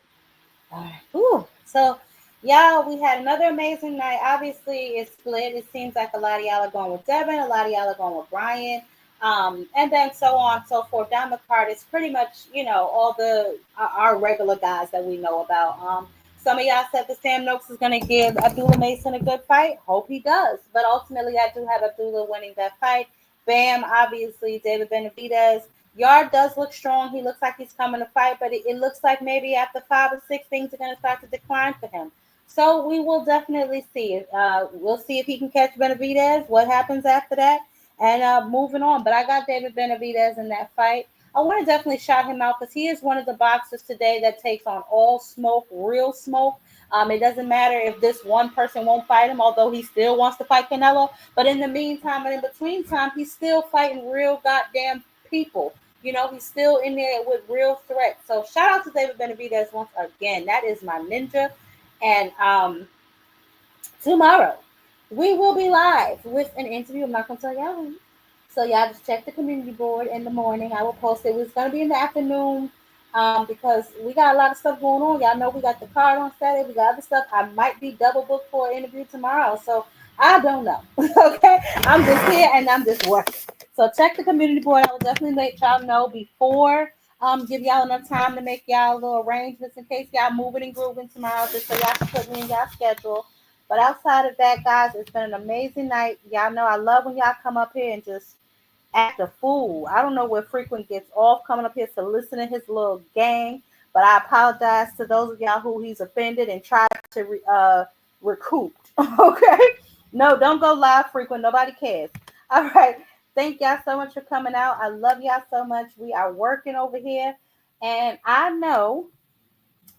Speaker 1: All right. Ooh. So, y'all, we had another amazing night. Obviously, it's split. It seems like a lot of y'all are going with Devin, a lot of y'all are going with Brian, and then so on and so forth. Down the card, it's pretty much, all the our regular guys that we know about. Some of y'all said that Sam Noakes is going to give Abdullah Mason a good fight. Hope he does. But ultimately, I do have Abdullah winning that fight. Bam, obviously, David Benavidez. Yard does look strong. He looks like he's coming to fight, but it looks like maybe after 5 or 6 things are going to start to decline for him. So we will definitely see it. We'll see if he can catch Benavidez, what happens after that, and moving on. But I got David Benavidez in that fight. I want to definitely shout him out because he is one of the boxers today that takes on all smoke, real smoke. It doesn't matter if this one person won't fight him, although he still wants to fight Canelo. But in the meantime and in between time, he's still fighting real goddamn people. He's still in there with real threats. So shout out to David Benavidez once again. That is my ninja. And tomorrow we will be live with an interview. I'm not gonna tell y'all who. So y'all just check the community board in the morning. I will post it. It's gonna be in the afternoon because we got a lot of stuff going on. Y'all know we got the card on Saturday. We got other stuff. I might be double booked for an interview tomorrow. So I don't know. Okay, I'm just here and I'm just working. So check the community board. I will definitely let y'all know before. Give y'all enough time to make y'all little arrangements in case y'all moving and grooving tomorrow, just so y'all can put me in y'all schedule. But outside of that, guys, it's been an amazing night. Y'all know I love when y'all come up here and just act a fool. I don't know where Frequent gets off coming up here to listen to his little gang, but I apologize to those of y'all who he's offended and tried to recoup. Okay? No, don't go live, Frequent. Nobody cares. All right. Thank y'all so much for coming out. I love y'all so much. We are working over here, and I know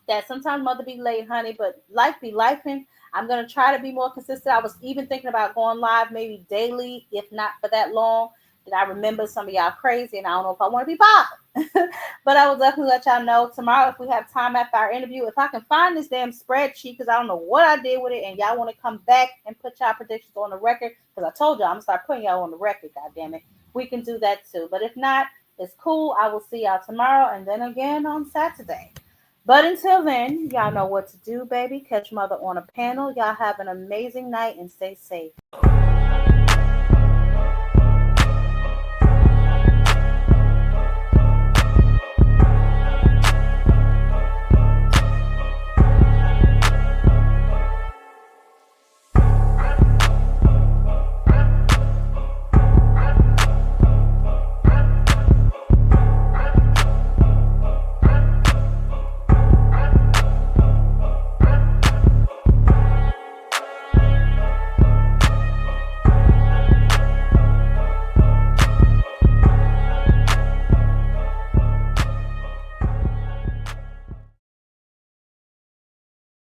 Speaker 1: that sometimes mother be late, honey, but life be lifing. I'm gonna try to be more consistent. I was even thinking about going live maybe daily, if not for that long. Did I remember some of y'all crazy, and I don't know if I want to be bothered. But I will definitely let y'all know tomorrow if we have time after our interview. If I can find this damn spreadsheet, because I don't know what I did with it, and y'all want to come back and put y'all predictions on the record, because I told y'all I'm gonna start putting y'all on the record. God damn it, we can do that too. But if not, it's cool. I will see y'all tomorrow, and then again on Saturday. But until then, y'all know what to do, baby. Catch Mother on a panel. Y'all have an amazing night and stay safe.